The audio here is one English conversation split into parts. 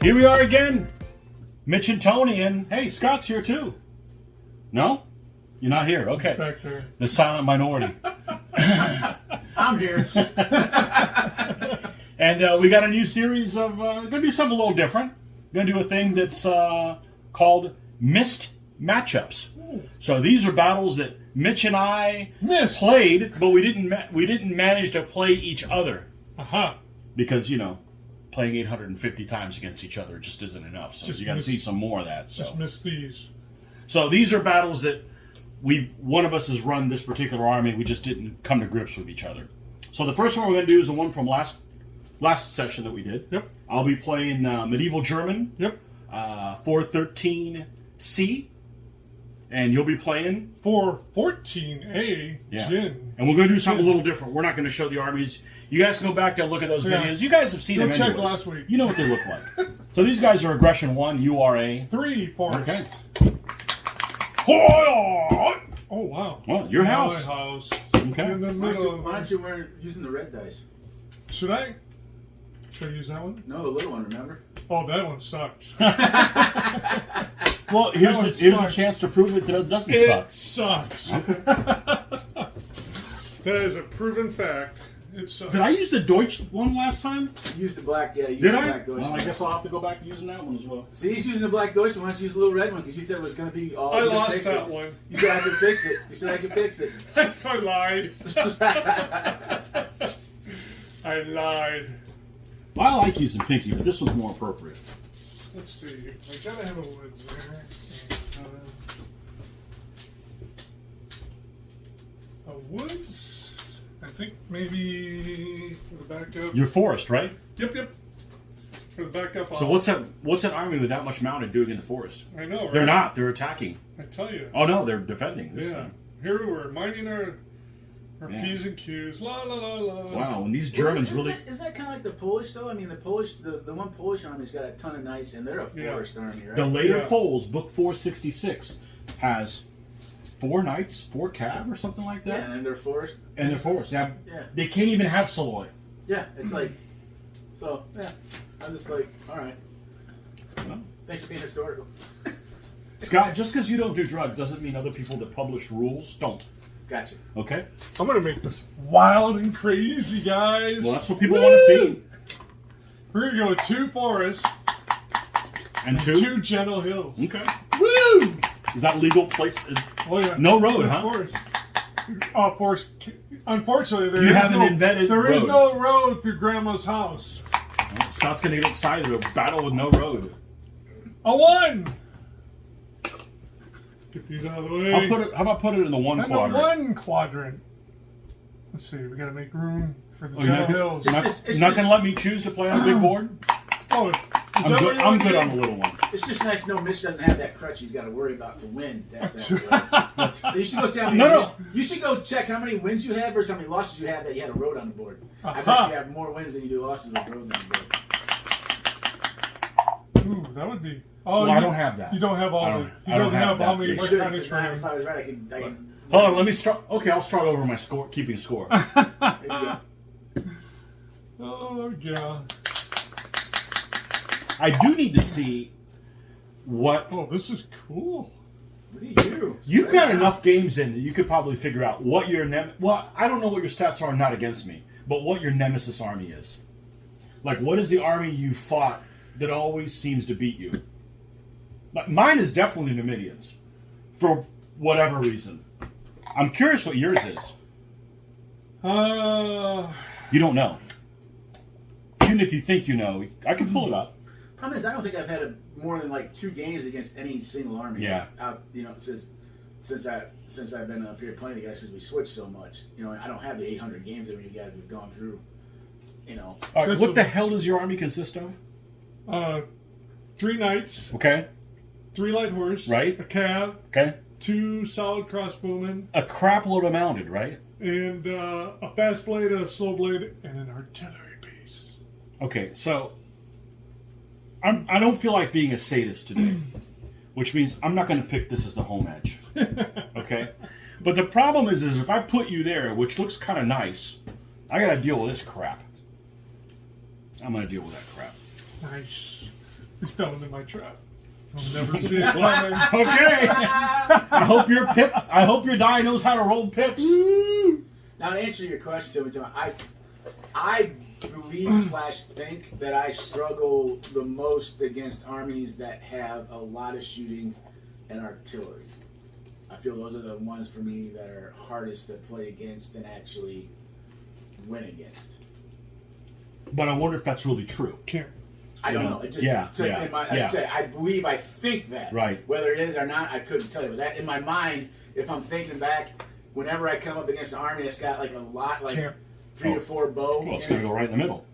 Here we are again. Mitch and Tony, and hey, Scott's here too. No? You're not here. Okay. Back there. The silent minority. I'm here. And we got a new series of, going to do something a little different. Going to do a thing that's called Missed Matchups. So these are battles that Mitch and I played, but we didn't manage to play each other. Because, you know, playing 850 times against each other just isn't enough. So you got to see some more of that. So. Just missed these. So these are battles that one of us has run this particular army. We just didn't come to grips with each other. So the first one we're going to do is the one from last session that we did. Yep. I'll be playing Medieval German. Yep. 413C. And you'll be playing 414A. Yeah. Gin. And we're going to do something a little different. We're not going to show the armies. You guys can go back and look at those videos. You guys have seen them check anyways. last week. You know what they look like. So these guys are Aggression 1, you are a 3 forest. Okay. Oh wow. Well, your house. My house. Okay. In the Why middle. aren't you using the red dice? Should I? Should I use that one? No, the little one, remember? Oh, that one sucks. Well, here's a chance to prove it that it doesn't suck. It sucks. Okay. That is a proven fact. It sucks. Did I use the Deutsch one last time? You used the black, yeah. You Did used I? the black Deutsch. Well, I guess I'll have to go back to using that one as well. See, he's using the black Deutsch, why don't you use the little red one? Because you said it was going to be all. I lost that one. You said I could fix it. You said I could fix it. I lied. I lied. Well, I like using pinky, but this one's more appropriate. Let's see. I gotta have a woods there. A woods. I think maybe for the backup. You're forest, right? Yep. For the backup. So what's that army with that much mounted doing in the forest? I know, right? They're not. They're attacking. I tell you. Oh no, they're defending this time. Here we're mining our P's and Q's. La la la la. Wow, and these Germans really. Isn't that kind of like the Polish though? I mean, the Polish, the one Polish army's got a ton of knights, and they're a forest army, right? The later Poles, Book 466, has 4 knights, 4 cav, or something like that. Yeah, and they're forest. And they're forest. Yeah. Yeah. They can't even have Saloy. Yeah, it's like, so yeah. I'm just like, all right. Well, Thanks for being historical. Scott, just because you don't do drugs doesn't mean other people that publish rules don't. Gotcha. Okay? I'm gonna make this wild and crazy, guys. Well, that's what people want to see. We're gonna go 2 forests And 2 gentle hills. Okay. Woo! Is that legal place? Oh yeah. No road, huh? Forest. Forest. Unfortunately, there You is haven't no, invented There is road. no road through Grandma's house. Well, Scott's going to get excited. A battle with no road. A 1. Get these out of the way. How about put it in the 1 and quadrant? the 1 quadrant. Let's see. We gotta make room for the Oh, you're gentle not, hills. you're not going to let me choose to play on a big board? Oh, I'm good on the little one. It's just nice to know Mitch doesn't have that crutch he's got to worry about to win. So you should go see how many wins. You should go check how many wins you have versus how many losses you have that you had a road on the board. I bet you have more wins than you do losses with roads on the board. Ooh, that would be. Oh, Well, I don't have that. You don't have all the. He I don't doesn't have that. how many You You should, mechanics if for I him. was right, I can Hold on, let me start. Okay, I'll start over my score, keeping score. there you go. Oh yeah. I do need to see what. Oh, this is cool. What do you do? You've got enough games in that you could probably figure out what your well, I don't know what your stats are, not against me, but what your nemesis army is. Like, what is the army you fought that always seems to beat you? Like, mine is definitely Numidians, for whatever reason. I'm curious what yours is. You don't know. Even if you think you know, I can pull it up. Problem is, I don't think I've had more than like 2 games against any single army. Yeah. Out, since I've been up here playing the guys, since we switched so much. I don't have the 800 games that you guys have gone through. All right, what the hell does your army consist of? 3 knights. Okay. 3 light horse. Right. A cav. Okay. 2 solid crossbowmen. A crap load of mounted, right? And a fast blade, a slow blade, and an artillery piece. Okay, so I don't feel like being a sadist today, which means I'm not going to pick this as the home edge. Okay? But the problem is if I put you there, which looks kind of nice, I got to deal with this crap. I'm going to deal with that crap. Nice. He fell into my trap. I'll never see it coming. Okay. I hope your die knows how to roll pips. Now to answer your question, I believe / think that I struggle the most against armies that have a lot of shooting and artillery. I feel those are the ones for me that are hardest to play against and actually win against. But I wonder if that's really true. I don't know. It just I think that. Right. Whether it is or not, I couldn't tell you. But that in my mind, if I'm thinking back, whenever I come up against an army that's got like a lot, like 3 to 4 bow. Well, it's going to go right in the middle.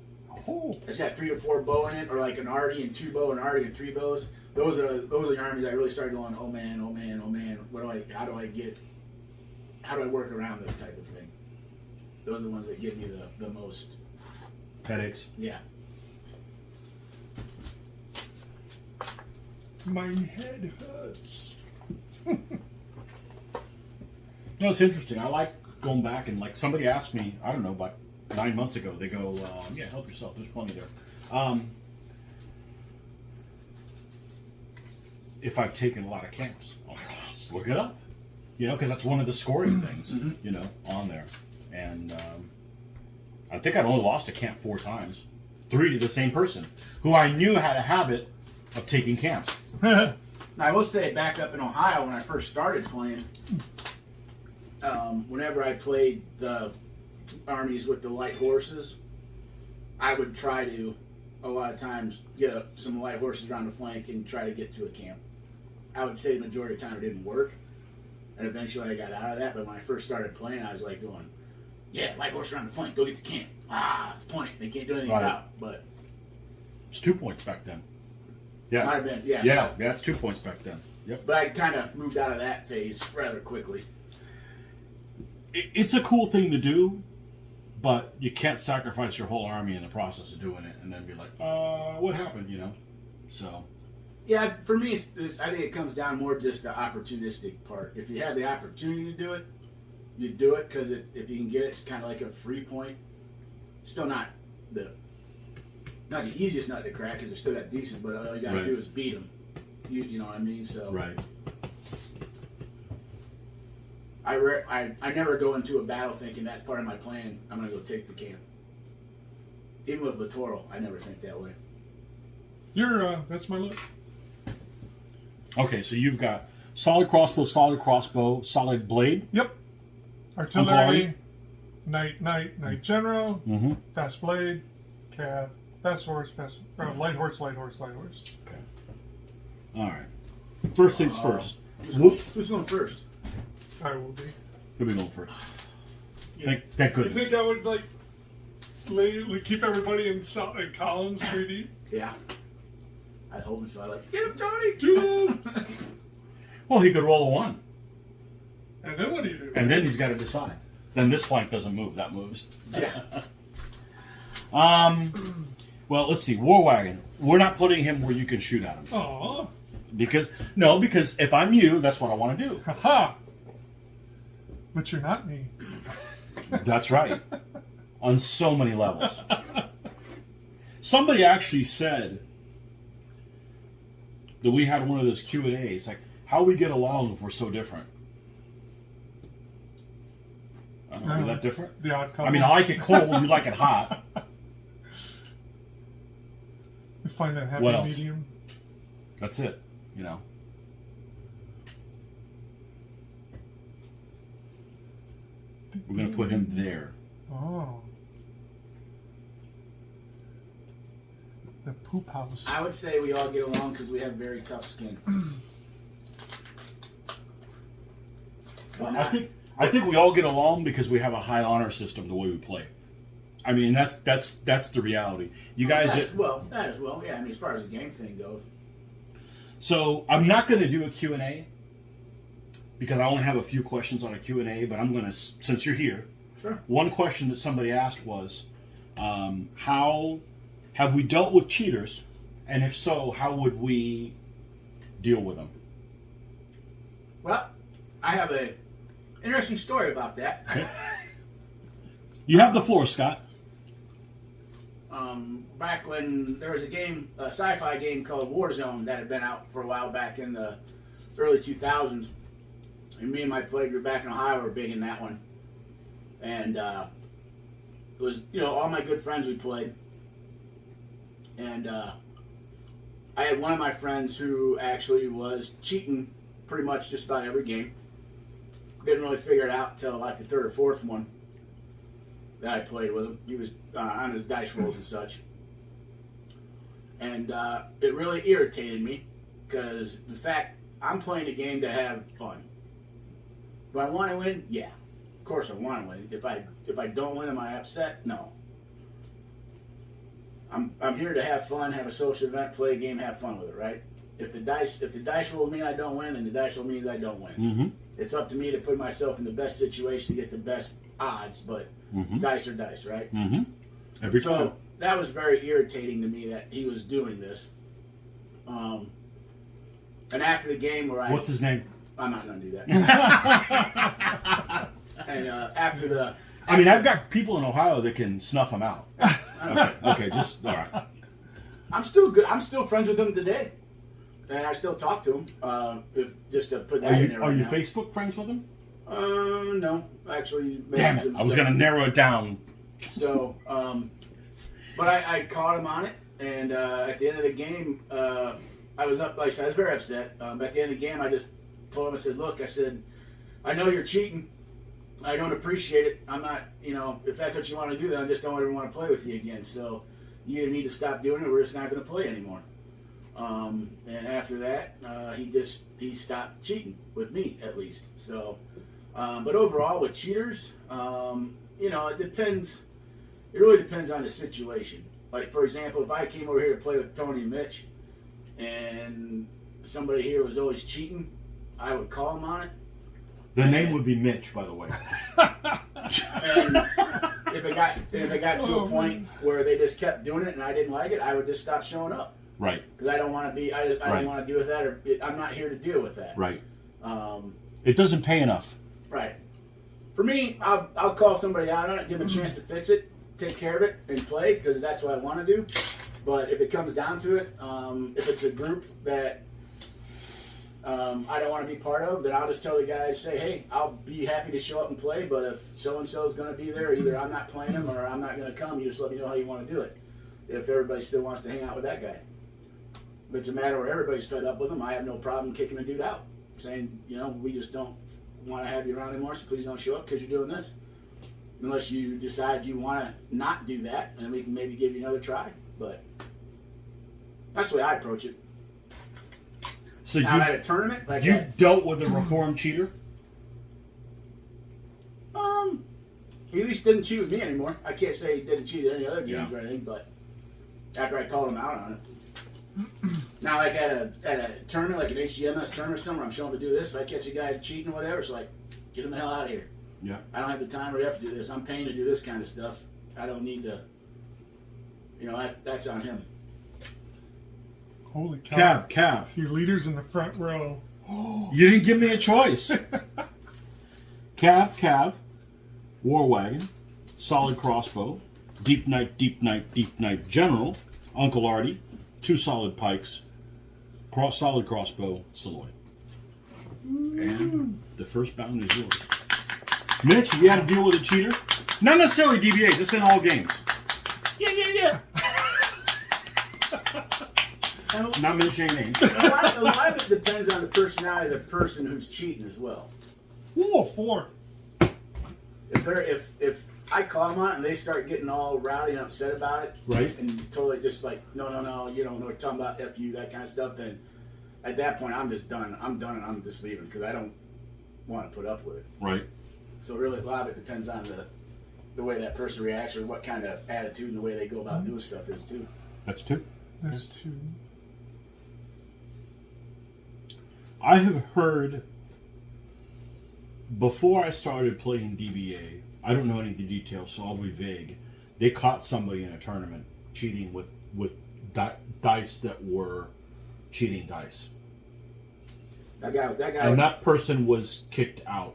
Oh. It's got 3 to 4 bow in it, or like an arty and 2 bow, an arty and 3 bows. Those are the armies that I really started going, oh man, oh man, oh man. How do I work around this type of thing? Those are the ones that give me the most headaches. Yeah. My head hurts. No, it's interesting. I like going back and like somebody asked me, I don't know, about 9 months ago. They go, yeah, help yourself. There's plenty there. If I've taken a lot of camps, I'm like, let's look it up. You know, because that's one of the scoring things, you know, on there. And I think I'd only lost a camp 4 times. 3 to the same person who I knew had a habit of taking camps. Now, I will say, back up in Ohio, when I first started playing, whenever I played the armies with the light horses, I would try to, a lot of times, get some light horses around the flank and try to get to a camp. I would say the majority of the time it didn't work, and eventually I got out of that, but when I first started playing, I was like going, yeah, light horse around the flank, go get the camp. It's the point. They can't do anything about it, but... It's 2 points back then. Yeah. Might have been, yeah. Yeah, it's 2 points back then. Yep. But I kind of moved out of that phase rather quickly. It's a cool thing to do, but you can't sacrifice your whole army in the process of doing it and then be like, what happened, you know? So... Yeah, for me, I think it comes down more just the opportunistic part. If you have the opportunity to do it, you do it, because if you can get it, it's kind of like a free point. Still not the easiest nut to crack, because they're still that decent, but all you got to do is beat them. You know what I mean? So right. I never go into a battle thinking that's part of my plan. I'm going to go take the camp. Even with Littoral, I never think that way. That's my look. Okay, so you've got solid crossbow, solid blade. Yep. Artillery, knight general, fast blade, cav, fast horse, light horse. Okay. All right. First things first. Who's going first? I will be. You'll be going first. Yeah. Thank goodness. You think I would keep everybody in columns 3D? Yeah. I hope so. I like, get him, Tony! Do him! Well, he could roll a 1. And then what do you do? And then he's got to decide. Then this flank doesn't move. That moves. Yeah. Well, let's see. War Wagon. We're not putting him where you can shoot at him. Aww. Because if I'm you, that's what I want to do. Haha. But you're not me. That's right. On so many levels. Somebody actually said that we had one of those Q&As, like, how we get along if we're so different. I don't know, are we that different? The odd couple. I mean, I like it cold, you like it hot. You find that happy What else? medium. That's it, you know. We're going to put him there. Oh. The poop house. I would say we all get along because we have very tough skin. I think we all get along because we have a high honor system the way we play. I mean, that's the reality. You guys... That as well. Yeah, I mean, as far as the game thing goes. So, I'm not going to do a Q&A because I only have a few questions on a Q&A, but I'm going to, since you're here, sure. One question that somebody asked was, how have we dealt with cheaters? And if so, how would we deal with them? Well, I have a interesting story about that. You have the floor, Scott. back when there was a sci-fi game called Warzone that had been out for a while back in the early 2000s. And me and my playgroup back in Ohio were big in that one. And it was, all my good friends we played. And I had one of my friends who actually was cheating pretty much just about every game. Didn't really figure it out until like the third or fourth one that I played with him. He was on his dice rolls and such. And it really irritated me because the fact I'm playing a game to have fun. Do I want to win? Yeah. Of course I want to win. If I don't win, am I upset? No. I'm here to have fun, have a social event, play a game, have fun with it, right? If the dice roll mean I don't win, then the dice roll means I don't win. Mm-hmm. It's up to me to put myself in the best situation to get the best odds, but dice are dice, right? Mm-hmm. Every time. So that was very irritating to me that he was doing this. And after the game where What's his name? I'm not going to do that. And after the... I mean, I've got people in Ohio that can snuff him out. Okay, just, all right. I'm still good. I'm still friends with him today. And I still talk to him. Just to put that in there Are right you now. Facebook friends with him? No. Actually, Damn it. I was going to narrow it down. So, but I caught him on it. And at the end of the game, I was up, like I said, I was very upset. At the end of the game, I just told him, I said, look, I know you're cheating. I don't appreciate it. I'm not, if that's what you want to do, then I just don't ever want to play with you again. So you either need to stop doing it or we're just not going to play anymore. And after that, he stopped cheating with me, at least. So, but overall with cheaters, it depends. It really depends on the situation. Like, for example, if I came over here to play with Tony and Mitch and somebody here was always cheating, I would call him on it. The name would be Mitch, by the way. And if it got to a point where they just kept doing it and I didn't like it, I would just stop showing up. Right. Because I don't want to be. I don't want to deal with that, or I'm not here to deal with that. Right. It doesn't pay enough. Right. For me, I'll call somebody out on it, give them a chance to fix it, take care of it, and play because that's what I want to do. But if it comes down to it, if it's a group that I don't want to be part of, then I'll just tell the guys, say, hey, I'll be happy to show up and play, but if so-and-so is going to be there, either I'm not playing them or I'm not going to come, you just let me know how you want to do it. If everybody still wants to hang out with that guy. If it's a matter where everybody's fed up with him, I have no problem kicking a dude out. Saying, we just don't want to have you around anymore, so please don't show up because you're doing this. Unless you decide you want to not do that, and we can maybe give you another try. But that's the way I approach it. So now, at a tournament, like you dealt with a reformed cheater? He at least didn't cheat with me anymore. I can't say he didn't cheat at any other games or anything, but after I called him out on it. Now, like at a tournament, like an HGMS tournament or somewhere, I'm showing him to do this. If I catch a guy cheating or whatever, it's like, get him the hell out of here. Yeah. I don't have the time or the effort to do this. I'm paying to do this kind of stuff. I don't need to. That's on him. Holy cow. Cav. Your leader's in the front row. You didn't give me a choice. Cav, War Wagon, Solid Crossbow, Deep Night General, Uncle Artie, 2 Solid Pikes, Solid Crossbow, Saloy. And the first bound is yours. Mitch, you had to deal with a cheater? Not necessarily DBA, just in all games. Yeah. Not mentioning names. A lot of it depends on the personality of the person who's cheating as well. Ooh, 4. If I call them on it and they start getting all rowdy and upset about it, right, and totally just like no, you don't know what we're talking about, F you, that kind of stuff, then at that point I'm just done. I'm done and I'm just leaving because I don't want to put up with it. Right. So really, a lot of it depends on the way that person reacts or what kind of attitude and the way they go about doing stuff is too. That's 2. That's 2. I have heard, before I started playing DBA, I don't know any of the details, so I'll be vague. They caught somebody in a tournament cheating with dice that were cheating dice. That guy. And that person was kicked out.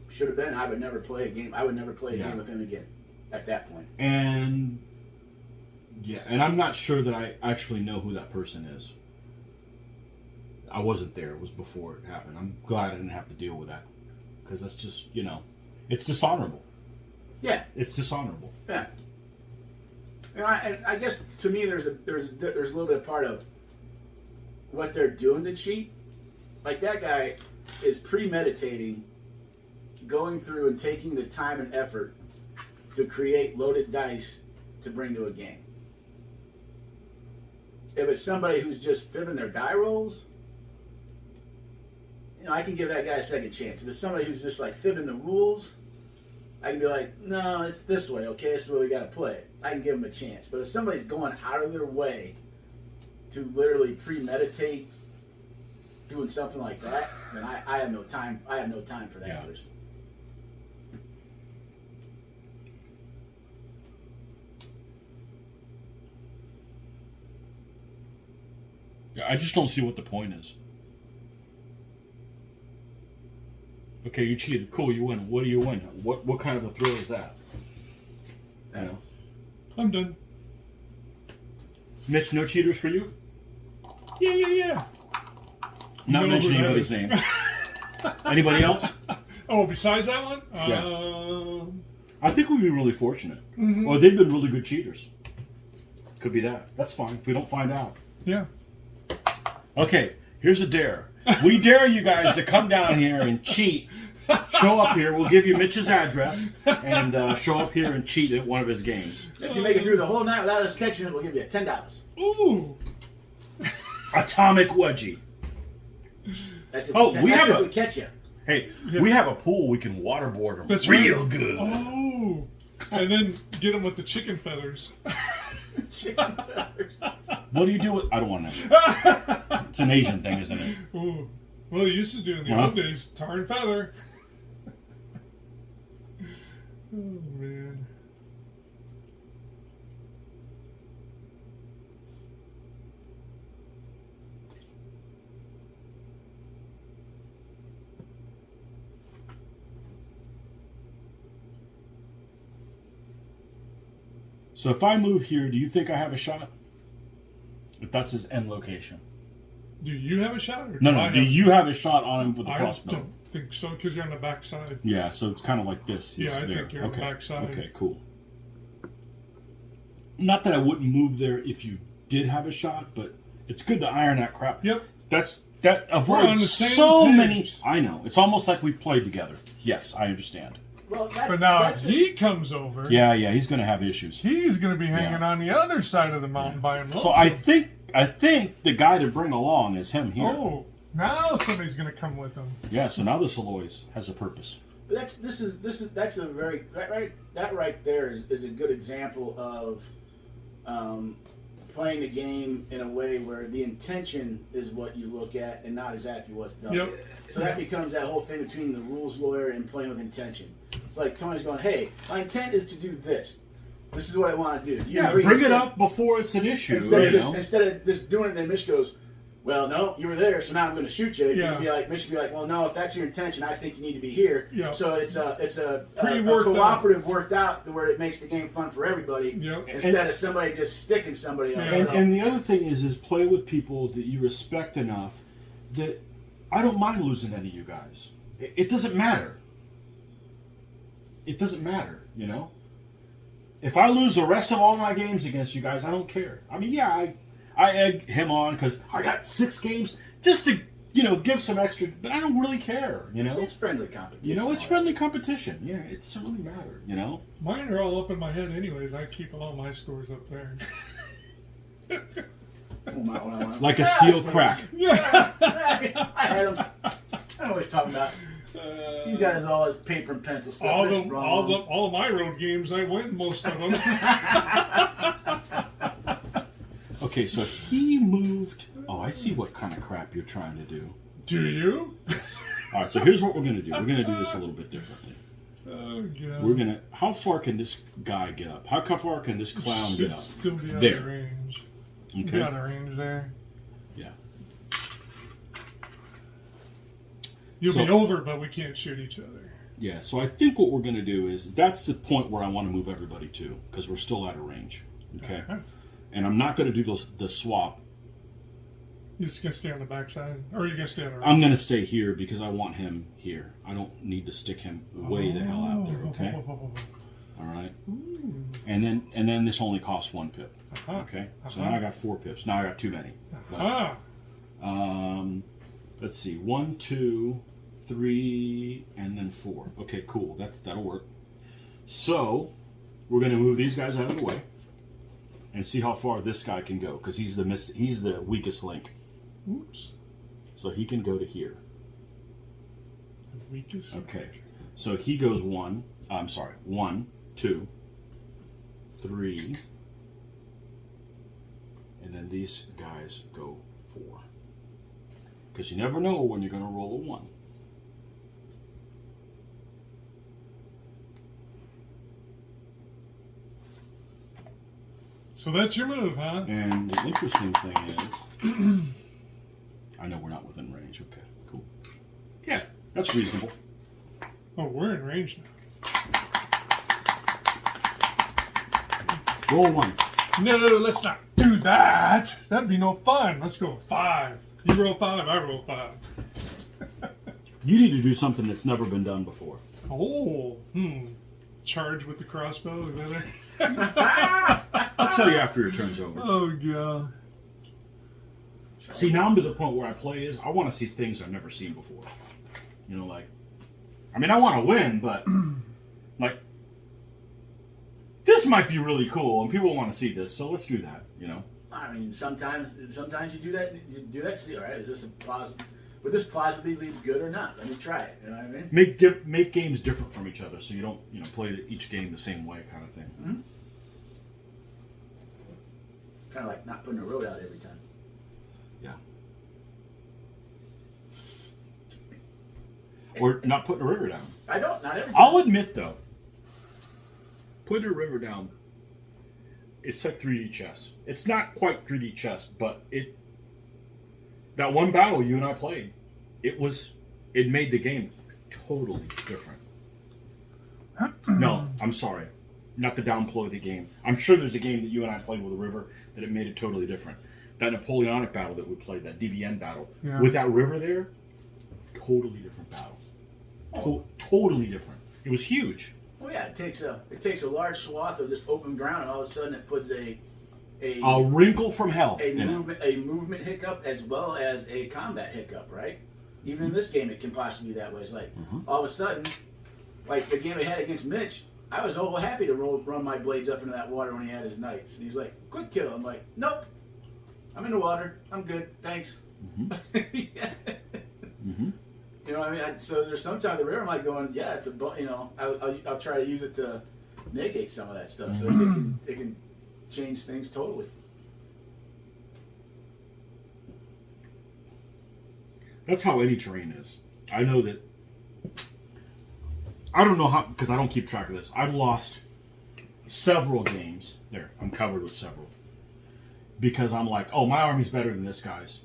Should have been. I would never play a game. I would never play a game with him again at that point. And Yeah, and I'm not sure that I actually know who that person is. I wasn't there. It was before it happened. I'm glad I didn't have to deal with that. Because that's just, it's dishonorable. Yeah. It's dishonorable. Yeah. And I guess to me there's a little bit of part of what they're doing to cheat. Like that guy is premeditating, going through and taking the time and effort to create loaded dice to bring to a game. If it's somebody who's just fibbing their die rolls, I can give that guy a second chance. If it's somebody who's just like fibbing the rules, I can be like, no, it's this way, okay? This is the way we got to play it. I can give them a chance. But if somebody's going out of their way to literally premeditate doing something like that, then I have no time. I have no time for that person. Yeah, I just don't see what the point is. Okay, you cheated. Cool, you win. What do you win? What kind of a thrill is that? I'm done. Mitch, no cheaters for you? Yeah. Not mention anybody's name. Anybody else? Oh, besides that one? Yeah. I think we'd be really fortunate. Mm-hmm. Or they've been really good cheaters. Could be that. That's fine if we don't find out. Yeah. Okay, here's a dare. We dare you guys to come down here and cheat. Show up here. We'll give you Mitch's address and show up here and cheat at one of his games. If you make it through the whole night without us catching it, we'll give you $10. Ooh. Atomic wedgie. That's if Oh, we catch you. Hey, we have a pool. We can waterboard them. That's real right. good. Oh. And then get them with the chicken feathers. Chicken feathers. What do you do with... I don't want to know. It's an Asian thing, isn't it? Ooh. Well, you used to do in the old days, tar and feather. Oh, man. So if I move here, do you think I have a shot? If that's his end location. Do you have a shot? Or No. Do you have a shot on him with the I crossbow? don't think so, because you're on the back side. Yeah, so it's kind of like this. Yeah, I there. think you're on the back side. Okay, cool. Not that I wouldn't move there if you did have a shot, but it's good to iron that crap. Yep. That avoids so many. I know. It's almost like we've played together. Yes, I understand. Well, but now if he comes over, yeah, he's going to have issues. He's going to be hanging on the other side of the mountain by himself. So I think the guy to bring along is him here. Oh, now somebody's going to come with him. Yeah, so now this always has a purpose. But that's a very that right there is a good example of playing the game in a way where the intention is what you look at and not exactly what's done. Yep. So that becomes that whole thing between the rules lawyer and playing with intention. It's like Tony's going, hey, my intent is to do this. This is what I want to do. Bring it up before it's an issue. Instead of just doing it, then Mitch goes, well, no, you were there, so now I'm going to shoot you. Yeah. Mitch would be like, well, no, if that's your intention, I think you need to be here. Yeah. So it's a cooperative worked out to where it makes the game fun for everybody. Yep. Instead of somebody just sticking somebody else. Yeah. And the other thing is play with people that you respect enough that I don't mind losing any of you guys. It doesn't matter. It doesn't matter, you know? If I lose the rest of all my games against you guys, I don't care. I mean, yeah, I egg him on because I got 6 games just to, give some extra, but I don't really care, It's friendly competition. It's friendly competition. Yeah, it doesn't really matter, Mine are all up in my head anyways. I keep all my scores up there. Like a steel crack. Yeah. I had him. I know what he's talking about. You guys all his paper and pencil stuff. All of my road games, I win most of them. Okay, so if he moved... Oh, I see what kind of crap you're trying to do. Do you? Yes. All right, so here's what we're going to do. We're going to do this a little bit differently. Oh, God. We're going to... How far can this guy get up? How far can this clown get up? Still be out there. of range. Okay. Be out of range there. Yeah. You'll be over, but we can't shoot each other. Yeah, so I think what we're going to do is... That's the point where I want to move everybody to, because we're still out of range. Okay? And I'm not going to do the swap. You're just going to stay on the backside? Or are you going to stay on the right? I'm going to stay here because I want him here. I don't need to stick him way the hell out there, okay? All right. Ooh. And then this only costs 1 pip. Okay. So now I got 4 pips. Now I got too many. Let's see. 1, 2, 3, and then 4. Okay, cool. That'll work. So we're going to move these guys out of the way and see how far this guy can go because he's the weakest link. Oops. So he can go to here. The weakest. Okay. So he goes 1, 2, 3, and then these guys go 4. Because you never know when you're going to roll a 1. So that's your move, huh? And the interesting thing is, I know we're not within range. Okay, cool. Yeah, that's reasonable. Oh, we're in range now. Roll 1. No, let's not do that. That'd be no fun. Let's go 5. You roll 5, I roll 5. You need to do something that's never been done before. Oh, charge with the crossbow. Is that it? I'll tell you after your turn's over. Oh, God. See, now I'm to the point where I play is I want to see things I've never seen before. You know, like, I mean, I want to win, but like, this might be really cool, and people want to see this, so let's do that. You know. I mean, sometimes you do that. You do that to see, all right, is this a positive? Would this plausibly be good or not? Let me try it. You know what I mean? Make games different from each other, so you don't play each game the same way, kind of thing. Mm-hmm. It's kind of like not putting a road out every time. Yeah. Or not putting a river down. I don't. Not every time. I'll admit though, putting a river down, it's like 3D chess. It's not quite 3D chess, but that one battle you and I played, it made the game totally different. No, I'm sorry. Not to downplay the game. I'm sure there's a game that you and I played with a river that it made it totally different. That Napoleonic battle that we played, that DBN battle, with that river there, totally different battle. Totally different. It was huge. Well, yeah, it takes a large swath of this open ground, and all of a sudden it puts a wrinkle from hell. A movement hiccup as well as a combat hiccup, right? Even in this game, it can possibly be that way. It's like all of a sudden, like the game I had against Mitch, I was all happy to run my blades up into that water when he had his knights, and he's like, "Quick kill." I'm like, "Nope, I'm in the water. I'm good. Thanks." You know what I mean? So there's sometimes the river I'm like going, "Yeah, it's I'll try to use it to negate some of that stuff, so it can change things totally." That's how any terrain is. I know that. I don't know how, because I don't keep track of this. I've lost several games. There, I'm covered with several. Because I'm like, oh, my army's better than this guy's.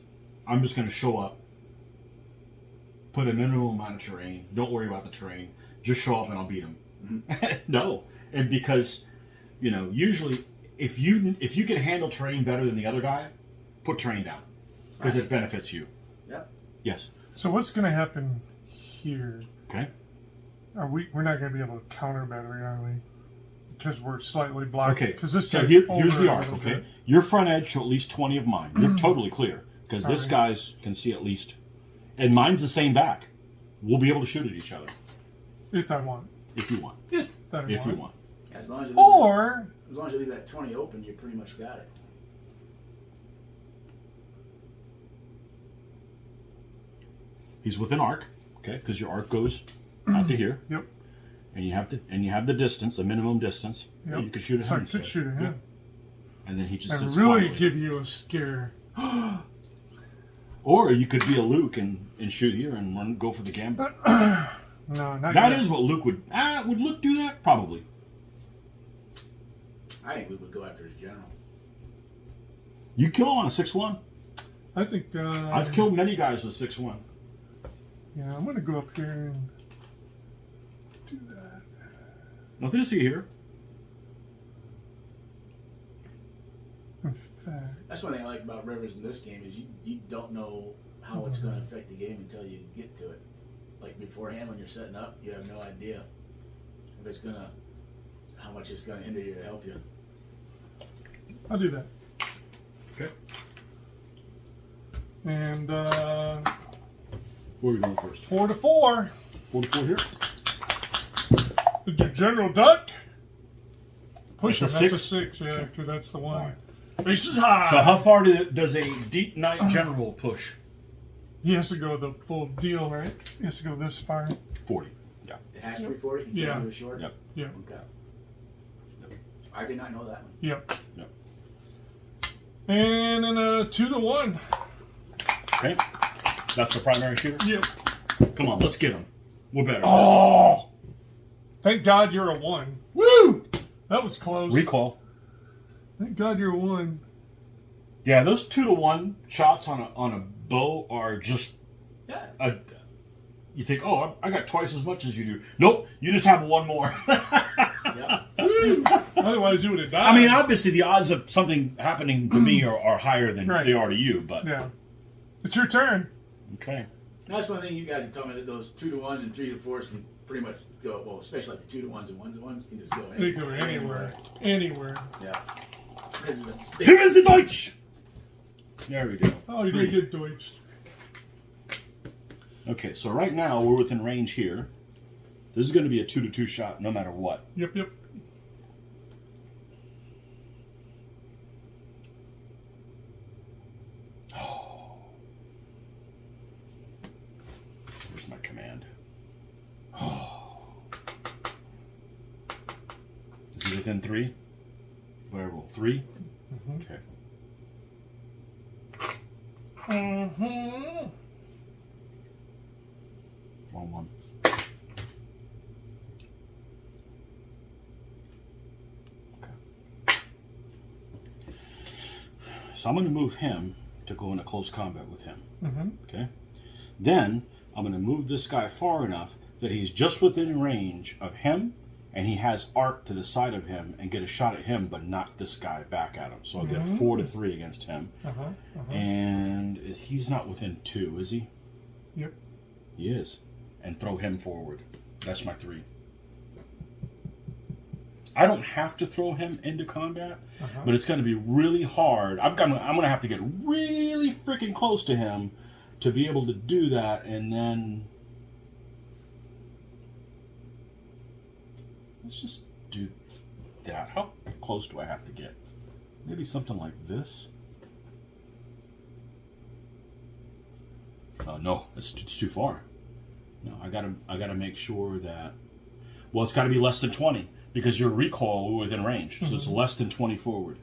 I'm just going to show up, put a minimum amount of terrain. Don't worry about the terrain. Just show up and I'll beat him. No, and because, usually if you can handle terrain better than the other guy, put terrain down because it benefits you. Yep. Yes. So what's going to happen here? Okay. We're not going to be able to counter battery, are we? Because we're slightly blocked. Okay. Because this so here's the arc. Okay. Your front edge to at least 20 of mine. You're totally clear because this guy's can see at least, and mine's the same back. We'll be able to shoot at each other. If I want. If you want. You want. Yeah, as long as you leave that 20 open, you pretty much got it. He's within arc, okay, because your arc goes out to here. Yep. And you have the distance, the minimum distance. Yep. You can shoot at him. So I could shoot at him. Yeah. And then he just and sits really quietly. give you a scare. Or you could be a Luke and shoot here and go for the gambit. No, not That yet. is what Luke would. Would Luke do that? Probably. I think Luke would go after his general. You kill him on a 6-1. I think. I've killed many guys with 6-1. Yeah, I'm going to go up here and do that. Nothing to see here. That's one thing I like about rivers in this game is you don't know how it's going to affect the game until you get to it. Like beforehand, when you're setting up, you have no idea if it's gonna, how much it's gonna hinder you or help you. I'll do that. Okay. And Where are we going first? 4 to 4. 4 to 4 here. Did your General Duck? Push him. That's a That's 6? a 6, yeah, because that's the one. Aces high. So how far does a deep night general push? He has to go the full deal, right? He has to go this far. 40. Yeah. It has to be 40. You can't do a short. Yep. Yeah. Okay. I did not know that one. Yep. Yep. And then a 2 to 1. Okay. That's the primary shooter? Yep. Come on, let's get him. We're better at Oh! Thank God you're a 1. Woo! That was close. this. Recall. Thank God you're a 1. Yeah, those 2 to 1 shots on a bow are just you think, oh, I got twice as much as you do. Nope, you just have one more. Yeah. Otherwise, you would have died. I mean, obviously, the odds of something happening to me are higher than they are to you, but yeah, it's your turn. okay. That's one thing you guys have told me, that those 2 to 1s and 3 to 4s can pretty much go, well, especially like the 2 to 1s and 1s to 1s can just go They go anywhere. Anywhere. Yeah. Here is the Deutsch! There we go. Oh, you did good, Deutsch. Okay, so right now we're within range here. This is going to be a 2 to 2 shot no matter what. Yep, yep. Where's my command? Is he within 3? Variable 3? Mm-hmm. Okay. Mm-hmm. 1-1. Okay. So I'm going to move him to go into close combat with him. Mm-hmm. Okay. Then I'm going to move this guy far enough that he's just within range of him, and he has arc to the side of him, and get a shot at him, but knock this guy back at him. So I'll get a 4 to 3 against him. And he's not within 2, is he? Yep. He is. And throw him forward. That's my 3. I don't have to throw him into combat, but it's going to be really hard. I'm going to have to get really freaking close to him to be able to do that, and then let's just do that. How close do I have to get? Maybe something like this. No, it's too far. No, I gotta make sure that. Well, it's got to be less than 20 because your recall within range, so it's less than 20 forward.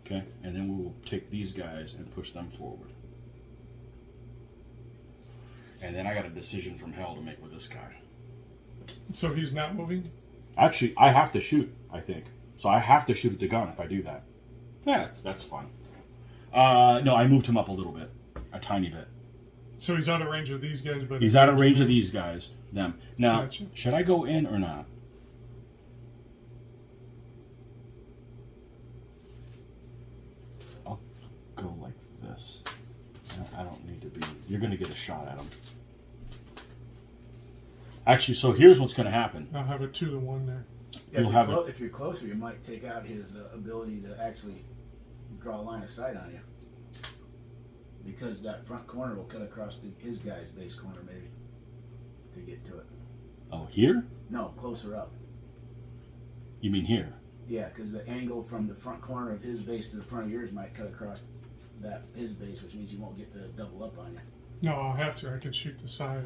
Okay, and then we will take these guys and push them forward. And then I got a decision from hell to make with this guy. So he's not moving? Actually, I have to shoot, I think. So I have to shoot at the gun if I do that. Yeah, that's fun. No, I moved him up a little bit. A tiny bit. So he's out of range of these guys, but he's out of range of these guys, them. Now, Gotcha. Should I go in or not? I'll go like this. I don't need to be. You're going to get a shot at him. Actually, so here's what's going to happen. I'll have a 2 to 1 there. Yeah, if you're closer, you might take out his ability to actually draw a line of sight on you. Because that front corner will cut across his guy's base corner, maybe, to get to it. Oh, here? No, closer up. You mean here? Yeah, because the angle from the front corner of his base to the front of yours might cut across his base, which means you won't get the double up on you. No, I'll have to. I can shoot the side.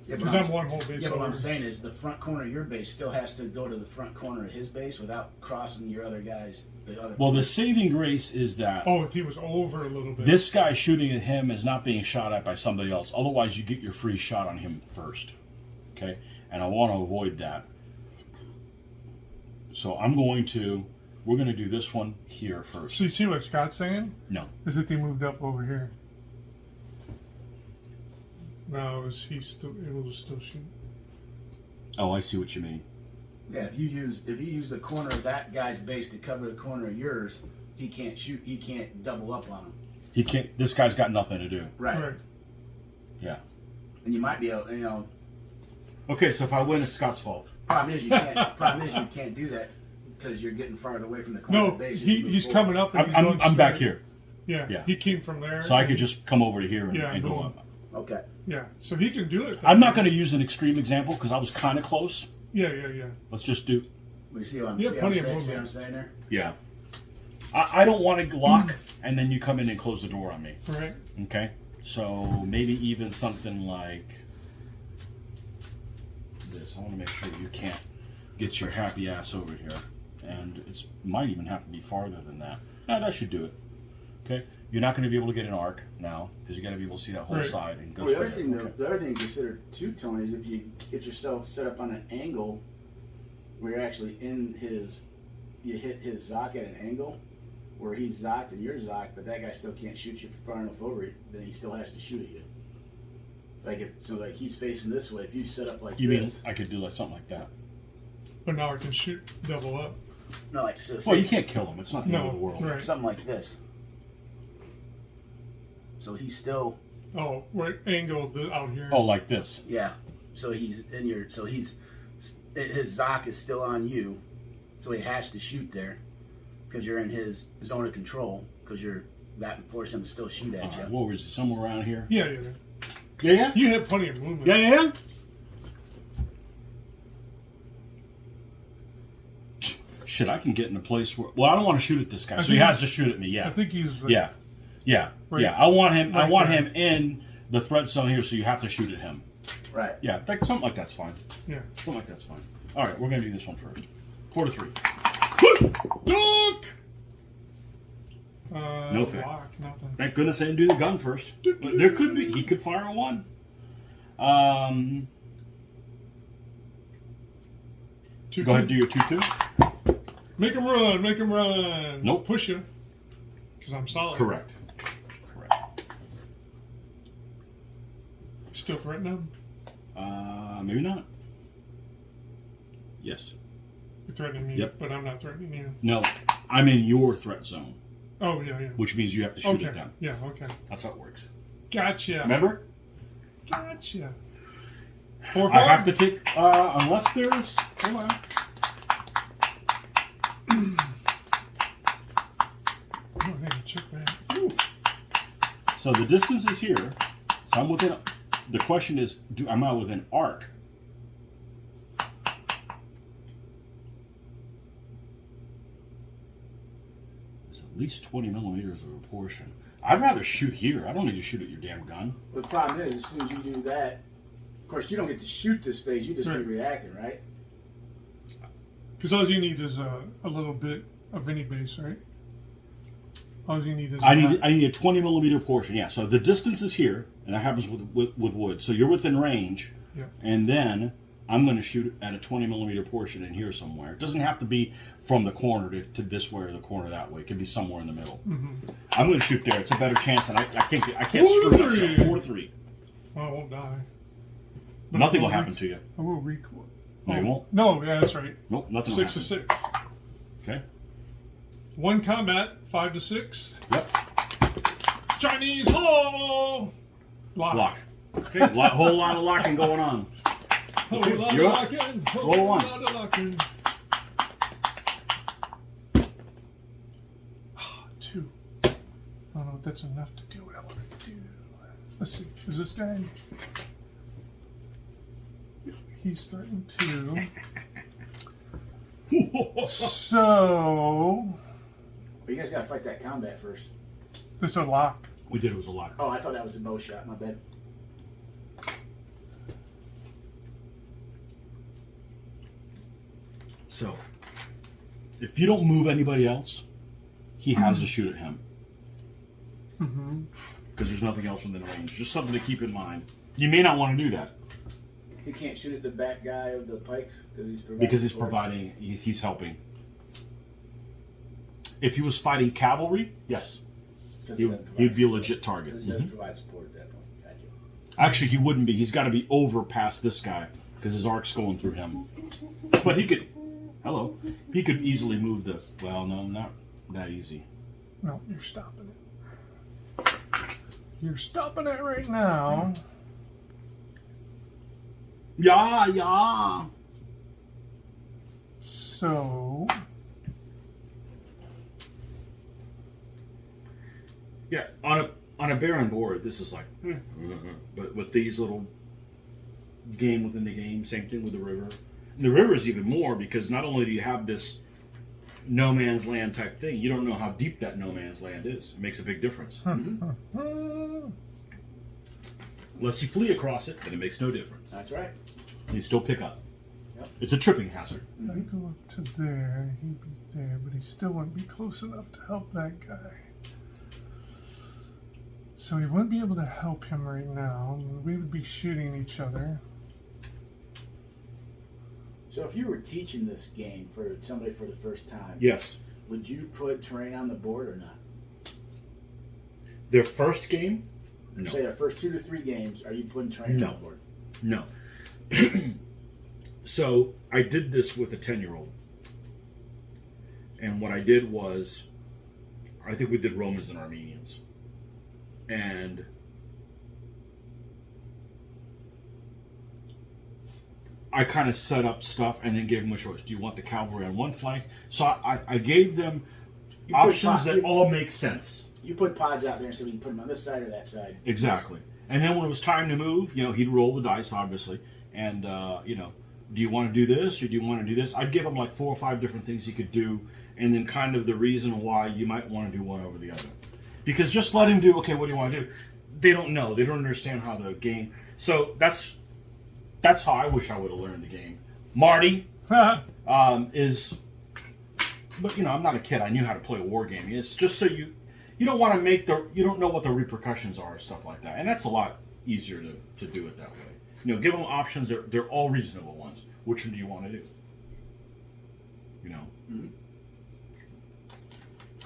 Yeah, Because I'm one whole base yeah, but what I'm over. saying is the front corner of your base still has to go to the front corner of his base without crossing your other guys. Well, the saving grace is that Oh, if he was over a little bit. this guy shooting at him is not being shot at by somebody else. Otherwise, you get your free shot on him first. Okay? And I want to avoid that. So we're going to do this one here first. So you see what Scott's saying? No. Is that they moved up over here. Now is he still able to still shoot? Oh, I see what you mean. Yeah, if you use the corner of that guy's base to cover the corner of yours, he can't shoot. He can't double up on him. He can't. This guy's got nothing to do. Right. Yeah. And you might be able, you know. Okay, so if I win, it's Scott's fault. Problem is you can't do that because you're getting farther away from the corner No, of the base. he's coming up. And I'm back here. Yeah. Yeah. He came from there. So I could just come over to here and go boom. up. Okay. Yeah. So he can do it. I'm not going to use an extreme example because I was kind of close. Yeah. Let's just do. We see what I'm, Yeah, see plenty what of I'm saying, see what movement. I'm saying there? Yeah. I don't want to lock and then you come in and close the door on me. Right. Okay. So maybe even something like this. I want to make sure you can't get your happy ass over here, and it might even have to be farther than that. No, that should do it. Okay. You're not going to be able to get an arc now because you got to be able to see that whole Right. side and go Well, straight. the other thing to consider too, Tony, is if you get yourself set up on an angle where you're actually in you hit his Zoc at an angle where he's zocked and you're zocked, but that guy still can't shoot you far enough over it, then he still has to shoot at you. Like he's facing this way. If you set up like You mean this, I could do like something like that? But now I can shoot double up. no, like so. Well, you can't kill him. It's not the end No. of the world. Right. Something like this. So he's still, Oh, right. Angled out here. Oh, like this. yeah. So he's in your, his Zoc is still on you, so he has to shoot there because you're in his zone of control because you're that and force him to still shoot at All you. right, what was it? Somewhere around here? Yeah. Yeah. You have plenty of movement. Yeah. Shit, I can get in a place where. Well, I don't want to shoot at this guy, so he has to shoot at me. Yeah. I think he's. Like, Yeah. Right. I want him. I Right want there. him in the threat zone here, so you have to shoot at him. Right. Yeah, something like that's fine. Yeah. Something like that's fine. All right, we're gonna do this one first. 4-3. Dunk! No fair. Block, nothing. Thank goodness I didn't do the gun first. But there could be. He could fire a 1. 2-2. Go ahead and do your 2-2. Make him run. Make him run. Nope. Push him. Because I'm solid. Correct. Still threatening him? Maybe not. Yes. You're threatening me, Yep. but I'm not threatening you. No, I'm in your threat zone, Oh, yeah. which means you have to shoot Okay. at them. Yeah, okay. That's how it works. Gotcha. Remember? Gotcha. 4-4? I have to take, unless there's, hold on. Oh, I need to check that. Ooh. So the distance is here. So I'm within, the question is, am I within arc? There's at least 20 millimeters of a portion. I'd rather shoot here. I don't need to shoot at your damn gun. But the problem is, as soon as you do that, of course, you don't get to shoot this phase. You just Right. be reacting, right? Because all you need is a little bit of any base, right? All you need is... I need a 20 millimeter portion. Yeah. So the distance is here, and that happens with wood. So you're within range, Yeah. and then I'm going to shoot at a 20 millimeter portion in here somewhere. It doesn't have to be from the corner to this way or the corner that way. It could be somewhere in the middle. Mm-hmm. I'm going to shoot there. It's a better chance, and I can't screw myself. 4-3. Oh, I won't die. Nothing will happen to you. I will recoil. No, you won't. No, yeah, that's right. Nope, nothing will 6 to happen. 6. Okay. 1 combat, 5 to 6. Yep. Chinese ho! Lock. Okay. Whole lot of locking going on. Whole Okay, lot of you're up. locking. Roll Whole one. lot of locking. 2. I don't know if that's enough to do what I want to do. Let's see. Is this guy? He's starting to. So. Well, you guys got to fight that combat first. It's a lock. We did. It was a lock. Oh, I thought that was a bow shot. My bad. So, if you don't move anybody else, he has to shoot at him. Mm-hmm. Because there's nothing else within range. Just something to keep in mind. You may not want to do that. He can't shoot at the back guy of the pikes Because he's providing, he's helping. If he was fighting cavalry, yes. He'd be a legit target. He doesn't provide support at that point. Gotcha. Actually, he wouldn't be. He's got to be over past this guy because his arc's going through him. But he could, he could easily move the, well, no, not that easy. No, you're stopping it. You're stopping it right now. Yeah, yeah. So... Yeah, on a barren board, this is like, but with these little game within the game, same thing with the river. And the river is even more because not only do you have this no man's land type thing, you don't know how deep that no man's land is. It makes a big difference. Unless you flee across it, then it makes no difference. That's right. You still pick up. Yep. It's a tripping hazard. If I go up to there, he'd be there, but he still wouldn't be close enough to help that guy. So he wouldn't be able to help him right now. We would be shooting each other. So if you were teaching this game for somebody for the first time, Yes. would you put terrain on the board or not? Their first game? No. Say their first 2 to 3 games, are you putting terrain on the board? No. So I did this with a 10-year-old. And what I did was, I think we did Romans and Armenians. And I kind of set up stuff and then gave them a choice. Do you want the cavalry on one flank? So I gave them options that all make sense. You put pods out there and said we can put them on this side or that side. Exactly. And then when it was time to move, he'd roll the dice, obviously. And, do you want to do this or do you want to do this? I'd give him like 4 or 5 different things he could do. And then kind of the reason why you might want to do one over the other. Because just let him do, okay, what do you want to do? They don't know. They don't understand how the game... So that's how I wish I would have learned the game. Marty is... But, I'm not a kid. I knew how to play a war game. It's just so you don't want to make you don't know what the repercussions are, stuff like that. And that's a lot easier to do it that way. Give them options. They're all reasonable ones. Which one do you want to do?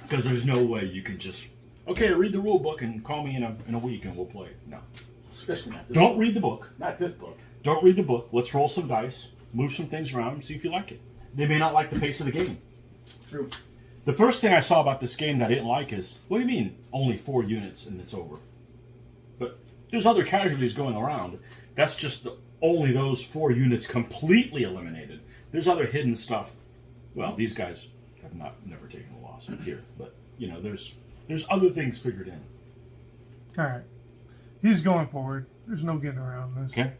Because there's no way you can just, okay, read the rule book and call me in a week and we'll play. No. Especially not this Don't book. read the book. Not this book. Don't read the book. Let's roll some dice, move some things around, and see if you like it. They may not like the pace of the game. True. The first thing I saw about this game that I didn't like is, what do you mean only 4 units and it's over? But there's other casualties going around. That's just only those 4 units completely eliminated. There's other hidden stuff. Well, these guys have never taken a loss here, but there's other things figured in. All right. He's going forward. There's no getting around this. Okay.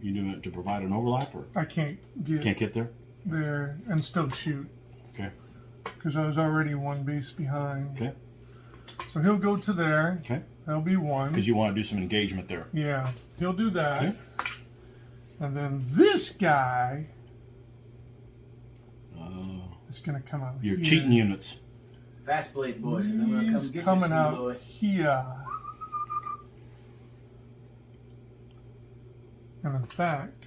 You doing it to provide an overlap, or I can't get there? There and still shoot. Okay. Because I was already 1 base behind. Okay. So he'll go to there. Okay. That'll be 1. Because you want to do some engagement there. Yeah. He'll do that. Okay. And then this guy is going to come out You're here. cheating units. Fast blade boy says, I'm going to come get coming you, out boy. here. And in fact,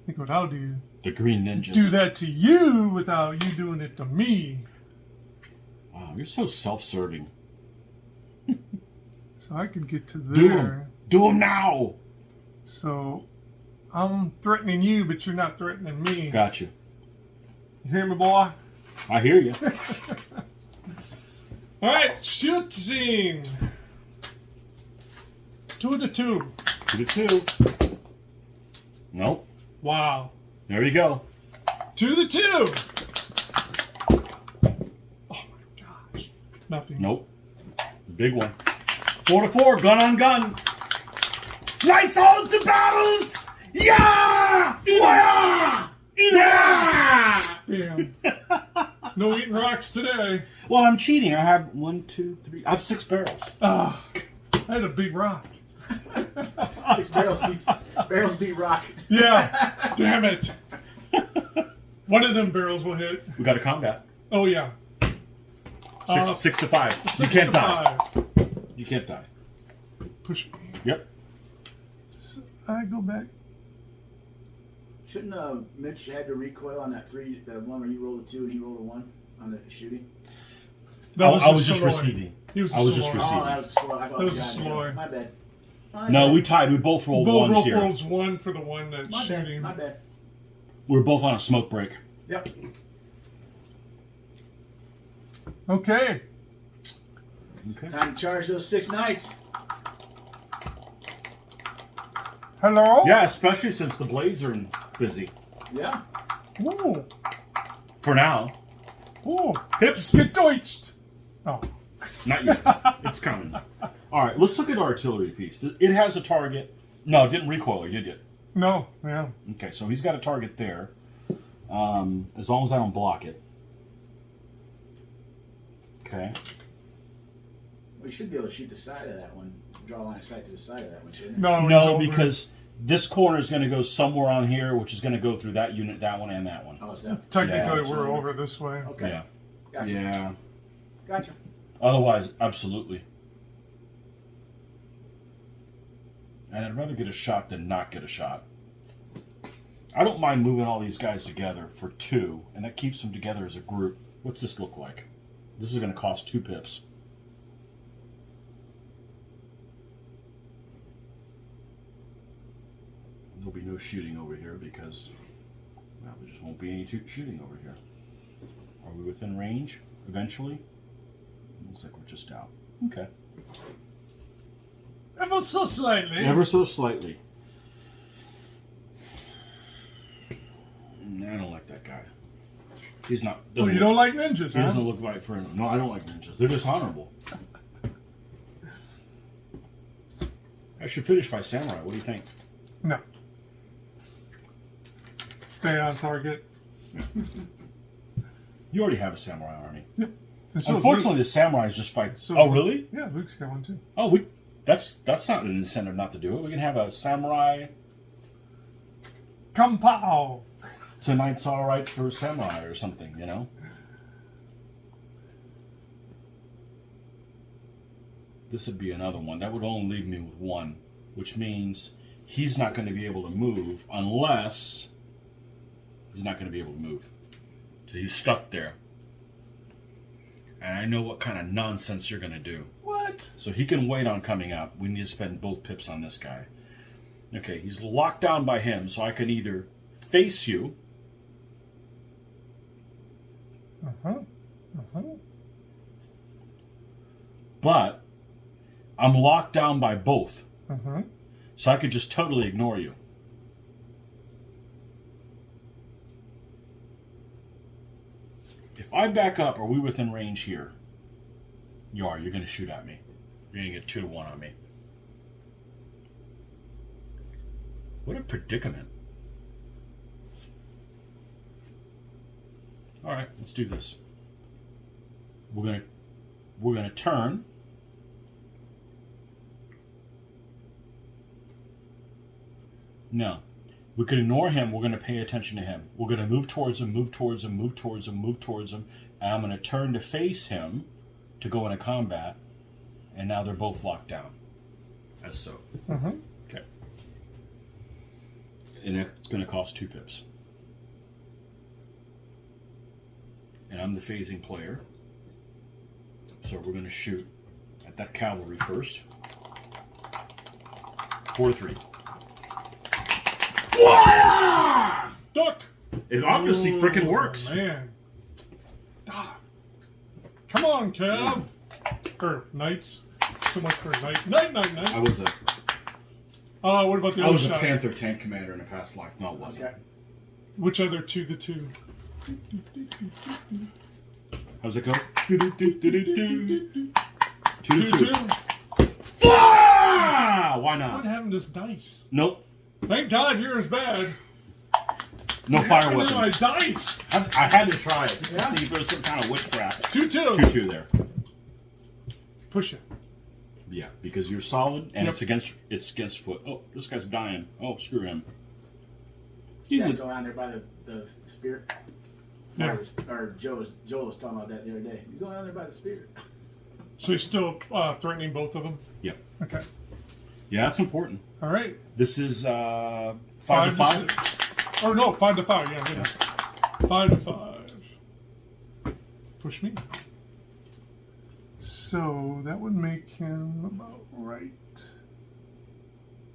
I think what I'll do, The Green Ninjas. do that to you without you doing it to me. Wow, you're so self-serving. So I could get to Do there. them. Do them now. So I'm threatening you, but you're not threatening me. Got you. You hear me, boy? I hear you. All right, shoot scene. 2 to 2. 2 to 2. Nope. Wow. There you go. 2 to 2. Oh my gosh. Nothing. Nope. Big one. 4 to 4. Gun on gun. Knights on to battles. Yeah. Yeah. Yeah. Damn. No eating rocks today. Well, I'm cheating. I have 1, 2, 3. I have 6 barrels. Ah, I had a big rock. 6 barrels beat rock. Yeah. Damn it. One of them barrels will hit. We got a combat. Oh yeah. 6 to 5. You 6 can't to die. 5. You can't die. Push me. Yep. So I go back. Shouldn't Mitch had to recoil on that one where you rolled a 2 and he rolled a 1 on the shooting? I was just receiving. He was I was just Saloy. receiving. Oh, that was slow. I thought That was you a got it. Saloy. My bad. No, we tied. We both rolled Both ones roll here. rolls 1 for the one that's My shooting. bad. My bad. We were both on a smoke break. Yep. Okay. Okay. Time to charge those 6 knights. Hello? Yeah, especially since the blades are busy. Yeah. Ooh. For now. Ooh. Pips. Gedeutscht. Oh. Not yet. It's coming. All right, let's look at our artillery piece. It has a target. No, it didn't recoil, did it? No, yeah. Okay, so he's got a target there. As long as I don't block it. Okay. We should be able to shoot the side of that one. Draw a line of sight to the side of that one, shouldn't it? No, because this corner is going to go somewhere on here, which is going to go through that unit, that one, and that one. Oh, so that. Technically, Yeah, we're over this way. Okay. Yeah. Gotcha. Yeah. Gotcha. Otherwise, absolutely. And I'd rather get a shot than not get a shot. I don't mind moving all these guys together for 2, and that keeps them together as a group. What's this look like? This is going to cost 2 pips. There'll be no shooting over here because, well, there just won't be any shooting over here. Are we within range eventually? Looks like we're just out. Okay. Ever so slightly. Ever so slightly. I don't like that guy. He's not. Well, you don't like ninjas, He huh? doesn't look right for him. No, I don't like ninjas. They're dishonorable. I should finish my samurai. What do you think? No. Stay on target. You already have a samurai army. Yep. And so Unfortunately, the samurais just fight. So Oh, really? Yeah, Luke's got one too. Oh, that's not an incentive not to do it. We can have a samurai. Kampao. Tonight's all right for samurai or something, you know. This would be another one. That would only leave me with 1, which means he's not going to be able to move unless he's not going to be able to move. So he's stuck there. And I know what kind of nonsense you're going to do. What? So he can wait on coming up. We need to spend both pips on this guy. Okay, he's locked down by him, so I can either face you. But I'm locked down by both. So I could just totally ignore you. If I back up, are we within range here? You are. You're going to shoot at me. You're going to get 2 to 1 on me. What a predicament. All right, let's do this. We're gonna turn. No. We could ignore him. We're going to pay attention to him. We're going to move towards him, move towards him, move towards him, move towards him. And I'm going to turn to face him to go into combat. And now they're both locked down. As so. Okay. And it's going to cost 2 pips. And I'm the phasing player. So we're going to shoot at that cavalry first. 4-3. Fire! Duck! It obviously freaking works. Man. Ah. Come on, Cab. Or Knights. So much for Knight. Knight. I was a What about the I other was a side? Panther tank commander in a past life. No, it wasn't. Okay. Which other 2 the 2? How's it go? 2 to 2. 2. Fire! Why What not? happened to this dice? Nope. Thank God you're as bad. No fire What happened to my weapons. dice? I had to try it just to see if there was some kind of witchcraft. 2-2. 2-2 there. Push it. Yeah, because you're solid and Yep. it's against foot. Oh, this guy's dying. Oh, screw him. He's He's going down there by the spear. Yeah. Or Joel was talking about that the other day. He's going down there by the spear. So he's still threatening both of them? Yep. Okay. Yeah, that's important. All right. This is 5 to 5 5. to 6. Or no, 5 to 5. Yeah. 5 to 5. Push me. So that would make him about right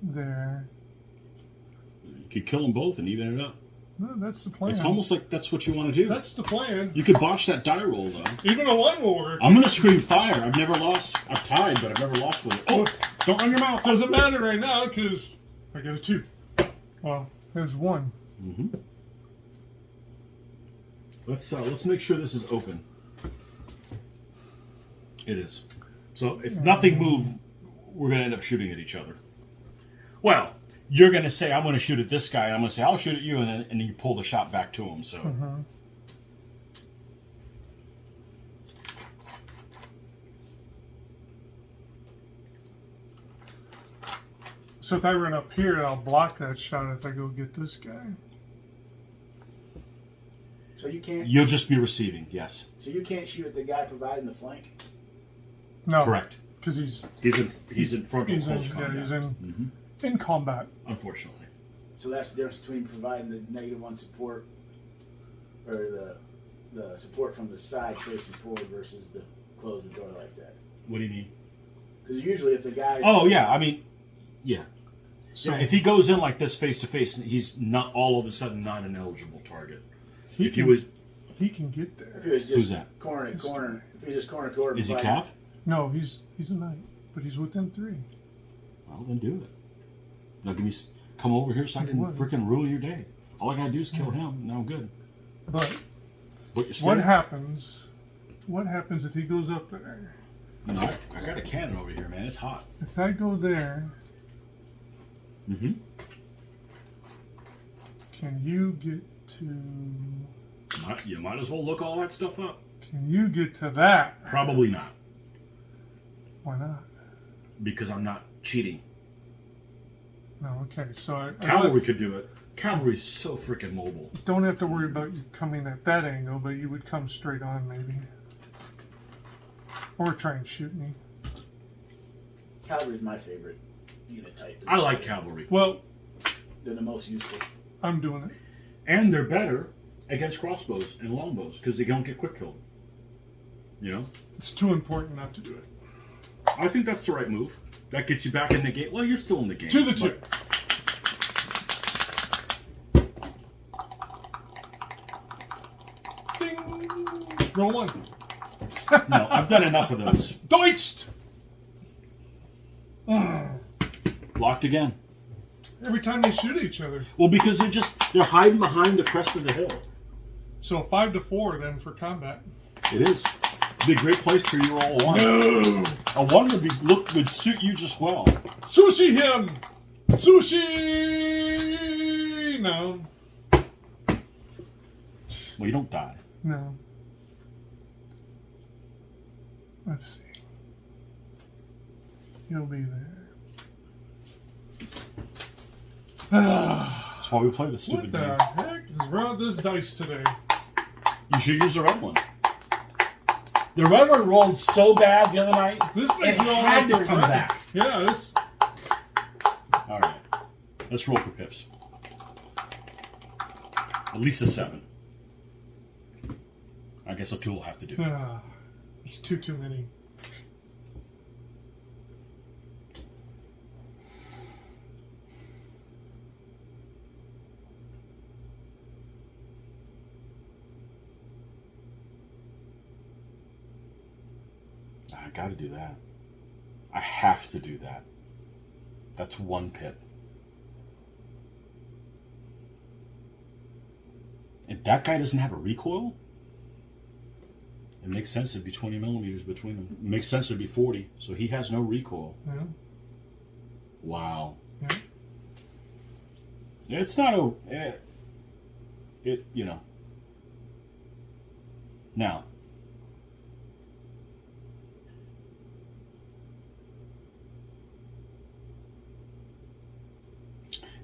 there. You could kill them both and even it up. No, that's the plan. It's almost like that's what you want to do. That's the plan. You could botch that die roll, though. Even a 1 will work. I'm going to scream fire. I've never lost. I've tied, but I've never lost with it. Oh, don't run your mouth. Doesn't matter right now because I got a 2. Well, there's 1. Mm-hmm. Let's make sure this is open. It is. So if nothing moves, we're going to end up shooting at each other. Well, you're going to say, I'm going to shoot at this guy, and I'm going to say, I'll shoot at you, and then you pull the shot back to him. So. So if I run up here, I'll block that shot if I go get this guy. So you can't. You'll just be receiving, yes. So you can't shoot at the guy providing the flank. No, correct. Because he's in front of close combat. Yeah, he's in combat. Unfortunately. So that's the difference between providing the -1 support, or the support from the side facing forward versus the close the door like that. What do you mean? Because usually if the guy. Oh yeah, I mean, yeah. So if he goes in like this face to face, he's not all of a sudden not an eligible target. He can get there. If he was just Who's that? corner to corner, if he was just corner to corner. Is he Cav? No, he's a knight, but he's within 3. Well, then do it. Now come over here so I can freaking ruin your day. All I gotta do is kill him, and I'm good. But you're what happens? What happens if he goes up there? No, I got a cannon over here, man. It's hot. If I go there, can you get to? You might as well look all that stuff up. Can you get to that? Probably not. Why not? Because I'm not cheating. No, okay. So Cavalry could do it. Cavalry's so freaking mobile. Don't have to worry about you coming at that angle, but you would come straight on maybe. Or try and shoot me. Cavalry's my favorite unit type. I like cavalry. Well, they're the most useful. I'm doing it. And they're better against crossbows and longbows because they don't get quick killed. You know? It's too important not to do it. I think that's the right move. That gets you back in the game. Well, you're still in the game. 2 to 2. Ding. Roll 1. No, I've done enough of those. Deutscht! Locked again. Every time they shoot each other. Well, because they're hiding behind the crest of the hill. So 5 to 4 then for combat. It is. It'd be a great place for you roll a 1. No! A 1 would suit you just well. Sushi him! Sushi! No. Well, you don't die. No. Let's see. He'll be there. That's why we play this stupid game. What the heck is wrong with this dice today? You should use the red one. The red one rolled so bad the other night, This thing it had to come back. Yeah, this. All right. Let's roll for pips. At least a 7. I guess a 2 will have to do. It's too many. I gotta do that. I have to do that. That's 1 pip. If that guy doesn't have a recoil, it makes sense it'd be 20 millimeters between them. It makes sense it'd be 40, so he has no recoil. Yeah. Wow. Yeah. It's not you know. Now,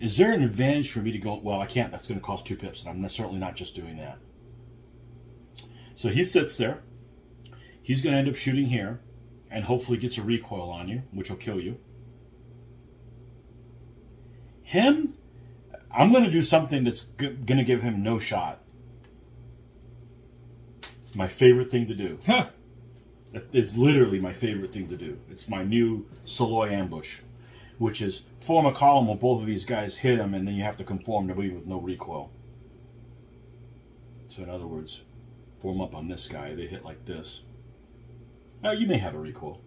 is there an advantage for me to go, well, I can't, that's going to cost 2 pips, and I'm certainly not just doing that. So he sits there. He's going to end up shooting here, and hopefully gets a recoil on you, which will kill you. Him, I'm going to do something that's going to give him no shot. My favorite thing to do. Huh. That is literally my favorite thing to do. It's my new Saloy ambush, which is form a column where both of these guys hit him, and then you have to conform to be with no recoil. So in other words, form up on this guy. They hit like this. You may have a recoil.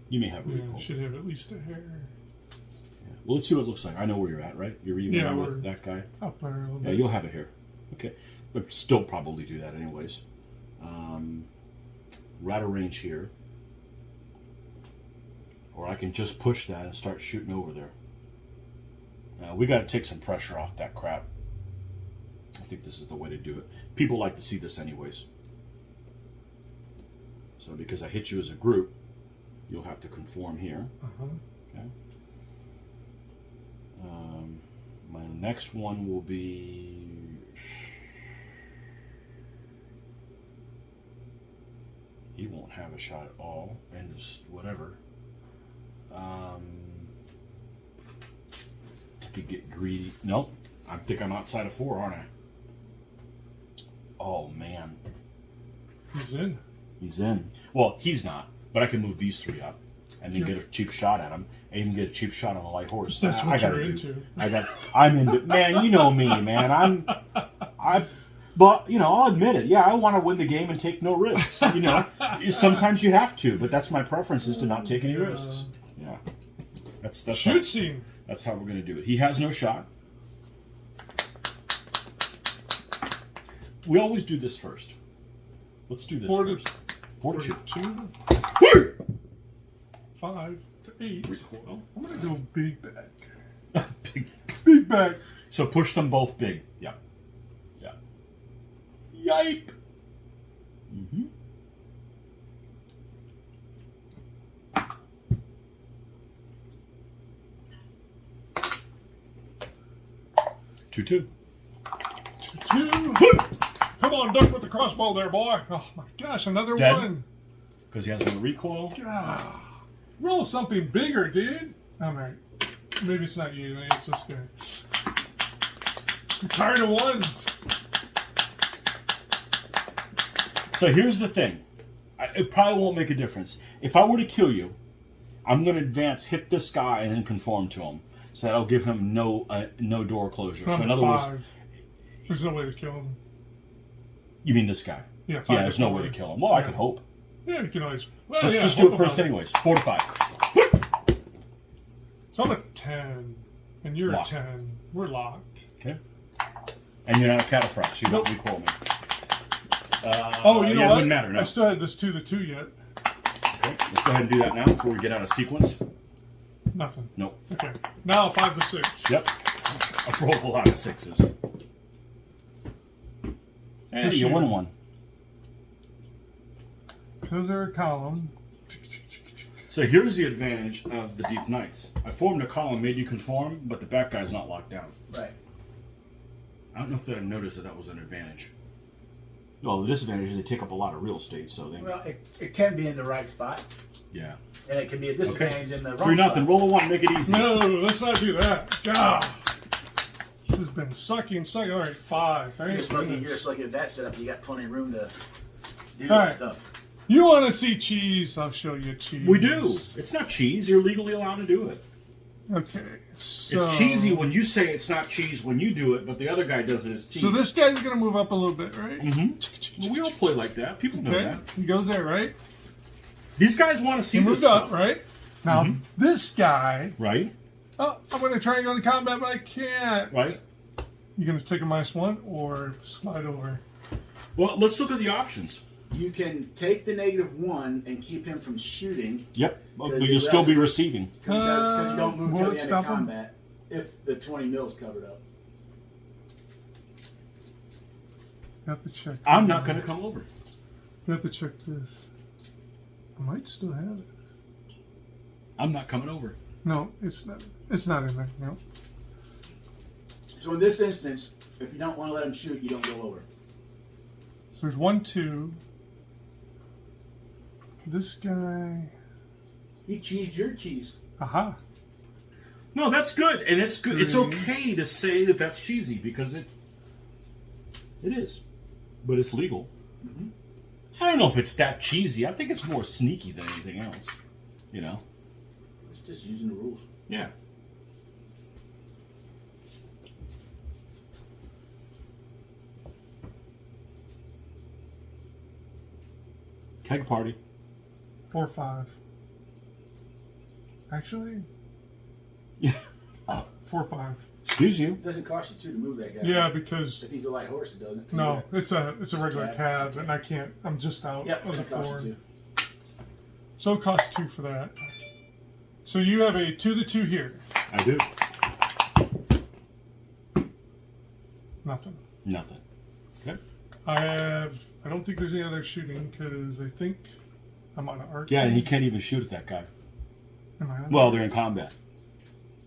You may have a recoil. Should have at least a hair. Yeah. Well, let's see what it looks like. I know where you're at, right? You're even with that guy. Up there a little bit. Yeah, you'll have a hair. Okay, but still probably do that anyways. We're out of range here. Or I can just push that and start shooting over there. We got to take some pressure off that crap. I think this is the way to do it. People like to see this anyways. So because I hit you as a group, you'll have to conform here. Okay. My next one will be... He won't have a shot at all, and just whatever. I could get greedy. Nope. I think I'm outside of 4, aren't I? Oh, man. He's in. He's in. Well, he's not, but I can move these 3 up and then get a cheap shot at him and even get a cheap shot on the light horse. That's what you're into. I'm into, man, you know me, man. But, you know, I'll admit it. Yeah, I want to win the game and take no risks. You know, sometimes you have to, but that's my preference, is to not take any risks. Yeah. That's shoot scene. That's how we're going to do it. He has no shot. We always do this first. Let's do this first. 4 to 2. 5 to 8. Recoil. I'm going to go big back. big back. So push them both big. Yeah. Yeah. Yipe. Mm-hmm. Two. Come on, duck with the crossbow there, boy. Oh my gosh, another Dead. one. Because he has no recoil. Roll something bigger, dude. All right. Maybe it's not you. Maybe it's this guy. I'm tired of ones. So here's the thing. It probably won't make a difference. If I were to kill you, I'm going to advance, hit this guy, and then conform to him. So that'll give him no door closure. So in other words, there's no way to kill him. You mean this guy? Yeah. There's no way to kill him. Well, I could hope. Yeah, you can always. Well, Let's just do it first, anyways. 4 to 5. So I'm a 10, and you're Locked. a 10. We're locked. Okay. And you're not a cataphracts. You don't recoil me. You know it what? wouldn't matter. No. I still had this 2 to 2 yet. Okay. Let's go ahead and do that now before we get out of sequence. Nothing. Nope. Okay. Now 5 to 6. Yep. I've rolled a lot of 6s. Hey, you won one. Because they're a column. So here's the advantage of the Deep Knights. I formed a column, made you conform, but the back guy's not locked down. Right. I don't know if I noticed that was an advantage. Well, the disadvantage is they take up a lot of real estate, so they... Well, it can be in the right spot. Yeah. And it can be a disadvantage in the wrong 3-0. spot. Roll a 1. Make it easy. No, let's not do that. God. This has been sucking. All right, 5. You're just looking at that setup. You got plenty of room to do All that right. stuff. You want to see cheese? I'll show you cheese. We do. It's not cheese. You're legally allowed to do it. Okay. So, It's cheesy when you say it's not cheese when you do it, but the other guy does it as cheese. So this guy's going to move up a little bit, right? Mm-hmm. Well, we all play like that. People know Okay. that. He goes there, right? These guys want to see He this moved up, stuff. right? Now, this guy... Right? Oh, I'm going to try and go into combat, but I can't. Right? You going to take a -1 or slide over? Well, let's look at the options. You can take the -1 and keep him from shooting. Yep. But you'll still be receiving. Because you don't move till the end of stop him? combat if the 20 mil's covered up. You have to check. I'm not going to come over. You have to check this. I might still have it. I'm not coming over. No, it's not. It's not in there. No. So in this instance, if you don't want to let him shoot, you don't go over. So there's 1, 2. This guy. He cheesed your cheese. Aha. No, that's good, and it's good. It's 3. okay to say that that's cheesy because it is, but it's legal. Mm-hmm. I don't know if it's that cheesy. I think it's more sneaky than anything else. You know? It's just using the rules. Yeah. Keg party. 4, 5. Actually, Yeah. 4, 5. Excuse you. It doesn't cost you 2 to move that guy. Yeah, because If he's a light horse, it doesn't. no, it's a regular cab. cab, and I can't. I'm just out Yep, of the it costs floor. you 2. So it costs 2 for that. So you have a 2 to 2 here. I do. Nothing. Nothing. Okay. I don't think there's any other shooting because I think I'm on an arc. Yeah, and he can't even shoot at that guy. Am I on? Well, they're in combat.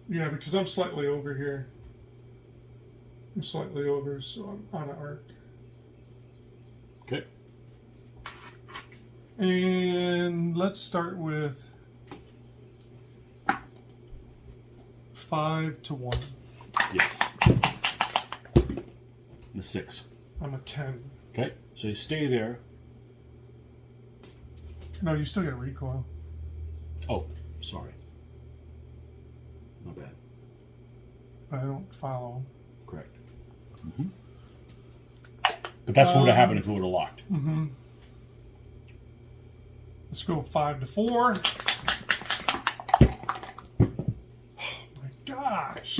Yeah, because I'm slightly over here. I'm slightly over, so I'm on an arc. Okay. And let's start with 5 to 1. Yes. I'm a 6. I'm a 10. Okay. So you stay there. No, you still get a recoil. Oh, sorry. My bad. But I don't follow. Correct. Mm-hmm. But that's what would have happened if it would have locked. Mm-hmm. Let's go 5 to 4. Oh my gosh.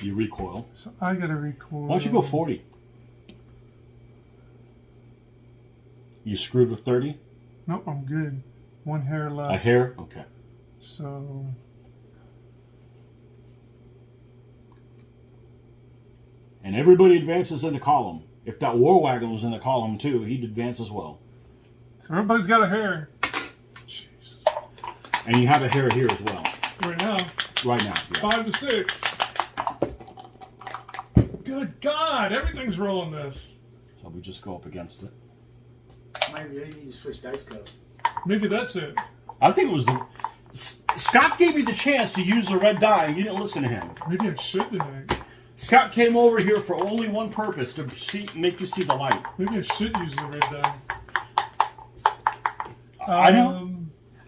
You recoil. So I got a recoil. Why don't you go 40? You screwed with 30? Nope, I'm good. 1 hair left. A hair? Okay. So And everybody advances in the column. If that war wagon was in the column too, he'd advance as well. everybody's got a hair. Jeez. And you have a hair here as well. Right now. Right now. Yeah. 5 to 6. Good God, everything's rolling this. So we just go up against it. Maybe you need to switch dice cups. Maybe that's it. I think it was the... Scott gave you the chance to use the red die and you didn't listen to him. Maybe I should tonight. Scott came over here for only one purpose, to make you see the light. Maybe I should use the red die. I know.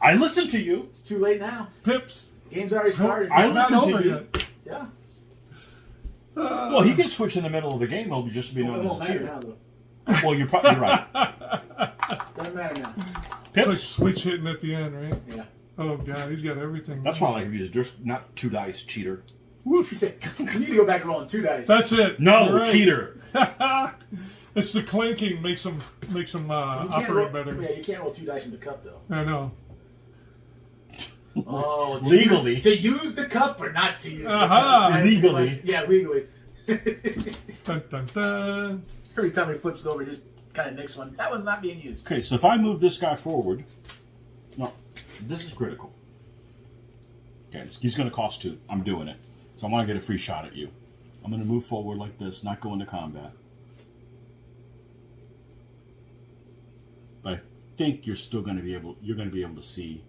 I listened to you. It's too late now. Pips. Game's already started. I It's not listened to over you. yet. Yeah. Well, he can switch in the middle of a game. He'll just be It known as won't a matter cheater. now, though. Well, you're probably right. Doesn't matter now. It's like Pips. switch hitting at the end, right? Yeah. Oh God, he's got everything. That's why I like to use just not 2 dice, cheater. Woof. You need to go back and roll on 2 dice. That's it. No, You're right. cheater. It's the clanking makes them You can't operate roll, better. Yeah, you can't roll 2 dice in the cup, though. I know. Oh, Legally. to use the cup or not to use Aha. the cup? That's the Legally. question. Yeah, legally. Dun, dun, dun. Every time he flips it over, he just kind of nicks one. That one's not being used. Okay, so if I move this guy forward, no, this is critical. Okay, he's going to cost 2. I'm doing it. So I want to get a free shot at you. I'm going to move forward like this, not go into combat. But I think you're still going to be able. You're going to be able to see.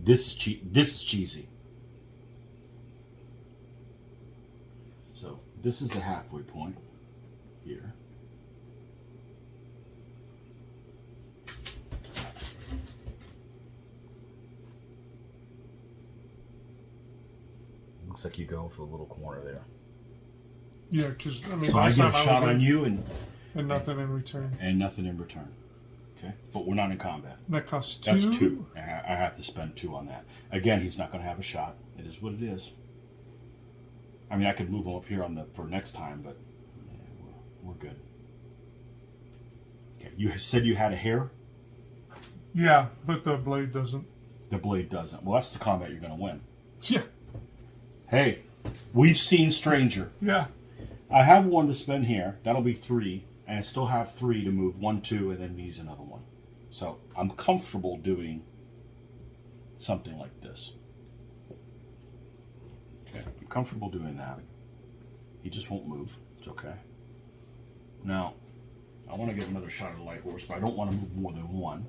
This is cheesy. So this is the halfway point here. Looks like you go for the little corner there. Yeah, because I mean, So I last get a time shot was on in- you and nothing in return. and nothing in return. Okay, but we're not in combat. That costs 2. That's 2. I have to spend 2 on that. Again, he's not going to have a shot. It is what it is. I mean, I could move him up here for next time, but yeah, we're good. Okay, you said you had a hair. Yeah, but the blade doesn't. The blade doesn't. Well, that's the combat you're going to win. Yeah. Hey, we've seen Stranger. Yeah. I have 1 to spend here. That'll be 3. And I still have 3 to move 1, 2, and then use another 1. So I'm comfortable doing something like this. Okay, I'm comfortable doing that. He just won't move. It's okay. Now, I want to get another shot at the light horse, but I don't want to move more than 1.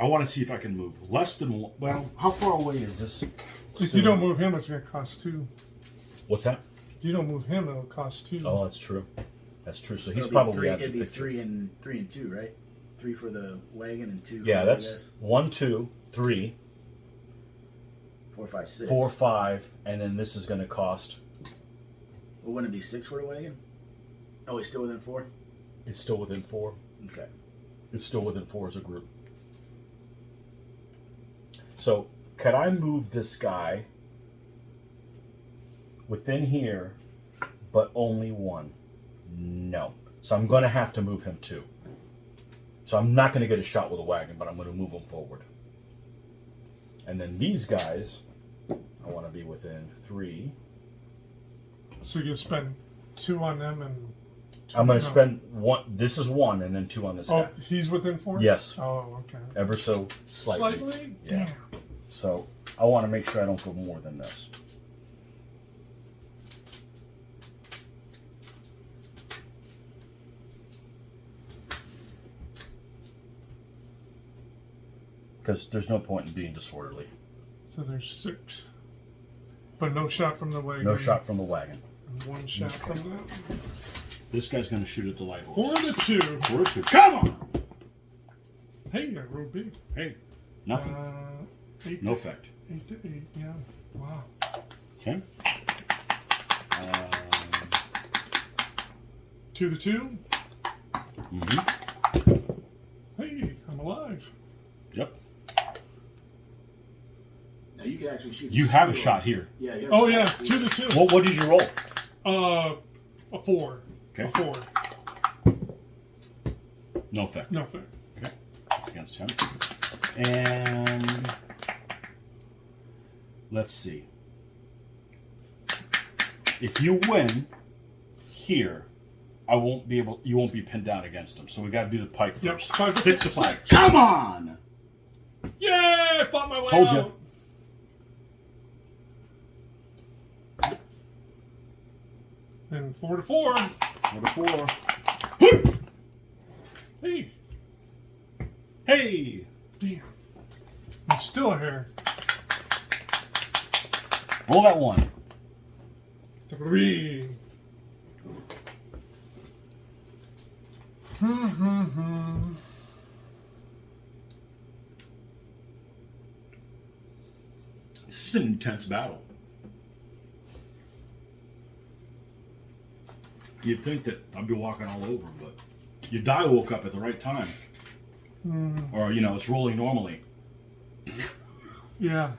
I want to see if I can move less than 1. Well, how far away is this? If you don't move him, it's going to cost 2. What's that? If you don't move him, it'll cost 2. Oh, that's true. That's true. So he's It'll be probably three, out of it'd the be picture. 3 and 2, right? 3 for the wagon and 2. Yeah, for that's the 1, 2, 3, 4, 5, 6. 4, 5, and then this is going to cost. Well, wouldn't it be 6 for the wagon? Oh, he's still within 4. It's still within 4. Okay. It's still within 4 as a group. So, could I move this guy within here, but only 1? No. So I'm going to have to move him 2. So I'm not going to get a shot with a wagon, but I'm going to move him forward. And then these guys, I want to be within 3. So you spend 2 on them and... I'm going to spend 1. This is 1, and then 2 on this guy. Oh, he's within 4? Yes. Oh, okay. Ever so slightly. Slightly? Yeah. Damn. So I want to make sure I don't go more than this. Because there's no point in being disorderly. So there's 6. But no shot from the wagon. No shot from the wagon. And 1 shot from that. This guy's going to shoot at the light 4 horse. to 2. 4 to 2. Come on! Hey, I rolled big. Hey, nothing. 8 No to, effect. 8 to 8, yeah. Wow. Okay. 2 to 2. Mm-hmm. Hey, I'm alive. Yep. Now you can actually shoot. You have a shot here. Yeah. You have Oh, a yeah, shot. 2 to 2. What did you roll? A 4. Okay. A 4. No effect. No fair. Okay. That's against him. And let's see. If you win here, you won't be pinned down against him. So we got to do the pike Yep, first. 5 to 6 to 5. 6. Come on! Yeah, I fought my way Told out. you. And 4 to 4. 4 to 4. Hey, Hey! damn. I'm still here. Roll that 1. 3. This is an intense battle. You'd think that I'd be walking all over him, but your die woke up at the right time. Or, it's rolling normally. Yeah.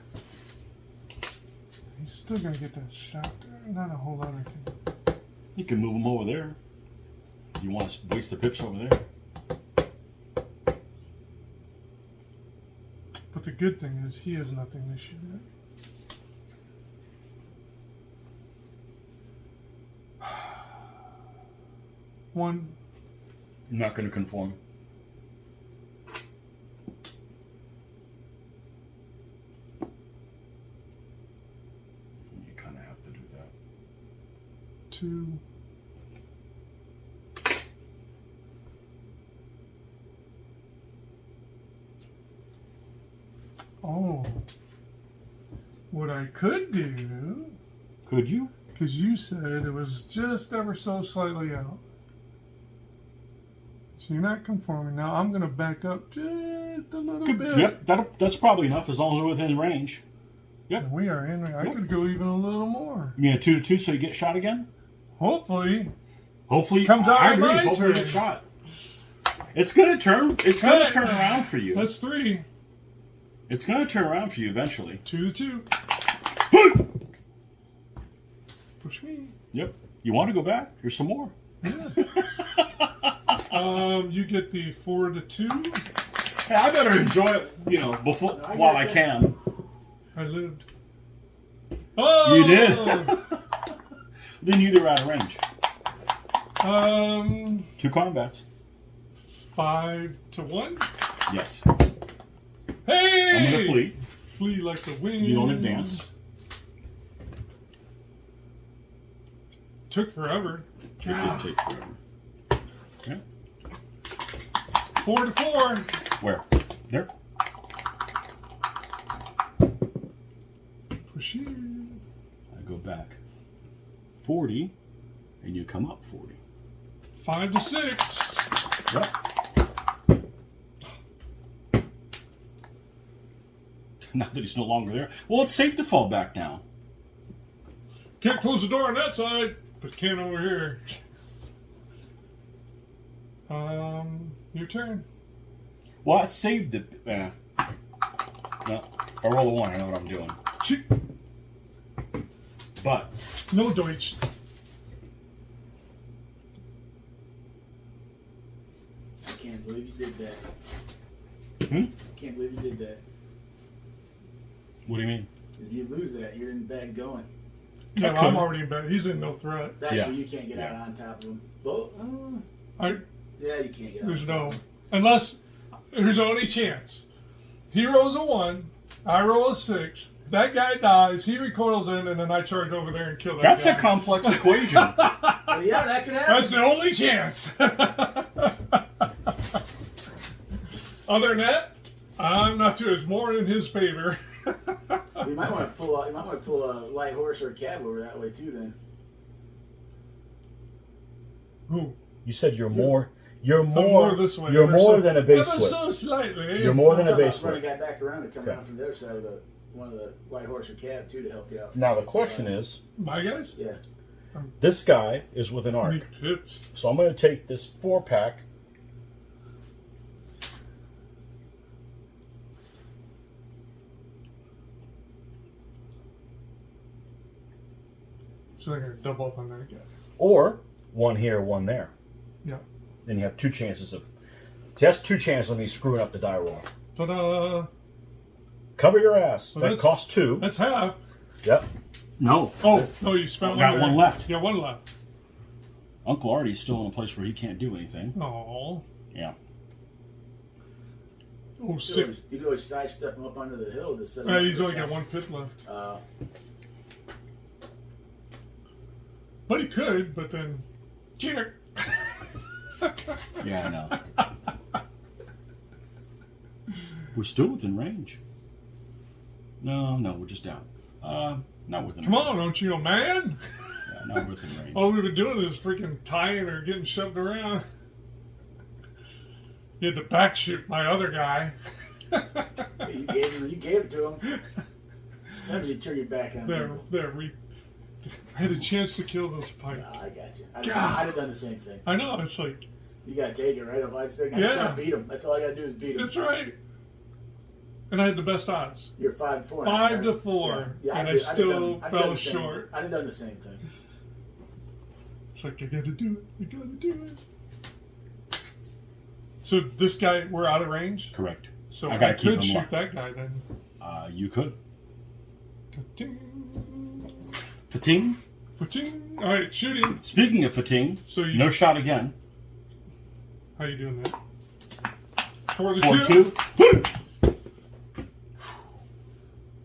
He's still gonna get that shot there. Not a whole lot I can. You can move him over there. You want to waste the pips over there. But the good thing is he has nothing to shoot at. 1. I'm not going to conform. You kind of have to do that. 2. Oh. What I could do, Could you? because you said it was just ever so slightly out. So you're not conforming. Now I'm going to back up just a little bit. Yep, that's probably enough as long as we're within range. Yep. And we are in. I could go even a little more. You mean a 2 to 2 so you get shot again? Hopefully. Hopefully, Comes out I on agree. my Hopefully, you turn. get shot. It's gonna turn. It's gonna Hey. turn around for you. That's 3. It's gonna turn around for you eventually. 2 to 2. Push me. Yep. You want to go back? Here's some more. Yeah. You get the 4 to 2. Hey, I better enjoy it, before while I can. I lived. Oh! You did. Then you were out of range. 2 combats. 5 to 1. Yes. Hey! I'm gonna flee. Flee like the wind. You don't advance. Took forever. It did take forever. Okay. 4 to 4. Where? There. Push you. I go back 40, and you come up 40. 5 to 6. Yep. Now that he's no longer there. Well, it's safe to fall back now. Can't close the door on that side, but can over here. Your turn. Well, I saved it. No. If I roll a 1, I know what I'm doing. But. No Deutsch. I can't believe you did that. Hmm? Can't believe you did that. What do you mean? If you lose that, you're in bed going. Yeah, Okay. I'm already in bed. He's in no threat. That's Yeah. where you can't get out on top of him. Well, I, yeah, you can't get out. there's on no, top of him. unless there's only chance. He rolls a 1, I roll a 6. That guy dies. He recoils in, and then I charge over there and kill that That's guy. a complex equation. Well, yeah, that could happen. That's the only chance. Other than that, I'm not too. It's more in his favor. You might want to pull. You might want to pull a light horse or a cab over that way too. Then. Who? You said you're more. You're I'm more. this way. You're Ever more so- than a base ever whip. so slightly. You're more than a I'm talking base about running whip. a guy back around and come Okay. around from the other side of one of the light horse or cab too to help you out. Now the question is, My guys? Yeah. this guy is with an arc. Need pips. So I'm going to take this 4-pack. So they're going to double up on that guy. Or 1 here, 1 there. Yeah. Then you have 2 chances of. That's 2 chances of me screwing up the die roll. Ta-da! Cover your ass. Well, that that's- costs 2. That's half. Yep. No. Oh, no, you spent Got there. one left. Yeah, 1 left. Uncle Artie's still in a place where he can't do anything. Oh. Yeah. Oh, 6. You could always sidestep him up onto the hill to set him up He's for only got shots. 1 pip left. But he could, but then. Cheater! Yeah, I know. We're still within range. No, we're just out. Not within Come range. on, don't you know, man? Yeah, not within range. All we've been doing is freaking tying or getting shoved around. You had to back shoot my other guy. Yeah, you gave it to him. That means you turn your back on him. I had a chance to kill those pike. I got you. I'd God. have done the same thing. I know, it's like, You gotta take it, right? If I just Yeah. gotta beat him. That's all I gotta do is beat him. that's right. And I had the best odds. You're 5-4. 5-4. And I still fell short. I'd have done the same thing. It's like, I gotta do it. I gotta do it. So this guy, we're out of range? Correct. So I I gotta keep could him shoot locked. that guy then. You could. Ka-ting. Fating. Ka-ting. All right, shooting. Speaking of Fating, So you, no shot again. how you doing that? For the 4-2.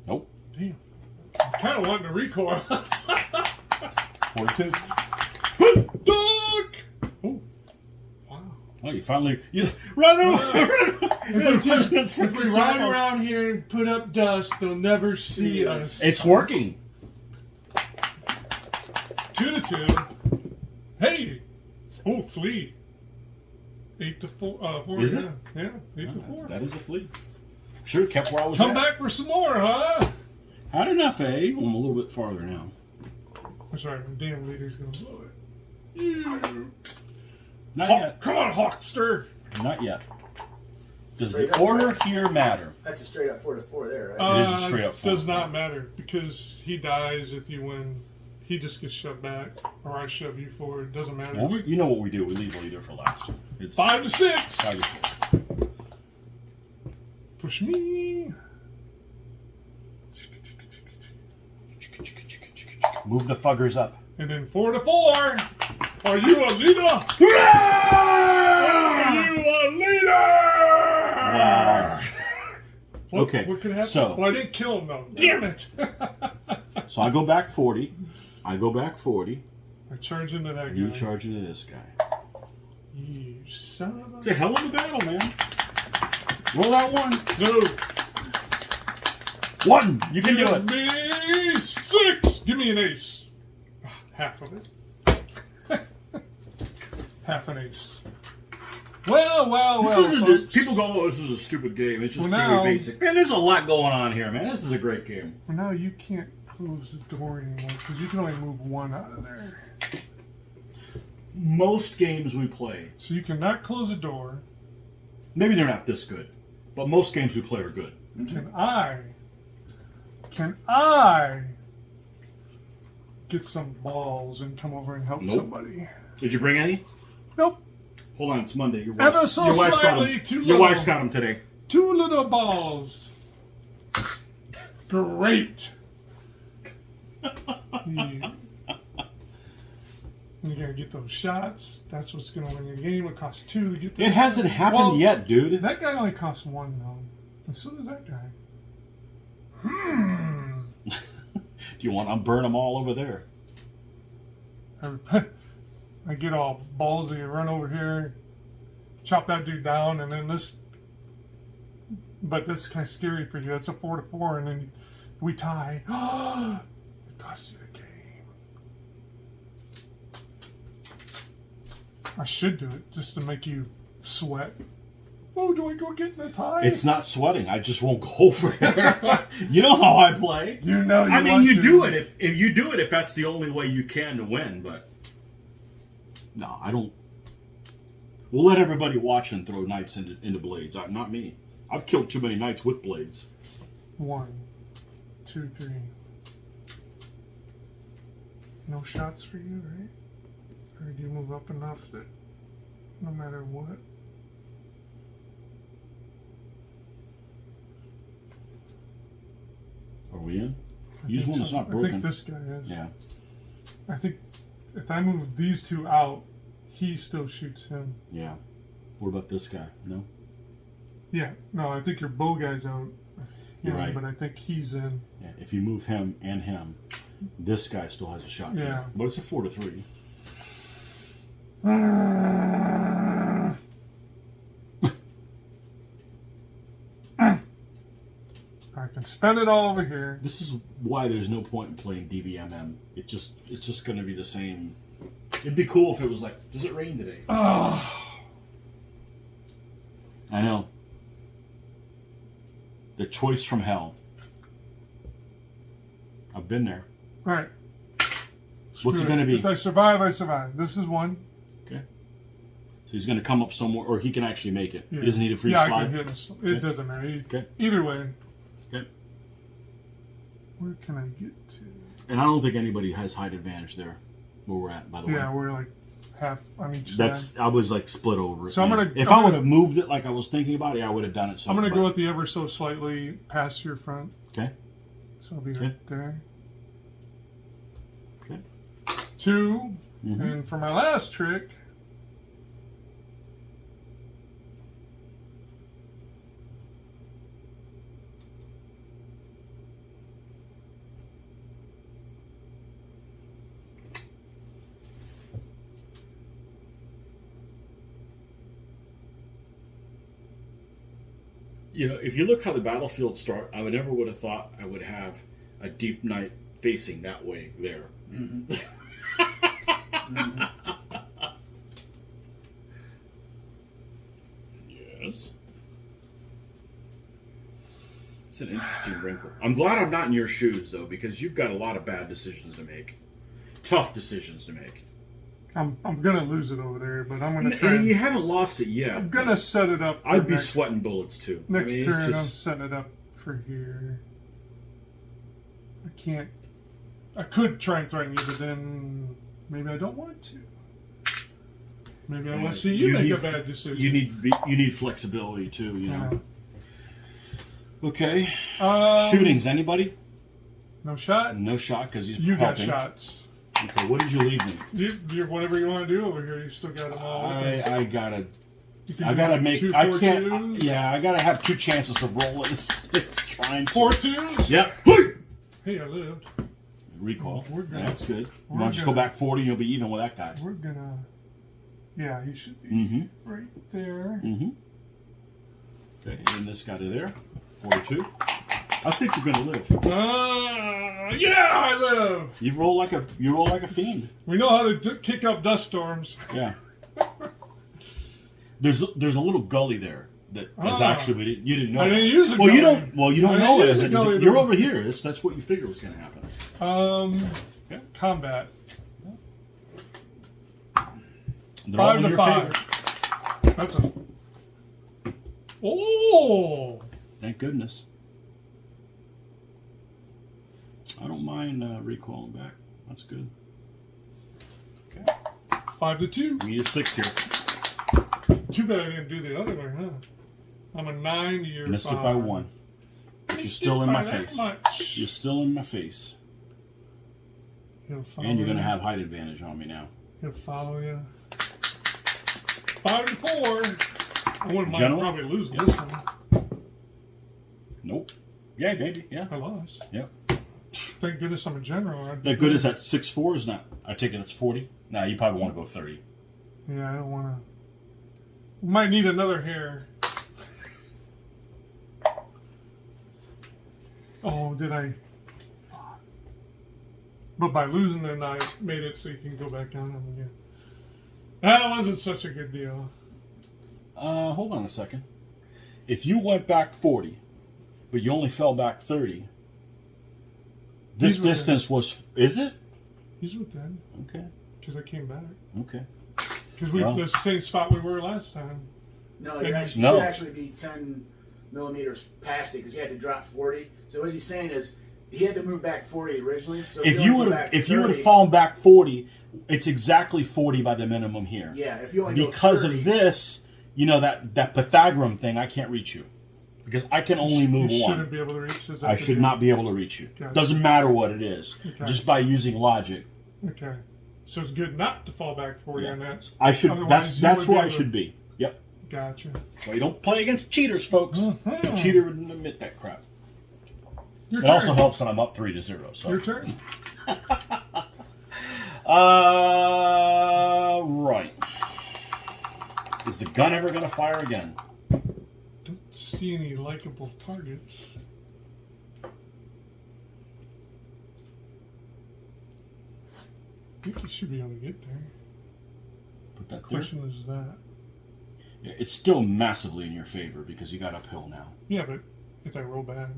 Nope. Damn. I'm kind of wanting to recoil. 4-2. Duck! Oh. Wow. Oh, you finally run over. If we ride around here and put up dust, they'll never see us. It's working. 2-2. Hey! Oh, flea. 8-4. 4 Is it? again. Yeah, 8-4. That is a fleet. Should have kept where I was Come at. back for some more, huh? Had enough, eh? Well, I'm a little bit farther now. I'm sorry, the damn leader's gonna blow it. You. Not Hawk, yet. come on, Hawkster. Not yet. Does Straight the up, order right? here matter? That's a straight up 4-4 there, right? It is a straight up four. Does not matter because he dies if you win. He just gets shoved back, or I shove you forward. Doesn't matter. Well, you know what we do. We leave leader for last. It's 5-6. 5-6. Push me. Move the fuggers up. And then 4-4. Are you a leader? Are you a leader? Wow. What, Okay, What could happen? so- well, I didn't kill him though. Damn it! So I go back 40. I charge into that guy. You charge into this guy. You son of It's a hell of a battle, man. Roll that 1. No. 1. You can do Give it. me 6. Give me an ace. Half of it. Half an ace. Well. This isn't. folks. People go, "Oh, this is a stupid game. It's just Well, now- very basic." Man, there's a lot going on here, man. This is a great game. Well, now you can't close the door anymore because you can only move 1 out of there. most games we play. So you cannot close a door. Maybe they're not this good, but most games we play are good. Can I get some balls and come over and help somebody? Did you bring any? Nope. Hold on, it's Monday. Your Ever wife's, so your wife's got slightly them. too Your little. wife's got them today. 2 little balls. Great. Yeah. You gotta get those shots. That's what's gonna win your game. It costs 2 to get. It hasn't happened yet, dude. That guy only costs 1 though, and so does that guy. Do you want to burn them all over there? I get all ballsy and run over here, chop that dude down, and then this. But this is kind of scary for you. It's a 4-4, and then we tie. It costs you the game. I should do it just to make you sweat. Oh, do I go get in the tie? It's not sweating. I just won't go for it. You know how I play. You know. I mean, you do it if you do it if that's the only way you can to win. But no, I don't. We'll let everybody watch and throw knights into blades. Not me. I've killed too many knights with blades. 1, 2, 3. No shots for you, right? Or do you move up enough that no matter what? Are we in? Use one that's not broken. I think this guy is. Yeah. I think if I move these 2 out, he still shoots him. Yeah. What about this guy? No? Yeah. No, I think your bow guy's out. You're right. But I think he's in. Yeah. If you move him and him, this guy still has a shot. Yeah. There. But it's a 4-3. I can spend it all over here. This is why there's no point in playing DBMM. It's just going to be the same. It'd be cool if it was like, does it rain today? Oh. I know. The choice from hell. I've been there. All right. What's it going to be? If I survive, I survive. This is 1. Okay. So he's going to come up somewhere, or he can actually make it. Yeah. He doesn't need a free slide. slide. I can hit it. It doesn't matter. Okay. Either way. Okay. Where can I get to? And I don't think anybody has height advantage there, where we're at, by the way. Yeah, we're like half on each That's side. I was like split over. So I'm gonna. If I would have moved it like I was thinking about it, I would have done it. I'm gonna go with the ever so slightly past your front. Okay. So I'll be right there. Okay. 2, and for my last trick. You know, if you look how the battlefield start, I never would have thought I would have a deep knight facing that way there. Mm-hmm. Yes. It's an interesting wrinkle. I'm glad I'm not in your shoes, though, because you've got a lot of bad decisions to make. Tough decisions to make. I'm gonna lose it over there, but I'm gonna try. You haven't lost it yet. I'm gonna set it up. I'd be sweating bullets too. Next turn, I'm setting it up for here. I can't. I could try and threaten you, but then maybe I don't want to. Maybe I want to see you make a bad decision. You need flexibility too. You know. Okay. Shootings. Anybody? No shot. No shot because he's You helping. got shots. Okay, what did you leave me? You whatever you want to do over here. You still got them all. I gotta make. 2, 4, I can't. 2s. Yeah, I gotta have 2 chances of rolling. It's trying. 4 2s. Yep. Hey, I lived. Recall. That's good. You want to just go back 40? You'll be even with that guy. We're gonna. Yeah, he should be right there. Okay, and this guy to there. 42. I think you're gonna live. Yeah, I live. You roll like a fiend. We know how to kick up dust storms. Yeah. There's a little gully there that is actually you didn't know. I didn't use it. Well, you don't know it. You're over here. That's what you figure was going to happen. Combat. They're all 5 in to your 5. favor. That's a. Oh! Thank goodness. I don't mind recoiling back. That's good. Okay. 5 to 2. We need a 6 here. Too bad I didn't do the other way, huh? I'm a 9 to your Missed 5. it by 1. You're Missed still it in by my that face. much. You're still in my face. He'll follow And you're going to you. have height advantage on me now. He'll follow you. 5 to 4. I wouldn't mind General? probably losing Yep. this one. Nope. Yeah, maybe. Yeah. I lost. Yep. Thank goodness I'm a general. That good as that 6'4" is not. I take it it's 40. Nah, you probably want to go 30. Yeah, I don't want to. Might need another hair. Oh, did I? But by losing then I made it so you can go back down them again. That wasn't such a good deal. Hold on a second. If you went back 40, but you only fell back 30, this These were distance was. Is it? He's with that Okay. because I came back. Okay. Because we Well. that's the same spot we were last time. No, And you you- should No. actually be 10 millimeters past it because he had to drop 40. So what he's saying is he had to move back 40 originally. So If only you go would back have, if you would have 30 fallen back 40, it's exactly 40 by the minimum here. Yeah, if you only Because go 30, of this, you know that Pythagorean thing, I can't reach you because I can only move You one. shouldn't be able to reach this. I should not be able to reach you. Okay. Doesn't matter what it is, Okay. just by using logic. Okay. So it's good not to fall back 40 Yeah. on that. I should. Otherwise, you That's would where be I able should be. Yep. Gotcha. Well, you don't play against cheaters, folks. Mhm. A cheater wouldn't admit that crap. Your It turn. also helps that I'm up 3-0. So. Your turn. Right. Is the gun ever going to fire again? Don't see any likable targets. I think you should be able to get there. Put that there. Question is that. Yeah, it's still massively in your favor because you got uphill now. Yeah, but if I roll bad.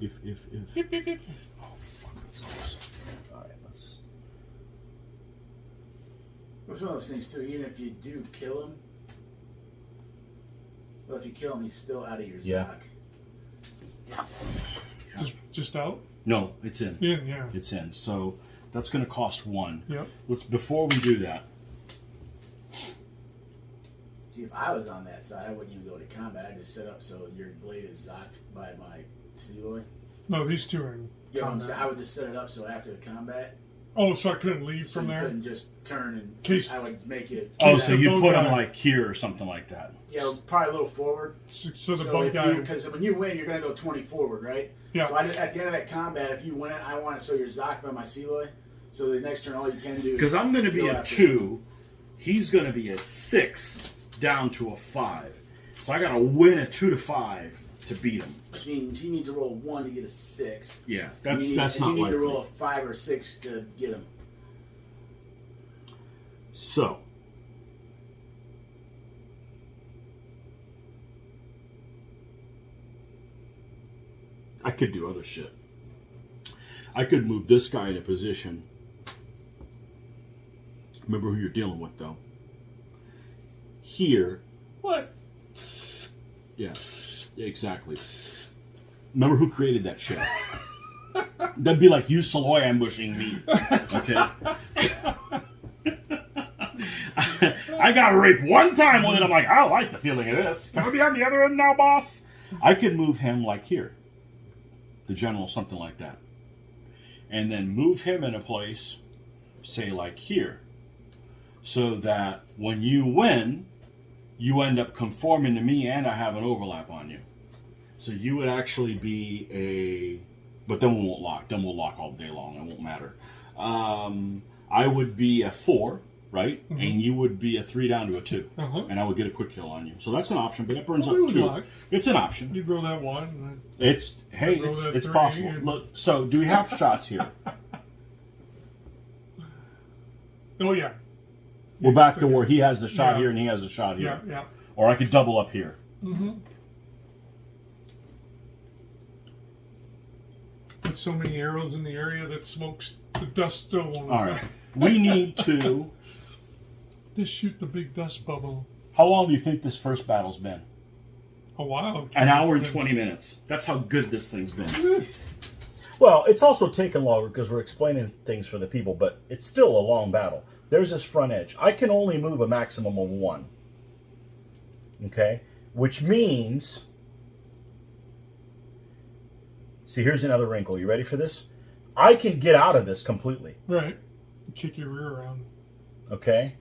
If. Yip, yip, yip. Oh, fuck, that's close. All right, let's. It's one of those things too. Even if you do kill him, well, if you kill him, he's still out of your Yeah. zoc. Just out? No, it's in. Yeah. It's in. So that's going to cost 1. Yep. Before we do that. See, if I was on that side, I wouldn't even go to combat. I'd just set up so your blade is zocked by my Seloy. No, these two are in Yeah, what I'm combat. saying, I would just set it up so after the combat, Oh, so I couldn't leave so from you there? couldn't just turn and Case- I would make it. Oh, so you bow put them guy. like here or something like that. Yeah, probably a little forward. So the So bug if guy. because when you win, you're gonna go 20 forward, right? Yeah. So at the end of that combat, if you win, I want it so you're zocked by my Seloy. So the next turn, all you can do is Because I'm going to be go a after- 2. He's going to be a 6 down to a 5. So I got to win a 2 to 5 to beat him. Which means he needs to roll 1 to get a 6. Yeah, And you need, that's and not you need likely. to roll a 5 or 6 to get him. So, I could do other shit. I could move this guy in a position. Remember who you're dealing with, though. Here. What? Yeah, exactly. Remember who created that shit. That'd be like you, Saloy, ambushing me. Okay? I got raped one time with it. I'm like, I like the feeling of this. Can I be on the other end now, boss? I could move him like here. The general, something like that. And then move him in a place, say like here. So that when you win, you end up conforming to me and I have an overlap on you. So you would actually be a... But then we won't lock. Then we'll lock all day long. It won't matter. I would be a 4, right? Mm-hmm. And you would be a 3 down to a 2. Uh-huh. And I would get a quick kill on you. So that's an option, but that burns We up would 2. lock. It's an option. You'd roll that 1. And then It's roll that it's 3 possible. and- Look, so do we have shots here? Oh, yeah. We're back to where he has the shot Yeah. here and he has a shot Yeah, here. yeah. Or I could double up here. Mm-hmm. Put so many arrows in the area that smokes, the dust still won't. All right. We need to This shoot the big dust bubble. How long do you think this first battle's been? A while. An hour and 20 minutes. That's how good this thing's been. Well, it's also taken longer because we're explaining things for the people, but it's still a long battle. There's this front edge. I can only move a maximum of 1. Okay? Which means... See, here's another wrinkle. You ready for this? I can get out of this completely. Right. Kick your rear around. Okay?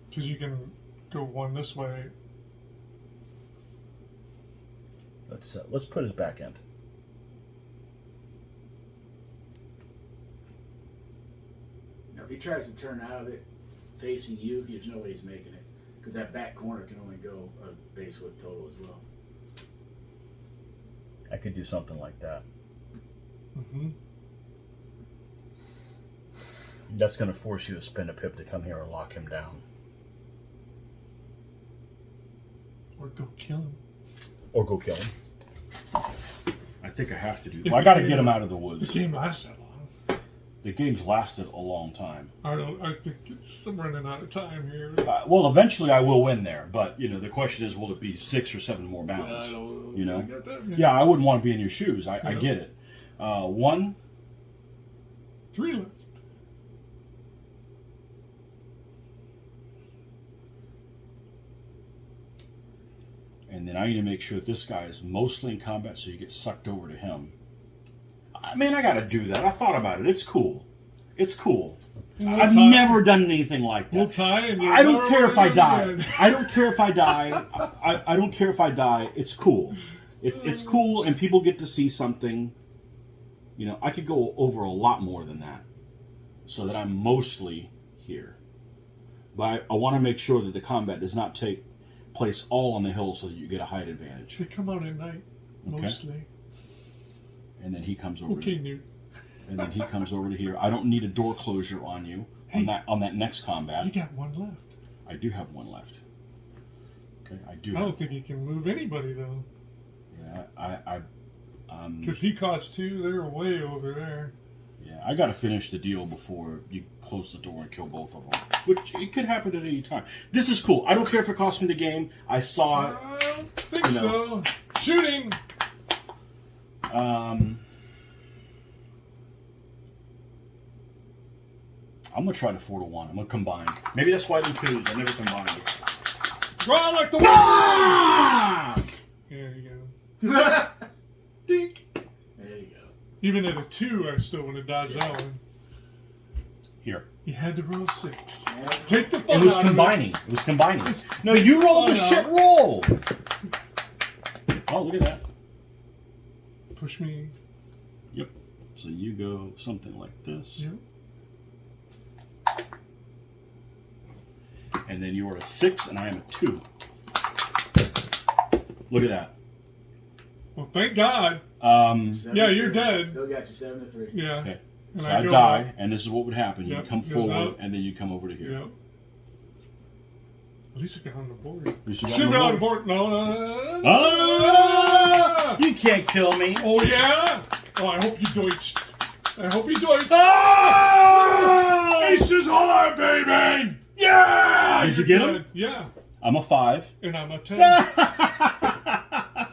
Because you can go 1 this way. Let's put his back end. Now, if he tries to turn out of it facing you, there's no way he's making it. Because that back corner can only go a base width total as well. I could do something like that. Mm-hmm. That's going to force you to spin a pip to come here and lock him down. Or go kill him. Or go kill him. I think I have to do that. Well, I got to get him out of the The woods. game lasts that long. The game's lasted a long time. I think I'm running out of time here. Well, eventually I will win there, but you know the question is, will it be 6 or 7 more bounds? I don't You know? got that. Yeah, I wouldn't want to be in your shoes. I get it. 1, 3 left. and then I need to make sure that this guy is mostly in combat, so you get sucked over to him. I mean, I got to do that. I thought about it. It's cool. It's cool. I've never done anything like that. We'll tie and I don't care if I die. again. I don't care if I die. I don't care if I die. It's cool. It's cool, and people get to see something. You know, I could go over a lot more than that, so that I'm mostly here. But I want to make sure that the combat does not take place all on the hill, so that you get a height advantage. They come out at night, mostly. And then he comes over. Okay, Newt. And then he comes over to here. I don't need a door closure on you on that next combat. You got 1 left. I do have 1 left. Okay, I do. I don't think he can move anybody though. Yeah, Because he costs 2. They're way over there. Yeah, I got to finish the deal before you close the door and kill both of them. Which it could happen at any time. This is cool. I don't care if it costs me the game. I saw it. I don't think so. Shooting. I'm gonna try to 4 to 1. I'm gonna combine. Maybe that's why I didn't choose. I never combined it. Draw like the Ah! There you go. Dink. There you go. Even at a 2, I still would have dodged that one. Here. You had to roll 6. Take the fun It was out of combining. It was combining. No, you rolled the shit roll. Oh, look at that. Push me. Yep. So you go something like this. Yep. And then you are a 6 and I am a 2. Look at that. Well, thank God. Yeah, you're dead. Still got you 7 to 3. Yeah. Okay. And So I go die, up. and this is what would happen. You Yep, come goes forward, out. and then you come over to here. Yep. At least I got on the board. You should Should be on the board. No. Ah! You can't kill me. Oh, yeah? Oh, I hope you deutscht. I hope you deutscht. Ah! Aces high, baby! Yeah! Did you You're get good. him? Yeah. I'm a 5. And I'm a 10.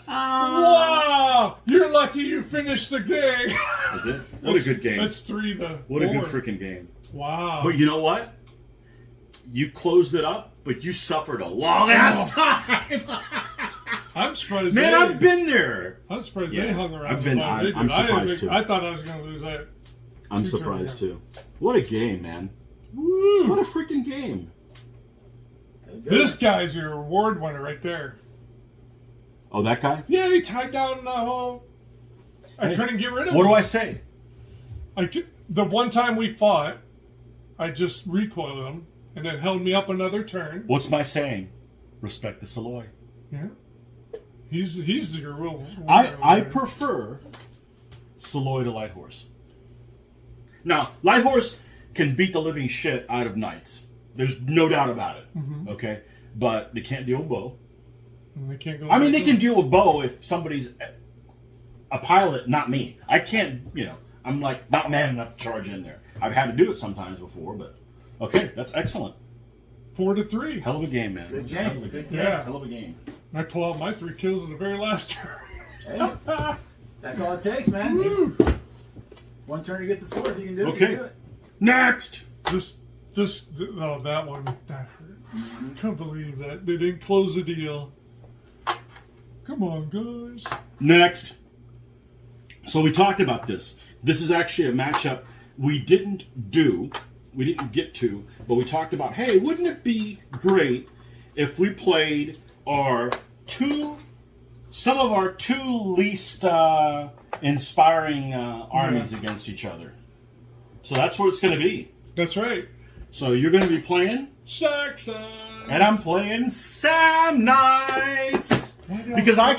Wow! You're lucky you finished the game. I did. What a good game. That's 3 the What a good board. freaking game. Wow. But you know what? You closed it up, but you suffered a long ass time. I'm surprised. Man, I've been there. I'm surprised Yeah, they hung around. I've been- as long as they I'm did. surprised, too. I thought I was going to lose that. I'm Two surprised turns. too. What a game, man. Woo! What a freaking game. This guy's your award winner right there. Oh, that guy? Yeah, he tied down the whole. I Hey, couldn't get rid of What him. do I say? The one time we fought, I just recoiled him and then held me up another turn. What's my saying? Respect the Saloy. Yeah. He's your real winner. I prefer Saloy to Light Horse. Now, Light Horse can beat the living shit out of Knights. There's no doubt about it. Mhm. Okay? But they can't deal with bow. And they can't go. I mean, back they to can deal with bow if somebody's a pilot, not me. I can't, I'm like not man enough to charge in there. I've had to do it sometimes before, but okay, that's excellent. 4-3. Hell of a game, man. Good Hell game. of a Good game. game. Yeah. Hell of a game. I pull out my 3 kills in the very last turn. Hey, that's all it takes, man. Woo. One turn to get the 4. If you can do it, Okay. you can do it. Next. Oh, that one, that hurt. Can't believe that. They didn't close the deal. Come on, guys. Next. So we talked about this. This is actually a matchup we didn't get to, but we talked about, hey, wouldn't it be great if we played some of our 2 least inspiring armies against each other? So that's what it's going to be. That's right. So you're going to be playing Saxons. and I'm playing Samnites. Because I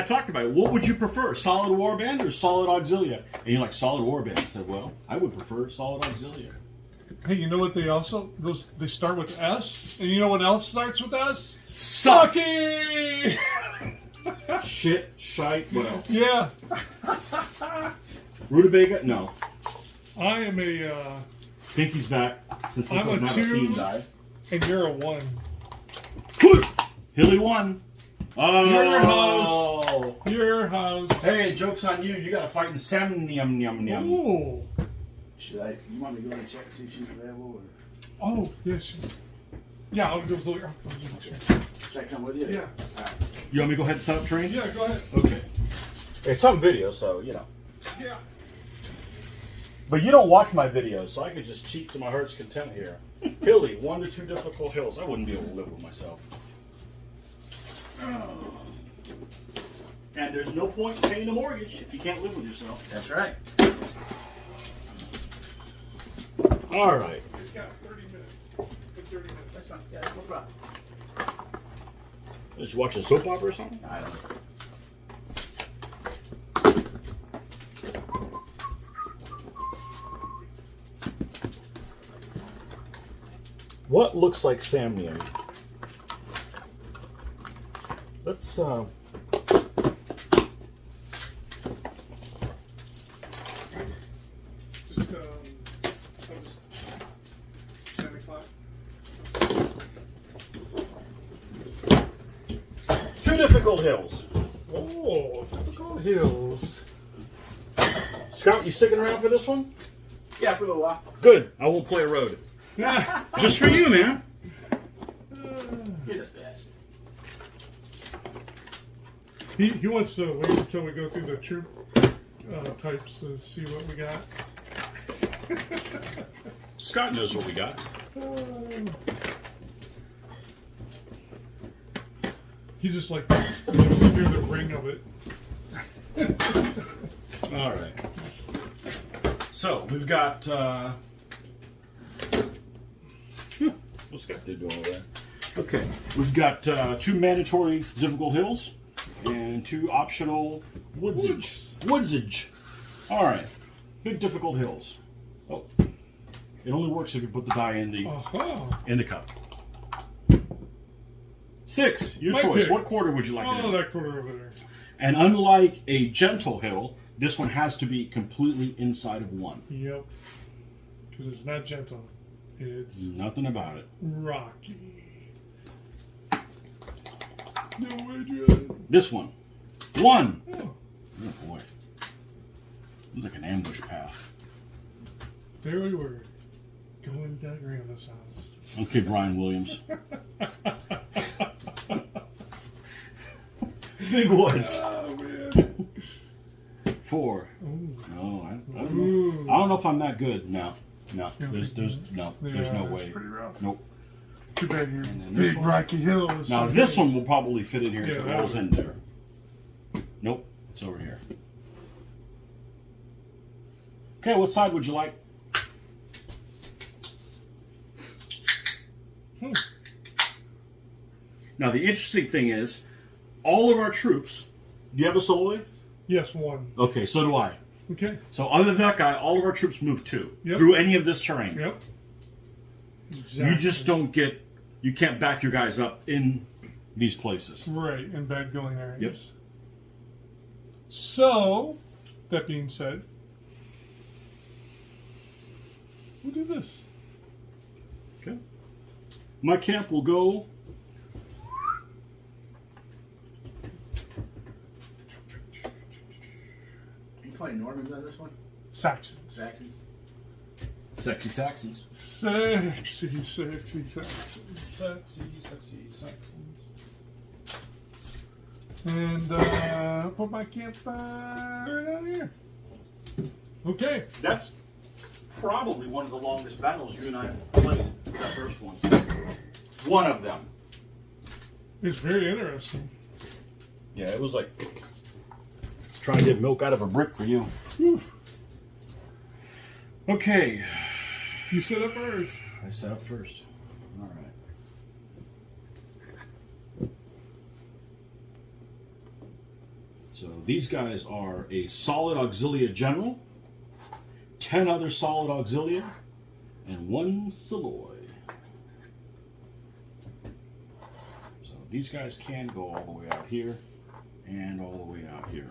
talked about it. What would you prefer, solid warband or solid auxilia? And you're like, solid warband. I said, well, I would prefer solid auxilia. Hey, you know what they also, they start with S? And you know what else starts with S? Suck! Sucky! Shit, shite, what else? Yeah. Rutabaga? No. I am a, Pinky's back. Since this I'm was a not 2. a fiend die. and you're a 1. Hilly 1. Oh. Your house. Hey, joke's on you. You got to fight in Samnium. Oh. Should I? You want me to go and check see if she's available? Or Oh, yes. Yeah, I'll go look. should I come with you? Yeah. All right. You want me to go ahead and set up train? Yeah, go ahead. Okay. It's on video, so, you know. Yeah. But you don't watch my videos, so I could just cheat to my heart's content here. Hilly, 1 to 2 difficult hills. I wouldn't be able to live with myself. And there's no point in paying a mortgage if you can't live with yourself. That's right. All right. It's got 30 minutes. Good 30 minutes. That's fine. Yeah, no problem. Just watch a soap opera or something? I don't know. What looks like Samnium? Let's Just, I'll just 10 o'clock. 2 difficult hills. Oh, difficult hills. Scott, you sticking around for this one? Yeah, for a little while. Good. I won't play a road. Just for you, man. You're the best. He wants to wait until we go through the troop types to see what we got. Scott knows what we got. He just like likes to hear the ring of it. All right. So we've got. What's Scott doing over there? Okay, we've got 2 mandatory difficult hills and 2 optional woodsage. All right, big difficult hills. Oh, it only works if you put the die in the cup. 6, your My choice. pick. What quarter would you like to Oh, do? that quarter over there. And unlike a gentle hill, this one has to be completely inside of 1. Yep. Because it's not gentle. It's Nothing about it. rocky. No way, Jen. This one. 1. Oh, Oh boy. Looks like an ambush path. there we were. Going to Grandma's house. Okay, Brian Williams. Big woods. Oh, man. 4. Ooh. No, I Ooh. don't know if I'm that good. No. There's no Yeah, way. It's pretty rough. Nope. Too bad you're And then this big one. rocky hills. Now this one will probably fit in here Yeah, if it that rolls would. in there. Nope, it's over here. Okay, what side would you like? Now the interesting thing is, all of our troops. Do you have a soloy? Yes, 1. Okay, so do I. Okay. So other than that guy, all of our troops move 2 Yep. through any of this terrain. Yep. You just don't get. You can't back your guys up in these places. Right, in bad going areas. Yep. So, that being said, we'll do this. Okay. my camp will go. Are you playing Normans on this one? Saxons. Saxons? Sexy Saxons. Sexy Saxons. Sexy Saxons. And put my camp right out here. Okay. That's probably one of the longest battles you and I have played. That first one. One of them. It's very interesting. Yeah, it was like trying to get milk out of a brick for you. Whew. Okay. You set up first. I set up first. All right. So these guys are a solid auxilia general, 10 other solid auxilia, and 1 Saloy. So these guys can go all the way out here and all the way out here.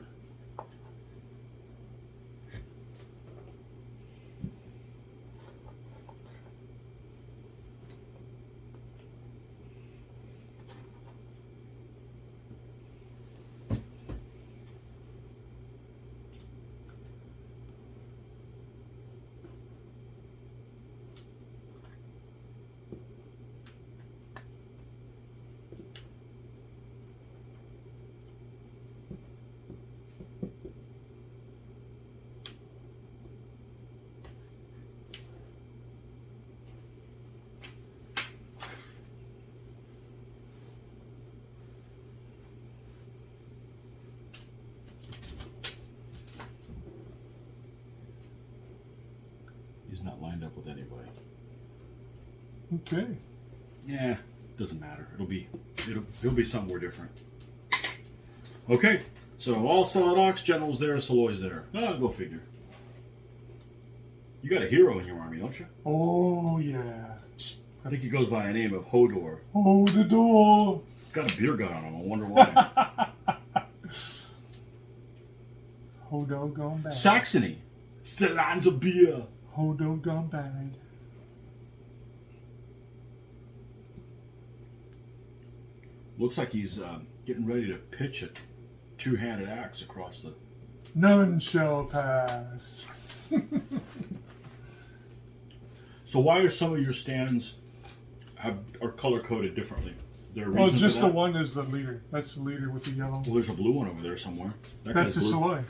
He's not lined up with anybody. Okay. Yeah, doesn't matter. It'll be somewhere different. Okay, so all solid ox generals there, Saloy's there. Oh, go figure. You got a hero in your army, don't you? Oh yeah. I think he goes by the name of Hodor. Hold the door. Got a beer gun on him. I wonder why. Hodo gone bad. Saxony. Still of beer. Hodo gone bad. Looks like he's getting ready to pitch a two-handed axe across the... None shall pass. So why are some of your stands are color-coded differently? Is there a reason Well, just for the that? one is the leader. That's the leader with the yellow. Well, there's a blue one over there somewhere. That That's the guy's blue. Saloy.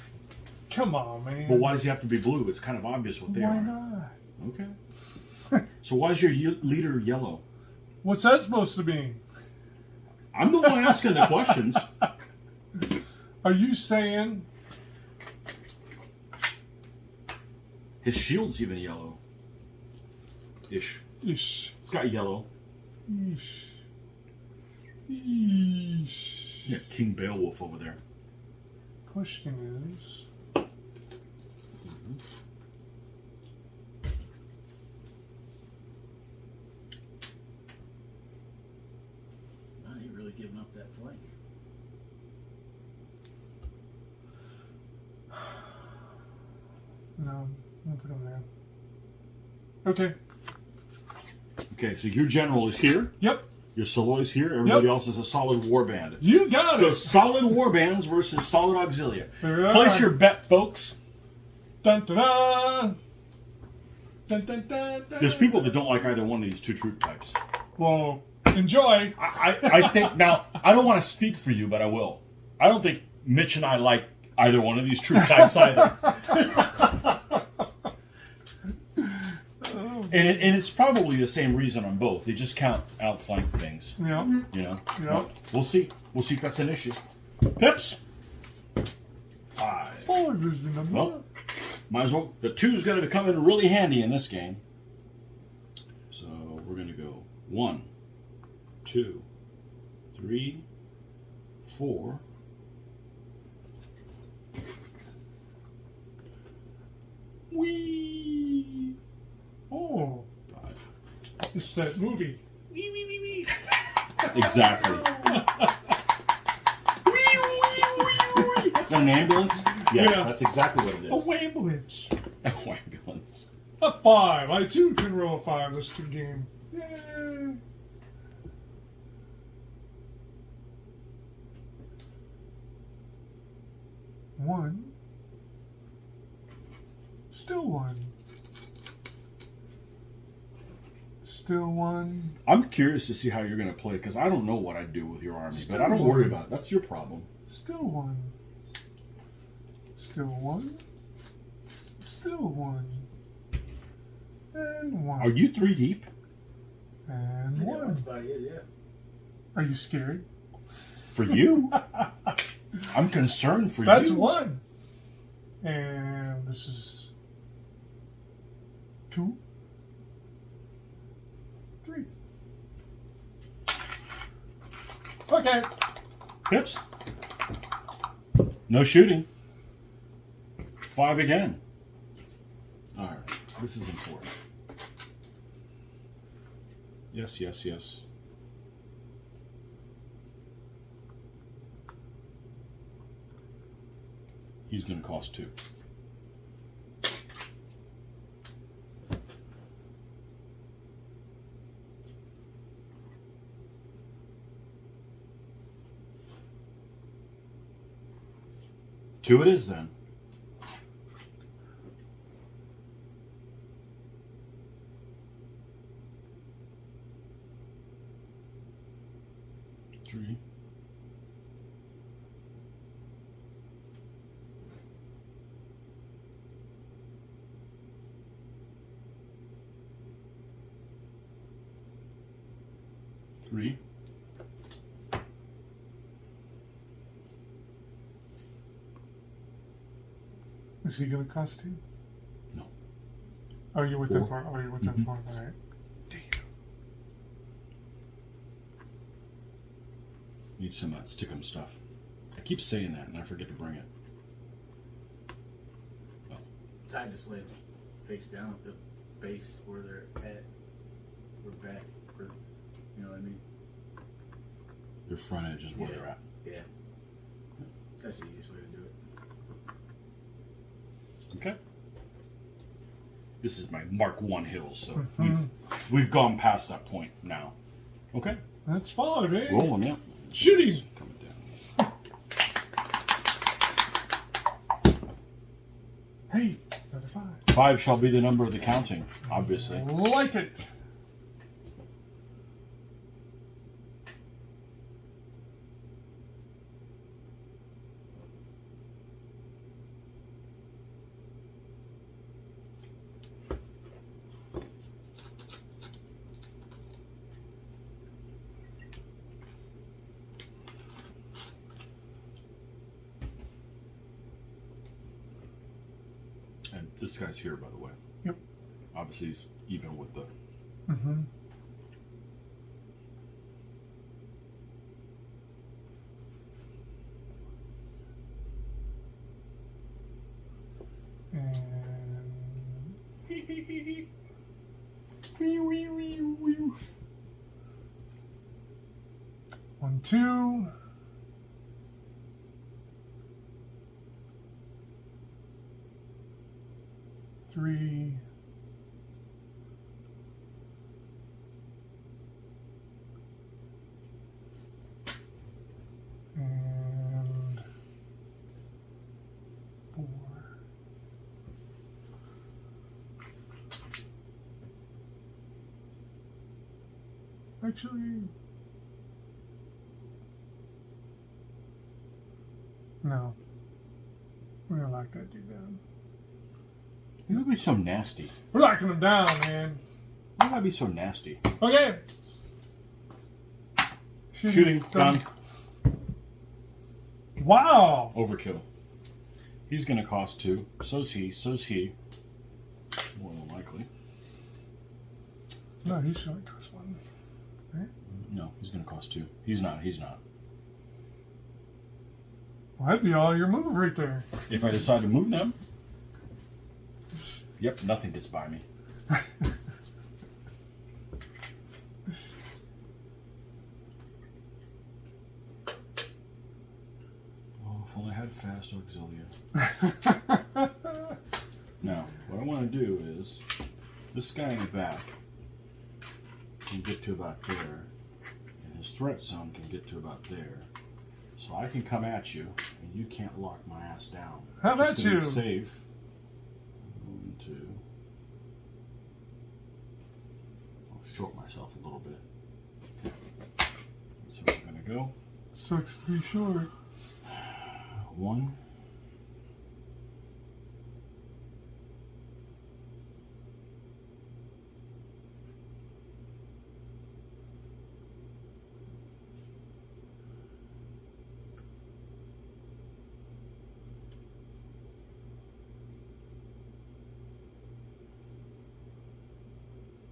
Come on, man. But why does he have to be blue? It's kind of obvious what they Why are. not? Okay. So why is your leader yellow? What's that supposed to mean? I'm the one asking the questions. Are you saying His shield's even yellow. Ish. ish? It's got yellow. Ish. Ish. Yeah, King Beowulf over there. Question is, Wow, you're really giving up that flank. no, I'll put him there. Okay. Okay, so your general is here. Yep. Your Saloy's here. Everybody Yep. else is a solid warband. You got So it. solid warbands versus solid auxilia. There Place are. your bet, folks. Dun dun dun. Dun, dun, dun, dun. There's people that don't like either one of these two troop types. Well, enjoy. I think, now, I don't want to speak for you, but I will. I don't think Mitch and I like either one of these troop types either. And it's probably the same reason on both. They just count outflank things. Yeah. You know? Yeah. We'll see. We'll see if that's an issue. Pips. 5. Oh, there's the number. Well, might as well. The 2's going to come in really handy in this game. So we're going to go 1, 2, 3, 4. Wee. Oh, 5. it's that movie. Exactly. Is that an ambulance? Yes, Yeah. that's exactly what it A is. ambulance. Oh, ambulance. A 5. I too can roll a 5 this game. Yay. 1. Still 1. Still 1. I'm curious to see how you're going to play because I don't know what I'd do with your army, but I don't worry about it. That's your problem. Still 1. Still 1. Still 1. And 1. Are you 3 deep? And Yeah, 1. that's about it, yeah. Are you scared? For you? I'm concerned for That's you. 1. And this is 2. 3. Okay. Pips. No shooting. 5 again. All right. This is important. Yes, yes, yes. He's going to cost 2. Two it is then. Three. Three. Is he going to cost 2? No. Are you within 4. 4? Are you within 4? All right. Damn. Need some stickum stuff. I keep saying that and I forget to bring it. Oh. Ty just lay face down at the base where they're at. We're back. You know what I mean? Your front edge is where they're at. Yeah. That's the easiest way to do it. Okay. This is my Mark 1 hill, so we've gone past that point now. Okay. That's 5, eh? Roll them, yeah. Shoot him. Coming down. Hey, another 5. 5 shall be the number of the counting, obviously. Like it. And this guy's here, by the way. Yep. Obviously, he's even with the... Mm-hmm. And 1, 2. Three. And 4. Actually, no. We're gonna lock that dude down. You gotta be so nasty. We're locking him down, man. You gotta be so nasty. Okay. Shooting. Done. Wow. Overkill. He's gonna cost 2. So's he. So's he. More than likely. No, he should only cost 1. Right? No, he's gonna cost 2. He's not. He's not. Well, that'd be all your move right there. If I decide to move them. Yep, nothing gets by me. Oh, if only I had fast auxilia. Now, what I want to do is, this guy in the back can get to about there, and his threat zone can get to about there. So I can come at you, and You can't lock my ass down. How about Just to be you? Safe. 1, 2. I'll short myself a little bit. That's where we're gonna go. 6 feet short. 1.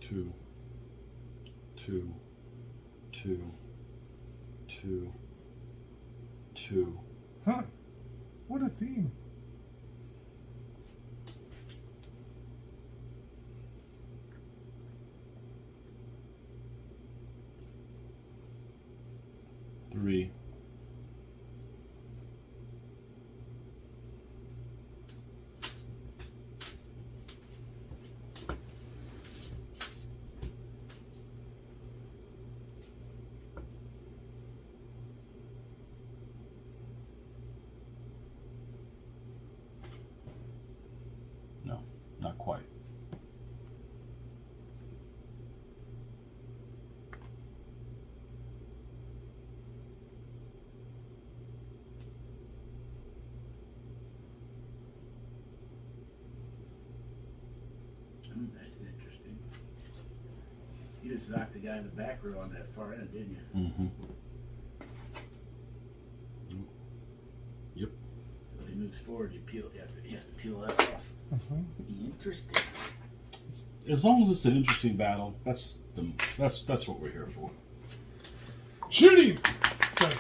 2, 2, 2, 2, 2. Huh. What a theme. Three. No, not quite. That's interesting. You just knocked the guy in the back row on that far end, didn't you? Mm-hmm. Yep. When he moves forward, he has to peel that off. Interesting. As long as it's an interesting battle, that's what we're here for. Shooting! Okay.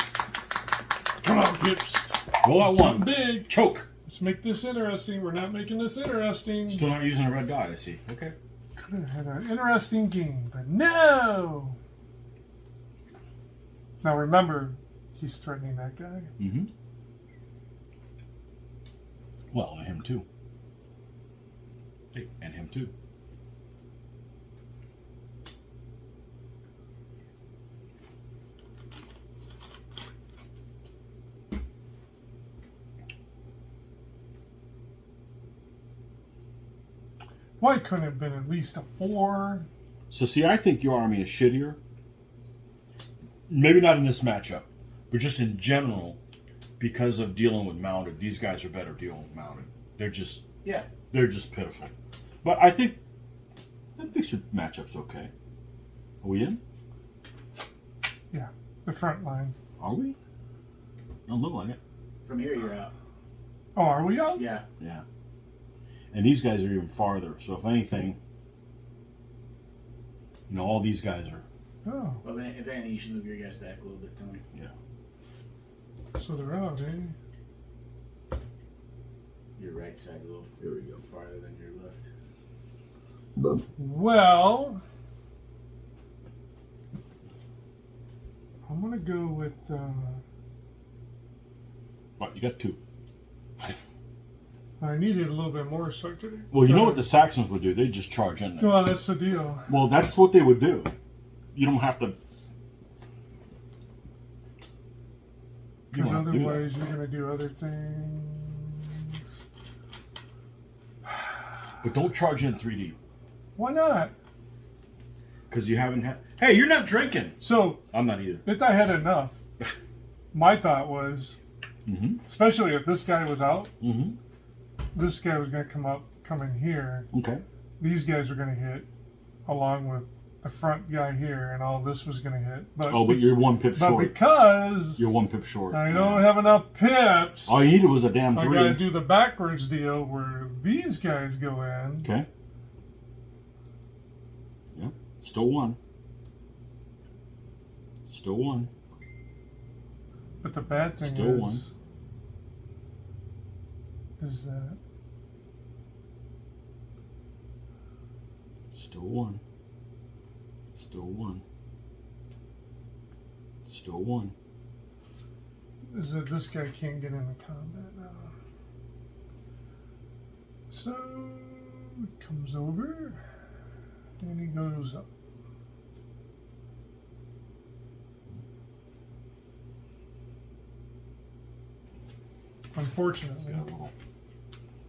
Come on, Pips. Roll out one. Big. Choke. Let's make this interesting. We're not making this interesting. Still not using a red die, I see. Okay. Could have had an interesting game, but no! Now remember, he's threatening that guy. Mm-hmm. Well, and him too. Hey, and him too. Why couldn't it have been at least a 4? So see, I think your army is shittier. Maybe not in this matchup, but just in general, because of dealing with mounted. These guys are better dealing with mounted. They're just pitiful. But I think this matchup's okay. Are we in? Yeah, the front line. Are we? Don't look like it. From here, you're out. Oh, are we out? Yeah. Yeah. And these guys are even farther. So if anything, all these guys are. Oh. Well, if anything, you should move your guys back a little bit, Tony. Yeah. So they're out, eh? Your right side's a little farther than your left. Well, I'm going to go with... What, you got 2. I needed a little bit more, so I could... Well, you know what the Saxons would do? They'd just charge in there. Well, that's the deal. Well, that's what they would do. You don't have to... Because otherwise you're going to do other things. But don't charge in 3D. Why not? Because you haven't had... Hey, you're not drinking. So... I'm not either. If I had enough, my thought was, especially if this guy was out, this guy was going to come in here. Okay. These guys are going to hit along with the front guy here, and all this was going to hit. But you're 1 pip short. But because you're 1 pip short. I don't have enough pips. All you needed was a damn 3. I got to do the backwards deal where these guys go in. Okay. Yeah. Still 1. Still 1. But the bad thing Still 1. Is that still 1. Still 1. Still 1. Is that this guy can't get into combat now. So it comes over and he goes up. Unfortunately.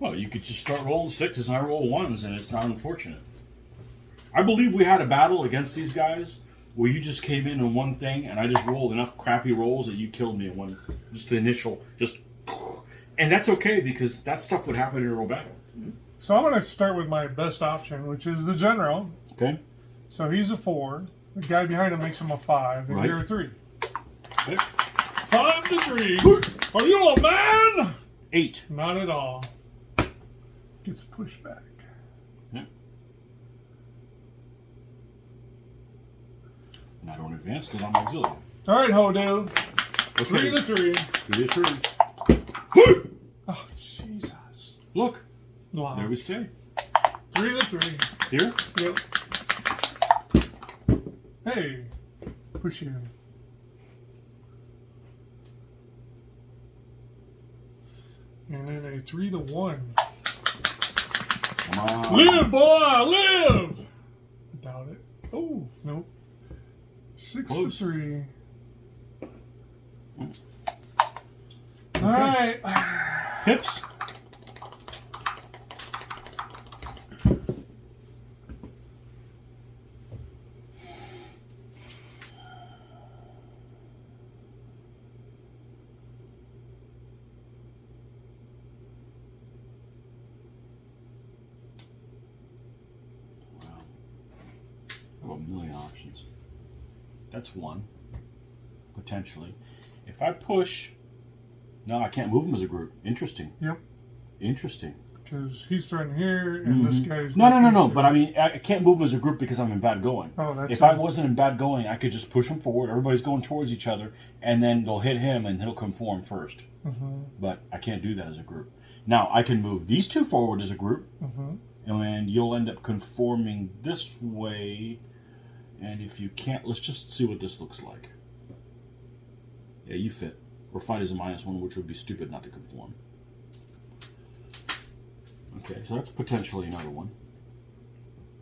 Well, you could just start rolling sixes and I roll ones, and it's not unfortunate. I believe we had a battle against these guys where you just came in on one thing, and I just rolled enough crappy rolls that you killed me in one. Just the initial, and that's okay because that stuff would happen in a real battle. So I'm going to start with my best option, which is the general. Okay. So he's a 4. The guy behind him makes him a 5, and you're a 3. Okay. 5 to 3. Are you a man? 8. Not at all. Gets pushed back. Yeah. And I don't advance because I'm auxiliary. All right, Hodo. Okay. 3 to 3. 3 to 3. Oh, Jesus. Look. Wow. There we stay. 3 to 3. Here? Yep. Hey. Push you. And then a 3 to 1. Come on. Live, boy, live! Doubt it. Oh, nope. 6 Close. to 3. Okay. All right. Hips. A million options. That's one, potentially. If I push, no, I can't move them as a group. Interesting. Yep. Interesting. Because he's threatening here, and this guy's... No. But I mean, I can't move them as a group because I'm in bad going. Oh, that's if I wasn't in bad going, I could just push them forward. Everybody's going towards each other, and then they'll hit him, and he'll conform first. But I can't do that as a group. Now, I can move these two forward as a group, and you'll end up conforming this way. And if you can't, let's just see what this looks like. Yeah, you fit. Or fight as a -1, which would be stupid not to conform. Okay, so that's potentially another one.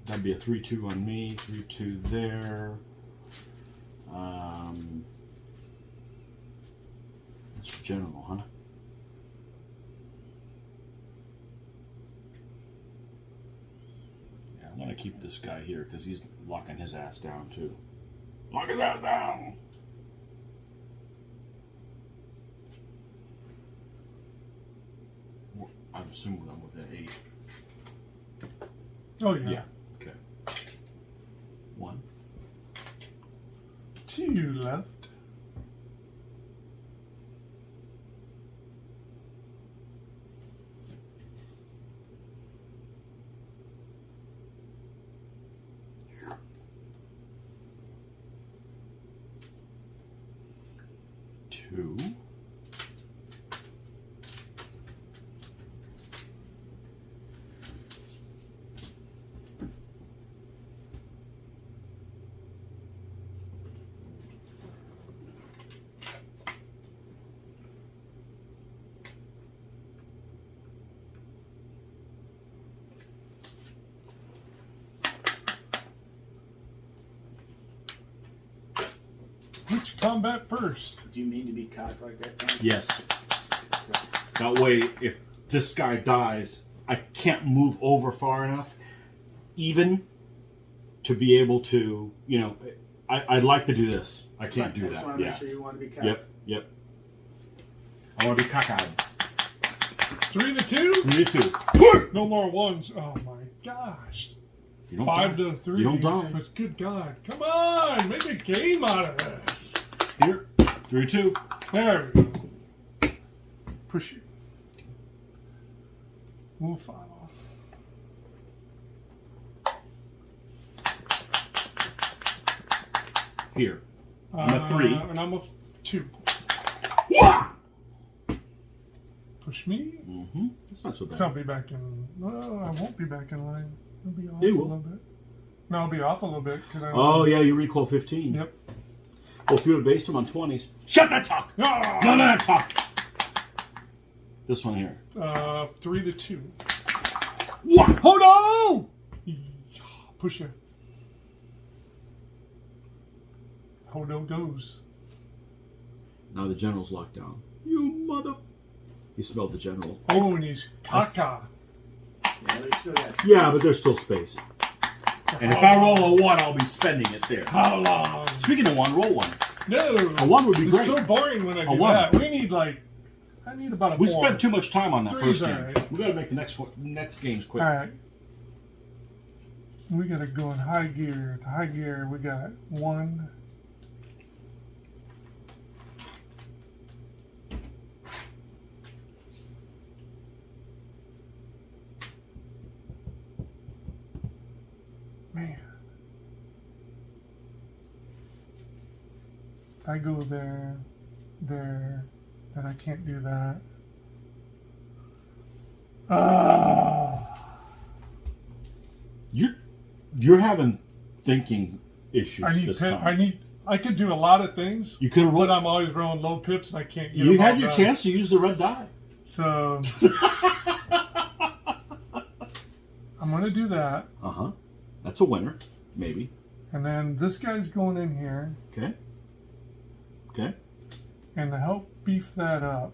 That'd be a 3-2 on me, 3-2 there. That's general, huh? Yeah, I'm gonna keep this guy here because he's locking his ass down too. Lock his ass down! I'm assuming I'm with that 8. Oh, yeah. Yeah. Okay. 1. 2 left. Two. Which combat first? Do you mean to be cocked like that, Tom? Yes. That way, if this guy dies, I can't move over far enough, even to be able to, you know, I'd like to do this. I can't do I just that. want to Yeah. make sure you want to be cocked. Yep. I want to be cockeyed. 3 to 2? 3 to 2. No more ones. Oh my gosh. You don't 5 die. to 3. You don't die. But good God. Come on. Make a game out of this. Here. 3 2. There we go. Push you. We'll follow. Here. I'm a 3. And I'm a 2. Wah! Push me. Mm-hmm. That's not so bad. So I'll be back in. I won't be back in line. I'll be off You a will. little bit. No, I'll be off a little bit. Oh, yeah, you recoil 15. Yep. Well, if you would have based him on 20s. Shut that talk! Ah! None of that talk! This one here. 3 to 2. What? Oh no! Push you. Hodo goes. Now the general's locked down. You mother... He smelled the general. Oh, and he's caca. Yeah, but still got space. Yeah, but there's still space. And if I roll a 1, I'll be spending it there. How long? Speaking of 1, roll 1. No. A 1 would be great. It's so boring when I do 1. that. We need like, I need about a 4. We spent too much time on that 3's first game. alright. We got to make the next games quick. All right. We got to go in high gear. To high gear, we got 1. Man. If I go there, then I can't do that. You're having thinking issues I need this pip. time. I could do a lot of things. You could have But I'm always rolling low pips and I can't get You them had all your done. chance to use the red die. So I'm going to do that. Uh-huh. That's a winner, maybe. And then this guy's going in here. Okay. Okay. And to help beef that up,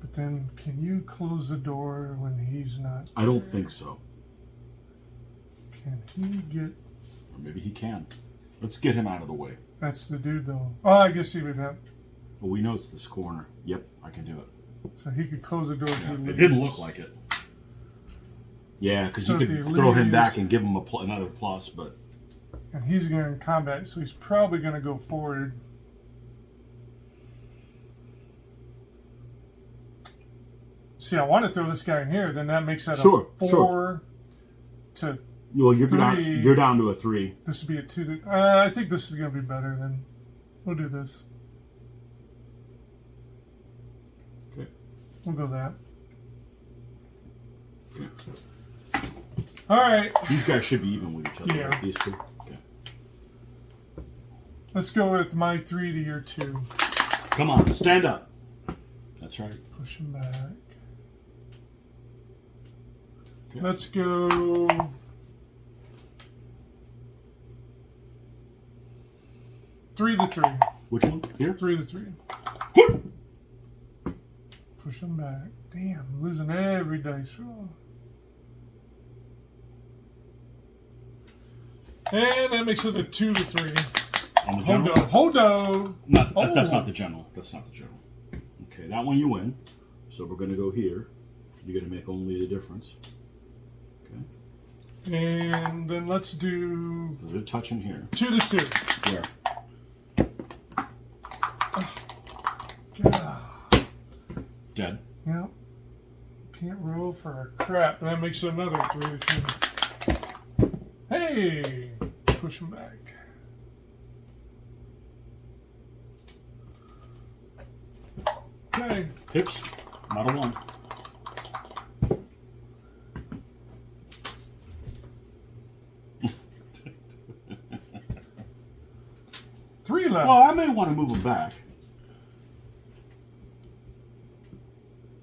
but then can you close the door when he's not? I don't think so. Can he get? Or maybe he can. Let's get him out of the way. That's the dude though. Oh, I guess he would have. Well, we know it's this corner. Yep, I can do it. So he could close the door. Yeah, if he it didn't leaves. look like it. Yeah, because So you if he could throw him leaves- back and give him another plus, but And he's going in combat, so he's probably going to go forward. See, I want to throw this guy in here. Then that makes that Sure, a 4 sure. to. well, you're down, 3. you're down to a 3. This would be a 2 to. I think this is going to be better. Then we'll do this. Okay. We'll go that. Okay. All right. These guys should be even with each other. Yeah. Right? These two. Okay. Let's go with my 3 to your 2. Come on, stand up. That's right. Push him back. Okay. Let's go. Three to 3. Which one? Here? 3 to 3. Push him back. Damn, I'm losing every dice roll. And that makes it a 2 to 3. On the general? Hold on. That's Oh. not the general. That's not the general. Okay, that one you win. So we're going to go here. You're going to make only the difference. Okay. And then let's do There's a touch in here. 2 to 2. Where? God. Dead. Yep. Can't roll for a crap. That makes it another 3 to 2. Hey! Push him back. Okay. Pips. Not a 1. Three left. Well, I may want to move them back.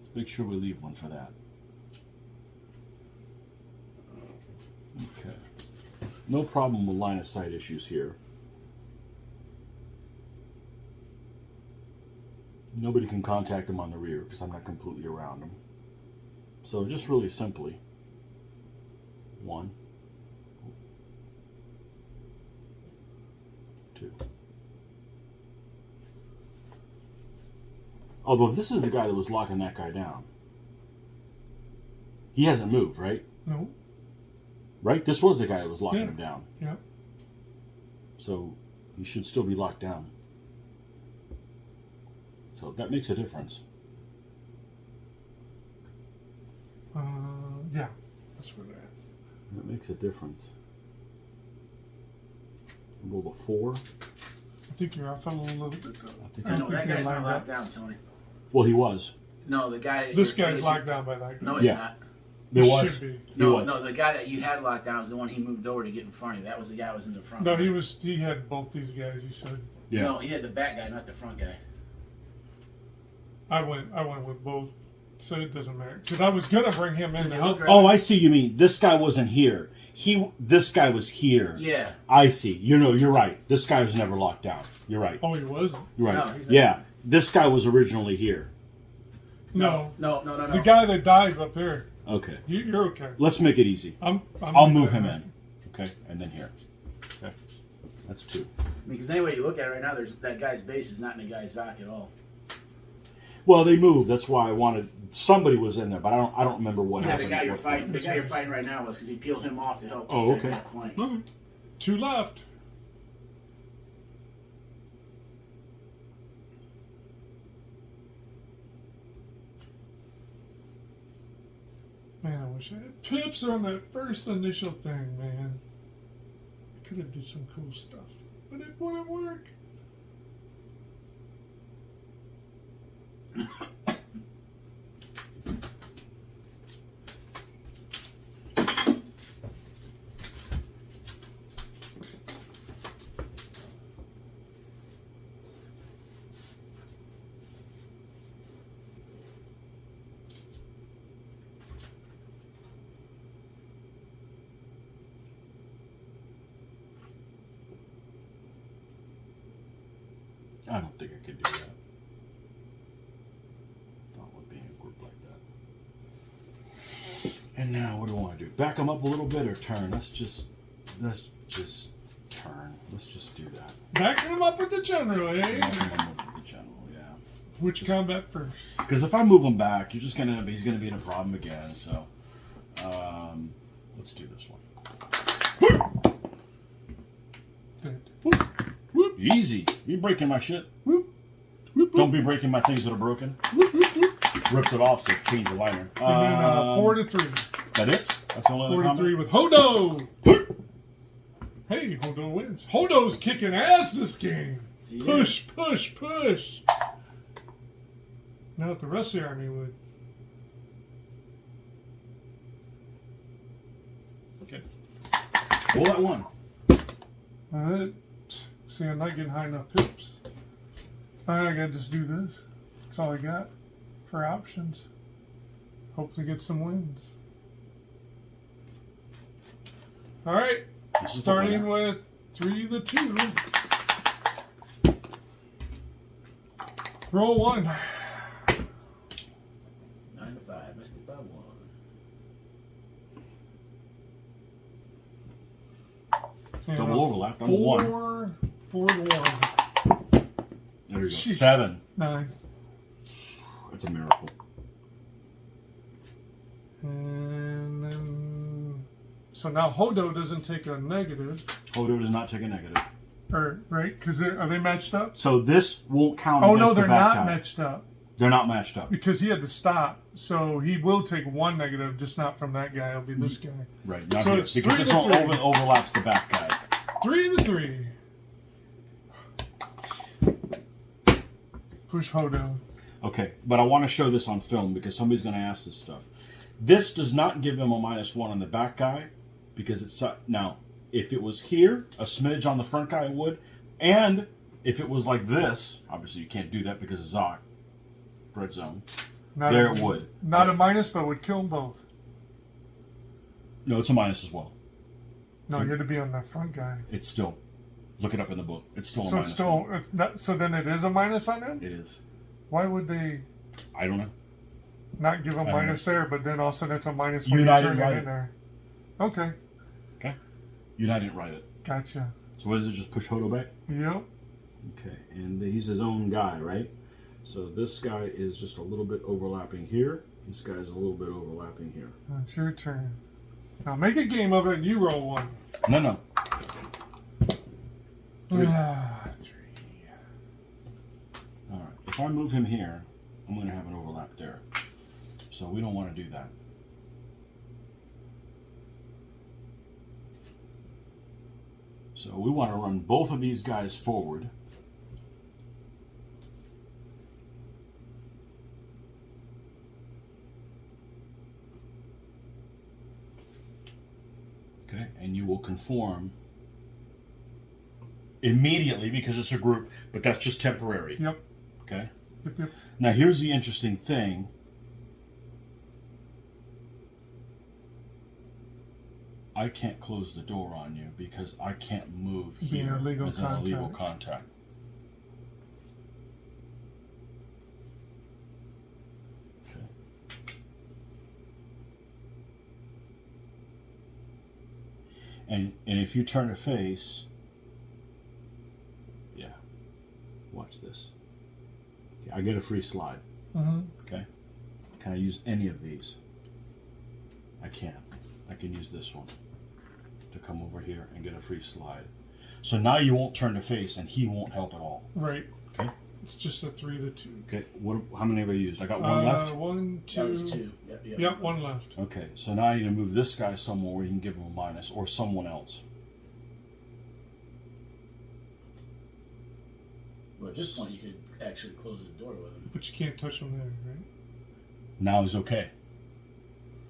Let's make sure we leave one for that. Okay. No problem with line of sight issues here. Nobody can contact them on the rear because I'm not completely around them. So just really simply, 1, 2. Although this is the guy that was locking that guy down. He hasn't moved, right? No. Right? This was the guy that was locking Yeah. him down. Yeah. So he should still be locked down. So that makes a difference. Yeah. That's where they're at. That makes a difference. Roll a 4. I think you're off a little bit though. I think No, think that you're guy's not lined locked up. down, Tony. Well, he was. No, the guy that This you're guy's facing- locked down by that guy. No, he's Yeah. not. There He was. should be. No, was. no, the guy that you had locked down is the one he moved over to get in front of you. That was the guy that was in the front. No, guy. he had both these guys, he said. Yeah. No, he had the back guy, not the front guy. I went with both. So it doesn't matter. Because I was going to bring him in to help. Oh, I see. You mean this guy wasn't here. This guy was here. Yeah. I see. You're right. This guy was never locked down. You're right. Oh, he wasn't? You're right. No, he's not. Yeah. This guy was originally here. No. No. The guy that died up there. Okay. You're okay. Let's make it easy. I'll move him in. Okay. And then here. Okay. That's 2. Because any way you look at it right now, that guy's base is not in the guy's Zoc at all. Well, they moved. That's why I wanted somebody was in there, but I don't remember what Yeah, happened. the guy you're fighting right now was because he peeled him off to help Oh, protect okay. that flank. Okay. 2 left. Man, I wish I had pips on that first initial thing, man. I could have did some cool stuff, but it wouldn't work. I don't think I could do that. Not with being a group like that. And now, what do I want to do? Back them up a little bit or turn? Let's just turn. Let's just do that. Back him up with the general, eh? Back 'em up with the general, yeah. Which combat first? Because if I move him back, he's gonna be in a problem again. So, let's do this one. Dead. Easy. You breaking my shit? Don't be breaking my things that are broken. Ripped it off, so change the liner. And then 4 to 3. That it? That's the only 4 other to 3 comment? with Hodo. Hey, Hodo wins. Hodo's kicking ass this game. Yeah. Push, push, push. Not what the rest of the army would. Okay. Well, that one. See, I'm not getting high enough pips. I gotta just do this. That's all I got for options. Hope to get some wins. All right, starting with 3 to 2. Roll 1. 9 to 5, missed it by 1. And Double overlap. I'm 1. 4 to 1. There you go. Jeez. 7. 9. That's a miracle. And then, so now Hodo doesn't take a negative, Hodo does not take a negative. or right? Because are they matched up? So this won't count Oh against no, they're the back not guy. matched up They're not matched up. because he had to stop. So he will take 1 negative, just not from that guy. It'll be this guy. Right. Not So here. it's Because 3 this to one 3. overlaps the back guy. 3 to 3. Push Hodo. Okay, but I want to show this on film because somebody's going to ask this stuff. This does not give him a -1 on the back guy because it's now. If it was here, a smidge on the front guy would, and if it was like this, obviously you can't do that because of Zoc, red zone. Not There a, it would. Not Yeah. a minus, but would kill them both. No, it's a minus as well. No, you had to be on that front guy. It's still. Look it up in the book. It's still a So minus. it's still, one. so then it is a minus on him? It is. Why would they I don't know. not give a I don't minus there, but then all of a sudden it's a minus You when and you I turn didn't it write in it. there? Okay, Okay. You and I didn't write it. gotcha. So what is it? Just push Hodo back. Yep. Okay, and he's his own guy, right? So this guy is just a little bit overlapping here. This guy's a little bit overlapping here. It's your turn. Now make a game of it and you roll 1. No. 3. 3. All right. If I move him here, I'm going to have an overlap there. So we don't want to do that. So we want to run both of these guys forward. Okay, and you will conform immediately because it's a group, but that's just temporary. Yep. Okay. Yep. Now here's the interesting thing. I can't close the door on you because I can't move Being here a legal as an illegal contact. Okay. And if you turn to face, yeah, watch this. Okay, I get a free slide. Okay. Can I use any of these? I can. I can use this one to come over here and get a free slide. So now you won't turn to face and he won't help at all. Right. Okay. It's just a 3 to 2. Okay. How many have I used? I got one left? 1, 2. That was 2. Yep, 1 left. Okay. So now I need to move this guy somewhere where you can give him a minus, or someone else. Well, at this point, you could actually close the door with him. But you can't touch him there, right? Now he's okay.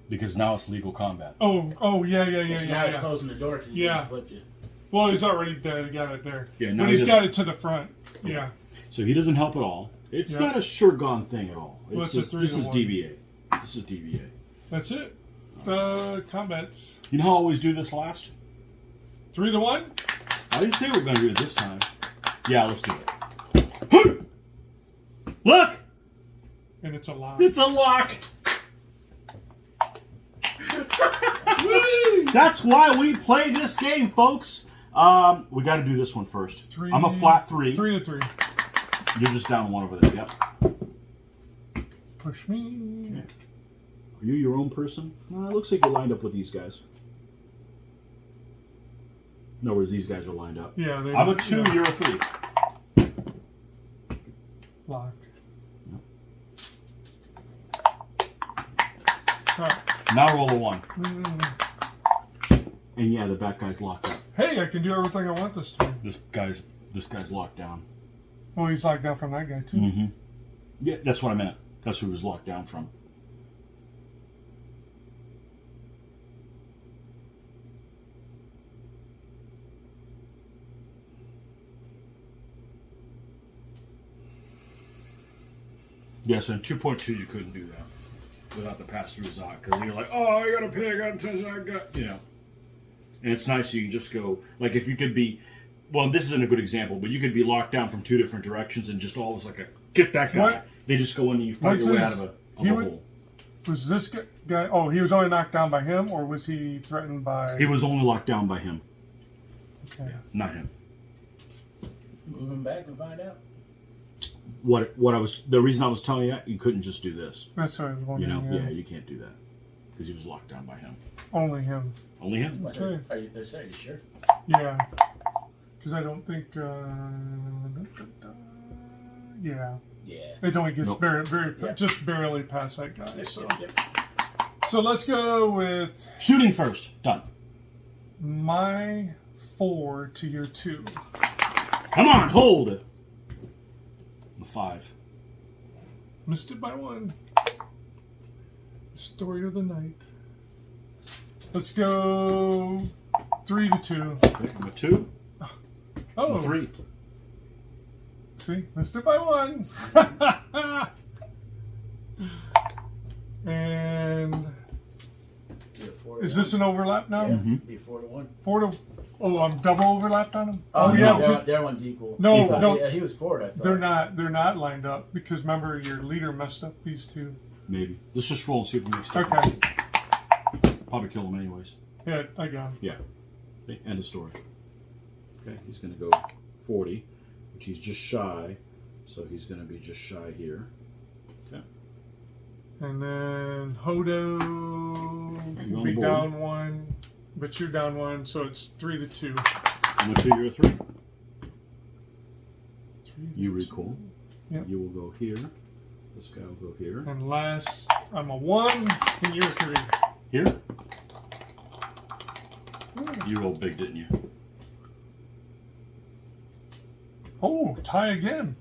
Because now it's legal combat. Oh, yeah. Now he's closing the door because he flipped it. Well, he's already dead. He got it there. Yeah, now but he's got it to the front. Yeah. So he doesn't help at all. It's not a sure gone thing at all. Well, This is DBA. This is DBA. That's it. Combats. You know how I always do this last? 3 to 1? I didn't say we were going to do it this time. Yeah, let's do it. Look! And it's a lock. It's a lock! That's why we play this game, folks. We got to do this one first. I'm a flat 3. 3 to 3. You're just down 1 over there. Yep. Push me. Okay. Are you your own person? It looks like you're lined up with these guys. No, whereas these guys are lined up. Yeah. I'm a 2, you're a 3. Lock. Yep. Right. Now roll a 1. And yeah, the back guy's locked up. Hey, I can do everything I want this time. This guy's locked down. Oh, he's locked down from that guy too. Mm-hmm. Yeah, that's what I meant. That's who he was locked down from. Yeah, so in 2.2 you couldn't do that without the pass-through Zot, because you're like, oh, I got to pay, I got to touch, I got, you know. And it's nice you can just go, like if you could be, well, this isn't a good example, but you could be locked down from 2 different directions and just always like get that guy. What? They just go in and you fight your way out of a hole. Was this guy, oh, he was only knocked down by him, or was he threatened by... He was only locked down by him. Okay. Not him. Move him back and find out. The reason I was telling you that, you couldn't just do this. That's what I was wondering. You know, yeah, you can't do that. Because he was locked down by him. Only him. Only him? Okay. Are you sure? Yeah. Because I don't think, yeah. Yeah. It only gets just barely past that guy. So let's go with... Shooting first. Done. My 4 to your 2. Come on, hold it. The 5. Missed it by 1. Story of the night. Let's go 3 to 2. Okay, I'm a 2. Oh. I'm a 3. See, missed it by 1. And is this an overlap now? Yeah, Mm-hmm. be 4 to 1. 4 to... Oh, I'm double overlapped on him? Oh, yeah. no, their one's equal. No, Equal. no. Yeah, he was forward, I thought. They're not lined up because remember your leader messed up these 2. Maybe. Let's just roll and see if we make stuff. Okay. Probably kill him anyways. Yeah, I got him. Yeah. Okay, end of story. Okay, he's going to go 40, which he's just shy. So he's going to be just shy here. Okay. And then Hodo will be down 1, but you're down 1, so it's 3 to 2. I'm a 2, you're a 3. 3 You to recall. 2. Yep. You will go here. This guy will go here. And last, I'm a 1, and you're a 3. Here? You rolled big, didn't you? Oh, tie again.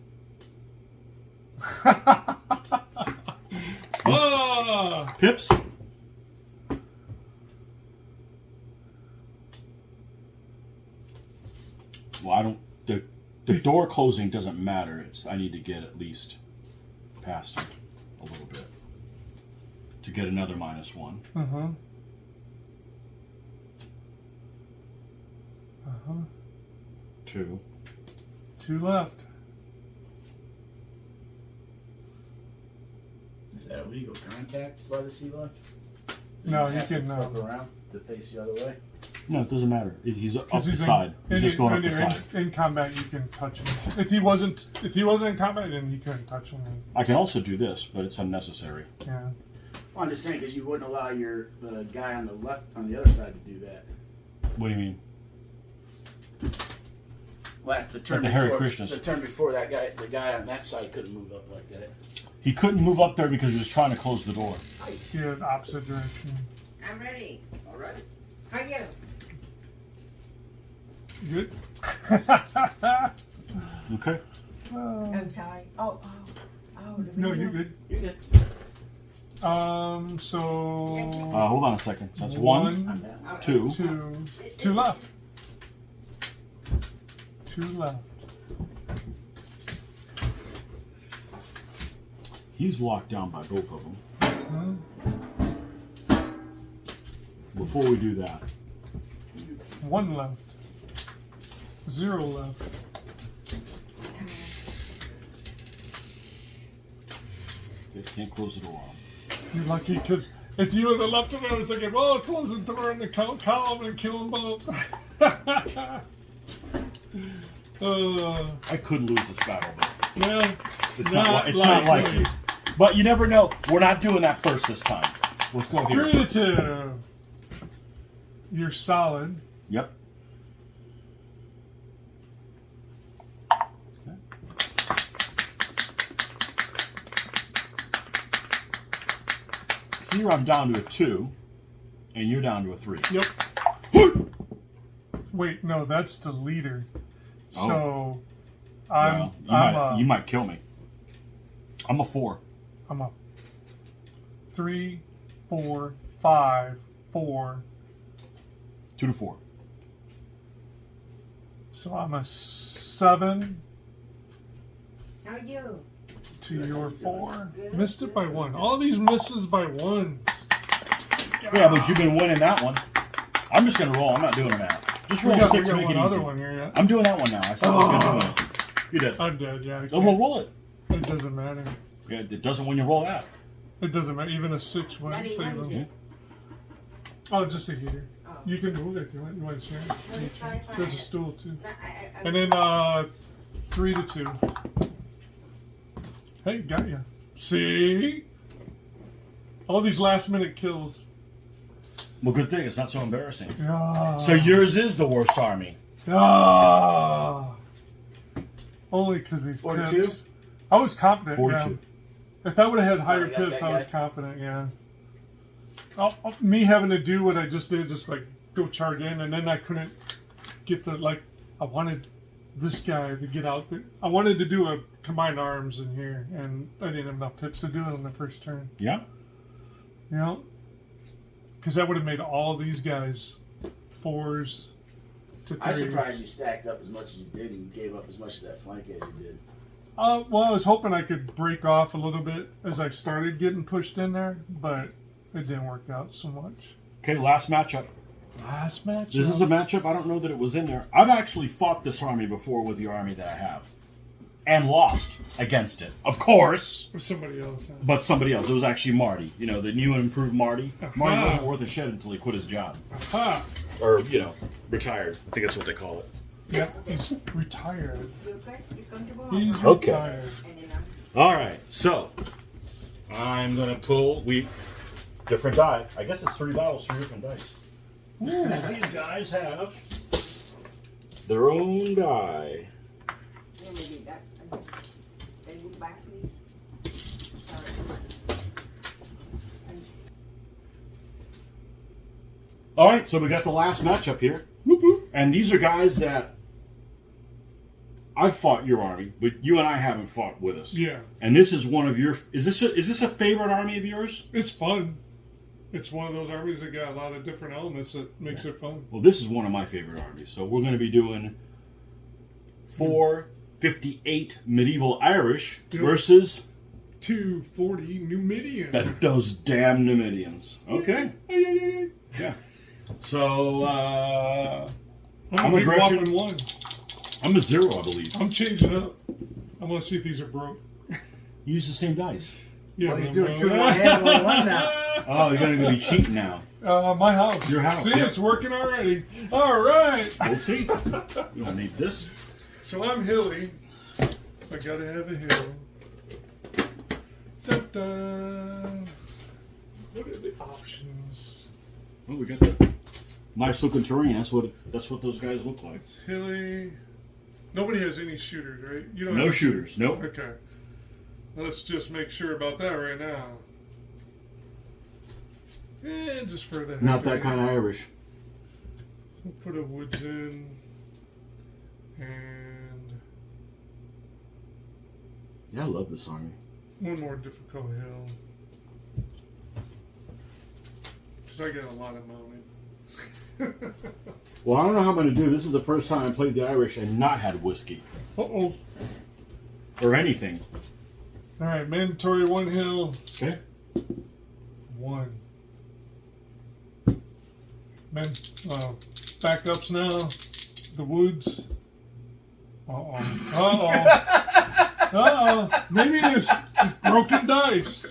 Pips? Well, I don't... The door closing doesn't matter. I need to get at least past it a little bit to get another -1. Uh-huh. Uh-huh. 2. 2 left. Is that illegal contact by the sea lion? No, you have to can. flip around to face the other way. No, it doesn't matter. He's up the He's side. He's just going up the side. In combat, you can touch him. If he wasn't in combat, then you couldn't touch him. I can also do this, but it's unnecessary. Yeah. Well, I'm just saying because you wouldn't allow the guy on the left on the other side to do that. What do you mean? Well, the turn Like the Hare before, Krishnas. the turn before that guy, the guy on that side couldn't move up like that. He couldn't move up there because he was trying to close the door. Yeah, opposite direction. I'm ready. All right. How are you? Good. Okay. I'm sorry. Oh. No, you're good. You're good. So. Hold on a second. So that's 1, I'm down. 2. 2 left. 2 left. He's locked down by both of them. Huh? Before we do that, 1 left. 0 left. they can't close the door on him. You're lucky because if you would have left him, I was thinking, well, close the door and the column and kill them both. I could lose this battle, but Yeah. it's not likely. But you never know. We're not doing that first this time. Let's go here. Creative. You're solid. Yep. Here I'm down to a 2, and you're down to a 3. Yep. Wait, no, that's the leader. Oh. So, Well, you might kill me. I'm a 4. I'm a 3, 4, 5, 4. 2 to 4. So I'm a 7 How are you? to your 4. Good. Missed it by 1. All these misses by 1. Yeah, but you've been winning that one. I'm just gonna roll. I'm not doing that. Just roll 6 and make it easy. One here, yeah. I'm doing that one now. I said I was gonna do it. You did. I'm dead, yeah. Oh, well, roll it. It doesn't matter. Yeah, it doesn't when you roll that. It doesn't matter. Even a 6 wouldn't Daddy, save what is them. it? Oh, just a heater. Oh. You can move it if you want. You want to share? No, it's fine, fine. There's a stool too. No, I- And then 3 to 2. Hey, got ya. See? All these last minute kills. Well, good thing it's not so embarrassing. Yeah. So yours is the worst army. Ah. Only because these 42? pips. I was confident. 42. Yeah. If I would have had higher you got pips, that I was guy? confident. Yeah. Me having to do what I just did, just like go charge in, and then I couldn't get the I wanted this guy to get out there. I wanted to do a combined arms in here, and I didn't have enough pips to do it on the first turn. Yeah. You know, because that would have made all these guys 4s to 3s. I'm surprised you stacked up as much as you did and gave up as much of that flank as you did. Well, I was hoping I could break off a little bit as I started getting pushed in there, but it didn't work out so much. Okay, last matchup. Last match. This is a matchup. I don't know that it was in there. I've actually fought this army before with the army that I have, and lost against it, of course. Or somebody else. Huh? But somebody else. It was actually Marty. You know, the new and improved Marty. Marty Uh-huh. wasn't worth a shit until he quit his job, Aha! or retired. I think that's what they call it. Yep, he's retired. You okay? You comfortable? He's Okay. retired. And then All right, so I'm gonna pull different die. I guess it's 3 battles, 3 different dice. Ooh, these guys have their own die. let me do that. Can you back, please? Sorry. All right, so we got the last matchup here, and these are guys that I've fought your army, but you and I haven't fought with us. Yeah, And this is one of your. Is this a favorite army of yours? it's fun. It's one of those armies that got a lot of different elements that makes it fun. Well, this is one of my favorite armies. So we're going to be doing 458 medieval Irish Yep. versus 240 Numidians. those damn Numidians. Okay. Yeah. So I'm a big Gresham. whopping 1. I'm a 0, I believe. I'm changing up. I want to see if these are broke. Use the same dice. Yeah, Well, he's but doing I'm 2 in one hand and 1 in one now. Oh, you're going to be cheating now. my house. Your house, See, yeah. it's working already. All right. We'll see. You don't need this. So I'm hilly. So I gotta have a hill. Da-da. What are the options? Well, we got the nice looking terrain. That's what those guys look like. It's hilly. Nobody has any shooters, right? You don't No have shooters. Nope. Okay. Let's just make sure about that right now. Just for the heck Not of that it. kind of Irish. We'll put a woods in. And Yeah, I love this army. one more difficult hill. Because I got a lot of mounted. Well, I don't know how I'm going to do. This is the first time I played the Irish and not had whiskey Uh-oh. or anything. All right, mandatory 1 hill. Okay. 1. Backups now. The woods. Maybe it's broken dice.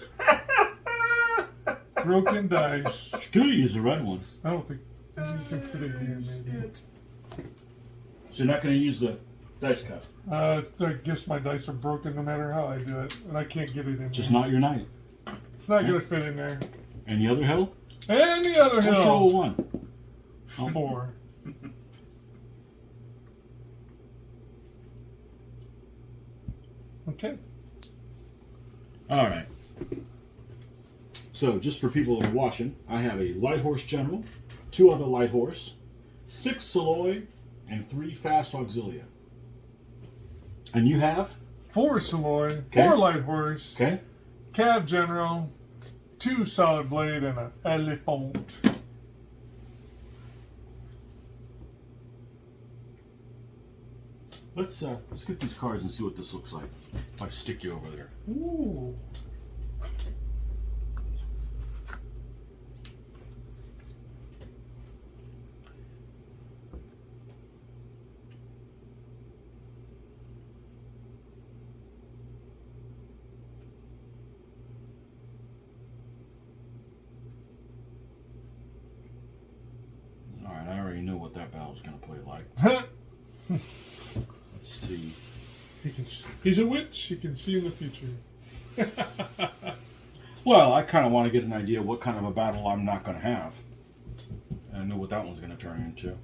Broken dice. Should use the red one. I don't think you can fit it here, maybe. So you're not going to use the dice cup. I guess my dice are broken no matter how I do it, and I can't get it in Just there. not your night. It's not going to fit in there. And the other hill? And the other hill. Control 1. 4. Okay. All right. So, just for people that are watching, I have a light horse general, 2 other light horse, 6 Saloy, and 3 fast auxilia. And you have? 4 Saloy, Okay. 4 light horse, Okay. Cav General, 2 solid blade, and an elephant. Let's get these cards and see what this looks like. If I stick you over there. Ooh. All right, I already know what that battle's going to play like. Let's see. He's a witch. He can see in the future. Well, I kind of want to get an idea what kind of a battle I'm not going to have. And I know what that one's going to turn into.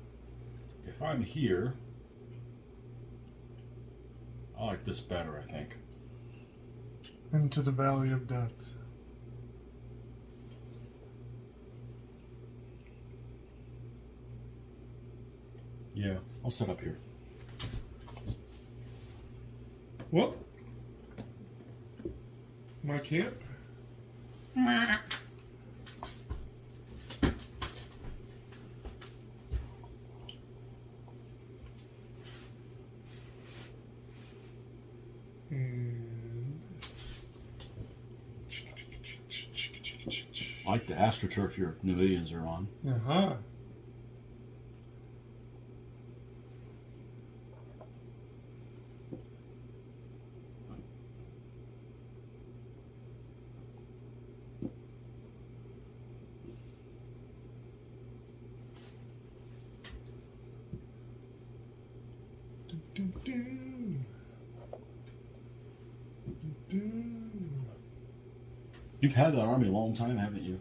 If I'm here, I like this better, I think. Into the Valley of Death. Yeah, I'll set up here. Well, my camp. And I like the AstroTurf your Numidians are on. uh-huh. You've had that army a long time, haven't you?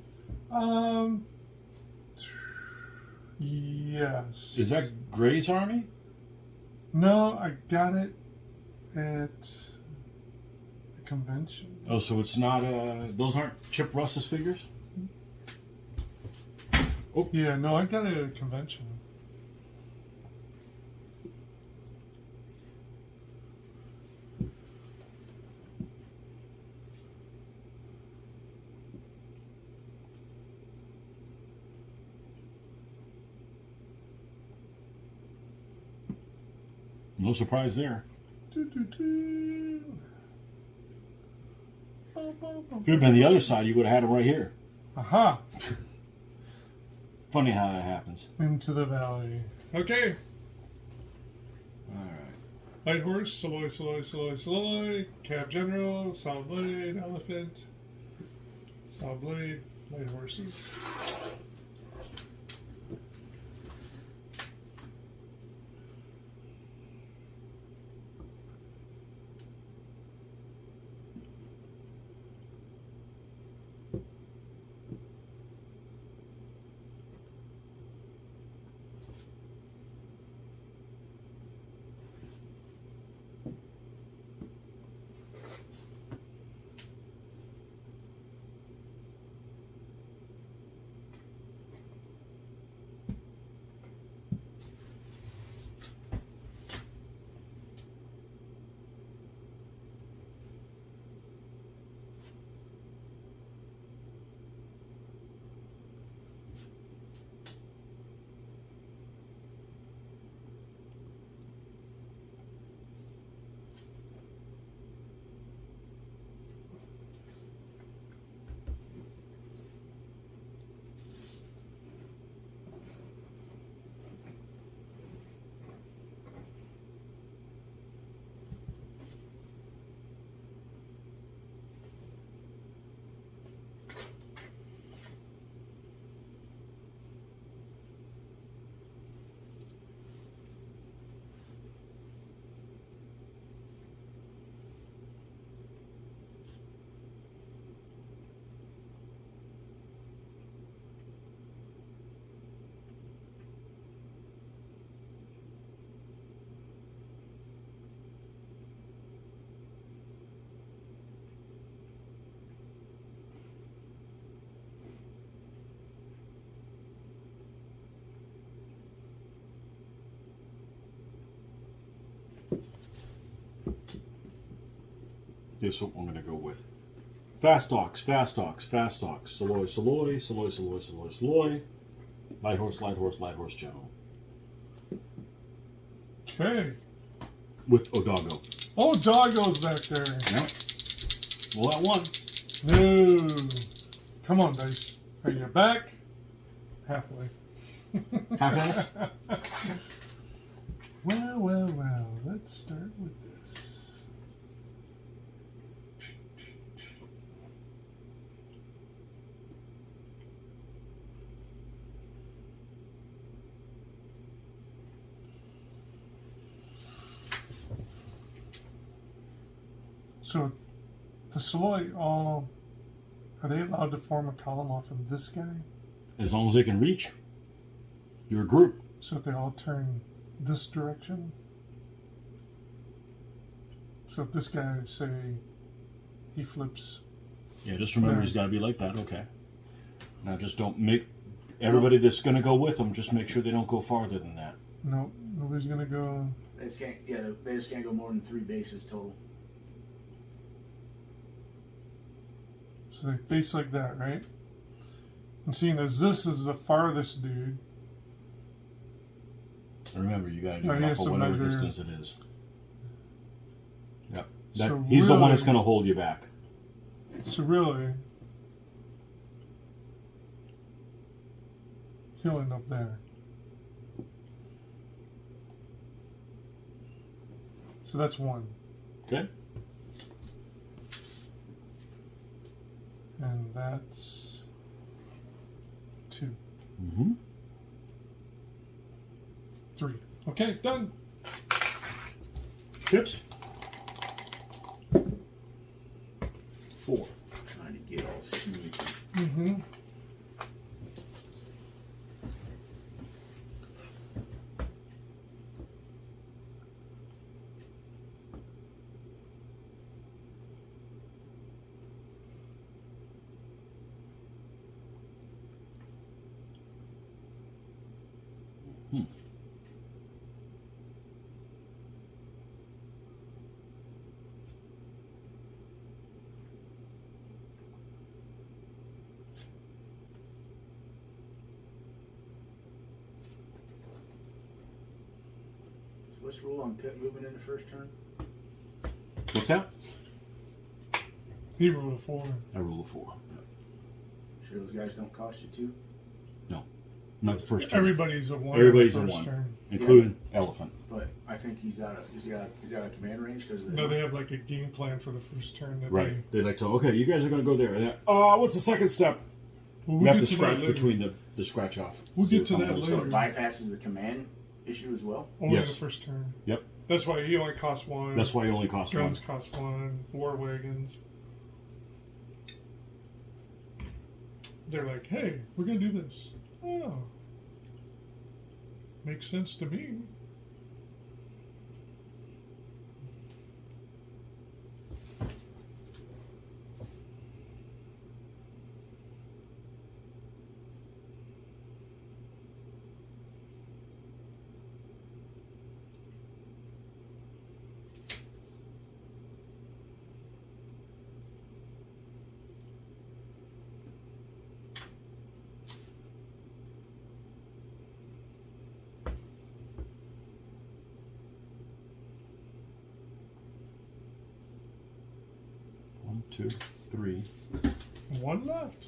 Yes. Is that Gray's army? No, I got it at a convention. Oh, so it's not, those aren't Chip Russ's figures? Yeah, no, I got it at a convention. No surprise there. If it had been the other side, you would have had him right here. Aha! Funny how that happens. Into the valley. Okay, Light horse, Saloy, Saloy, Saloy, Saloy. Cab general, saw blade, elephant. Saw blade, light horses. This is what I'm going to go with. Fast ox, fast ox, fast ox. Saloy, Saloy, Saloy, Saloy, Saloy, Saloy. Light horse, light horse, light horse general. Okay. With Odago. Oh, Doggo's back there. Yep. Well, that one. No. Come on, dice. Are you back? Halfway. Half-ass? Well, well, well. Let's start with this. So, the Saloy all, are they allowed to form a column off of this guy? As long as they can reach. You're a group. So if they all turn this direction? So if this guy, say, he flips. Yeah, just remember he's got to be like that. Okay. Now just don't make, everybody that's going to go with them, just make sure they don't go farther than that. No, nobody's going to go. They just can't. Yeah, they just can't go more than 3 bases total. So they face like that, right? And seeing as this is the farthest dude. Remember, you got to do Right, enough for whatever measure. distance it is. Yep. That, So he's the one really- that's going to hold you back. So really, he'll end up there. So that's 1. Okay. And that's 2. Mm-hmm. 3. Okay, done. Chips. 4. Trying to get all sneaky. Mm-hmm. What's the rule on pit movement in the first turn? What's that? He rolled a 4. I roll a 4. Sure those guys don't cost you 2? Not the first turn. Everybody's a 1. Everybody's a on the 1, first turn. including elephant. But I think he's out of command range because No, they have like a game plan for the first turn. That Right. They like to. Okay, you guys are gonna go there. What's the second step? Well, You have to scratch between the scratch off. We'll See get to what's on that the other so later. it bypasses the command issue as well. Only Yes. the first turn. Yep. That's why he only costs 1. That's why you only cost Guns 1. cost 1. War wagons. They're like, hey, we're gonna do this. Oh, makes sense to me. One, two, three. 1 left.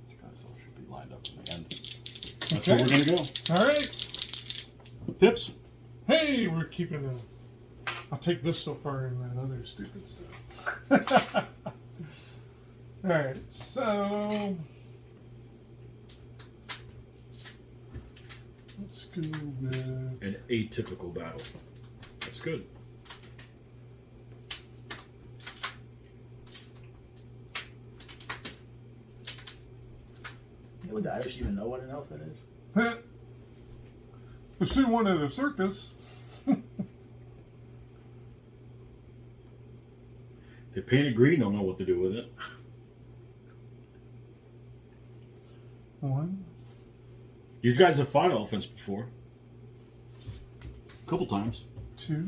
You guys all should be lined up in the end. That's Okay. where we're gonna go. All right. Pips. Hey, we're keeping the. I'll take this so far in that other stupid stuff. All right, so let's go with. An atypical battle. That's good. Yeah, would the Irish even know what an elephant is? If she wanted a circus, If they paint it green, they'll know what to do with it. 1, These guys have fought elephants before. A couple times. 2,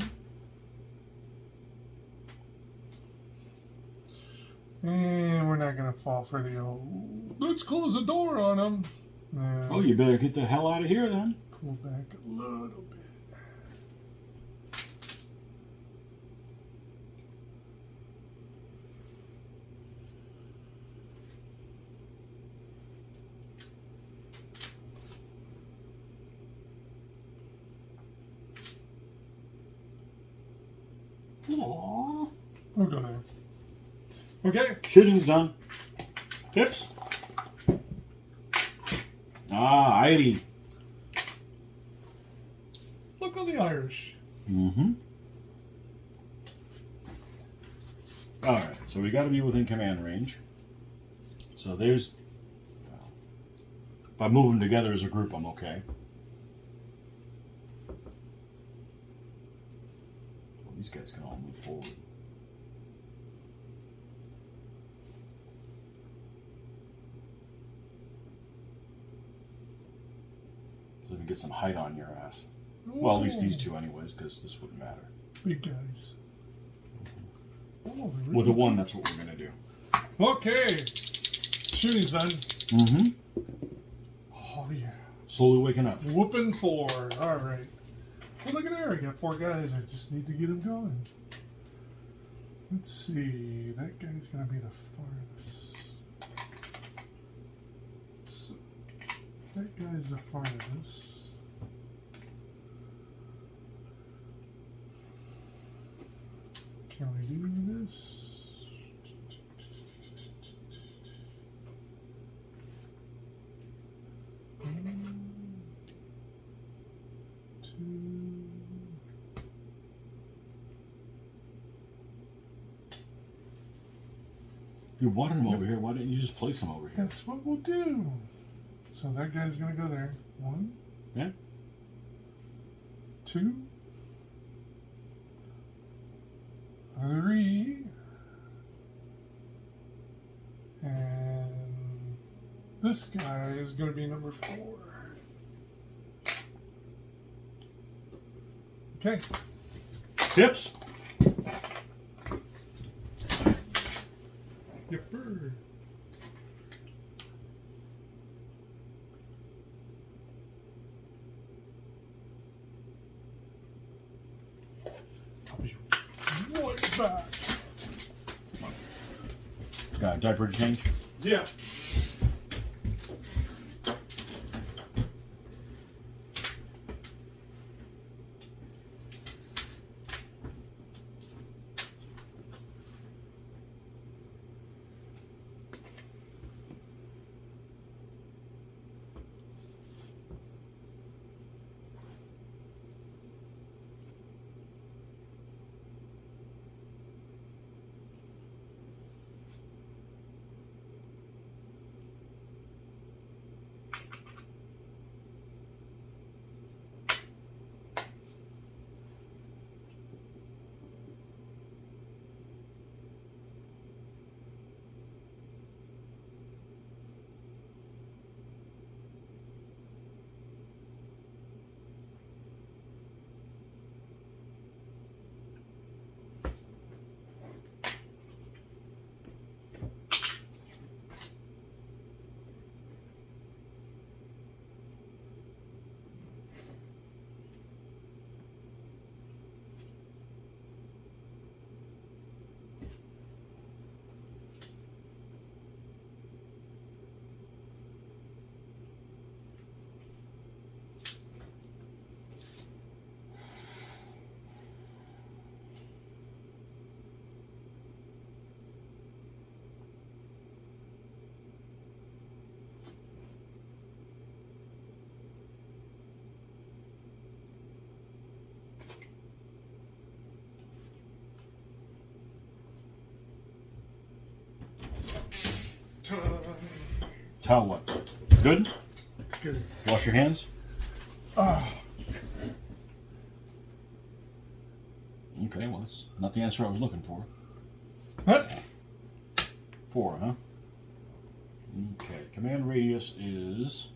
and we're not gonna fall for the old. Let's close the door on them. No, Oh, you better get the hell out of here then. pull back a little bit. Aww. We'll go there. Okay. Shooting's done. Pips. Ah, Heidi. Look on the Irish. Mm-hmm. All right, so we got to be within command range. So there's. If I move them together as a group, I'm okay. Well, these guys can all move forward. So we can get some height on your ass. Well, at least these two, anyways, because this wouldn't matter. Big guys. Oh, With the one, that's what we're gonna do. Okay. Shooting's done. Mm-hmm. Oh, yeah. Slowly waking up. Whooping 4. All right. Well, look at there. I got 4 guys. I just need to get them going. Let's see. That guy's going to be the farthest. So, that guy's the farthest. Can we do this? You wanted them over here. Why didn't you just place them over here? That's what we'll do. So that guy's gonna go there. 1, Yeah. 2, 3, and this guy is going to be number 4. Okay. Tips? Yipper. I'll be right back. Got a diaper to change? Yeah. Towel what? Good? Good. Wash your hands? Okay, well, that's not the answer I was looking for. What? 4, huh? Okay, command radius is...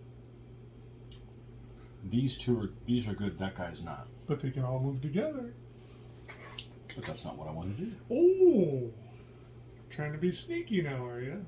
These are good, that guy's not. But they can all move together. But that's not what I want to do. Oh! Trying to be sneaky now, are you?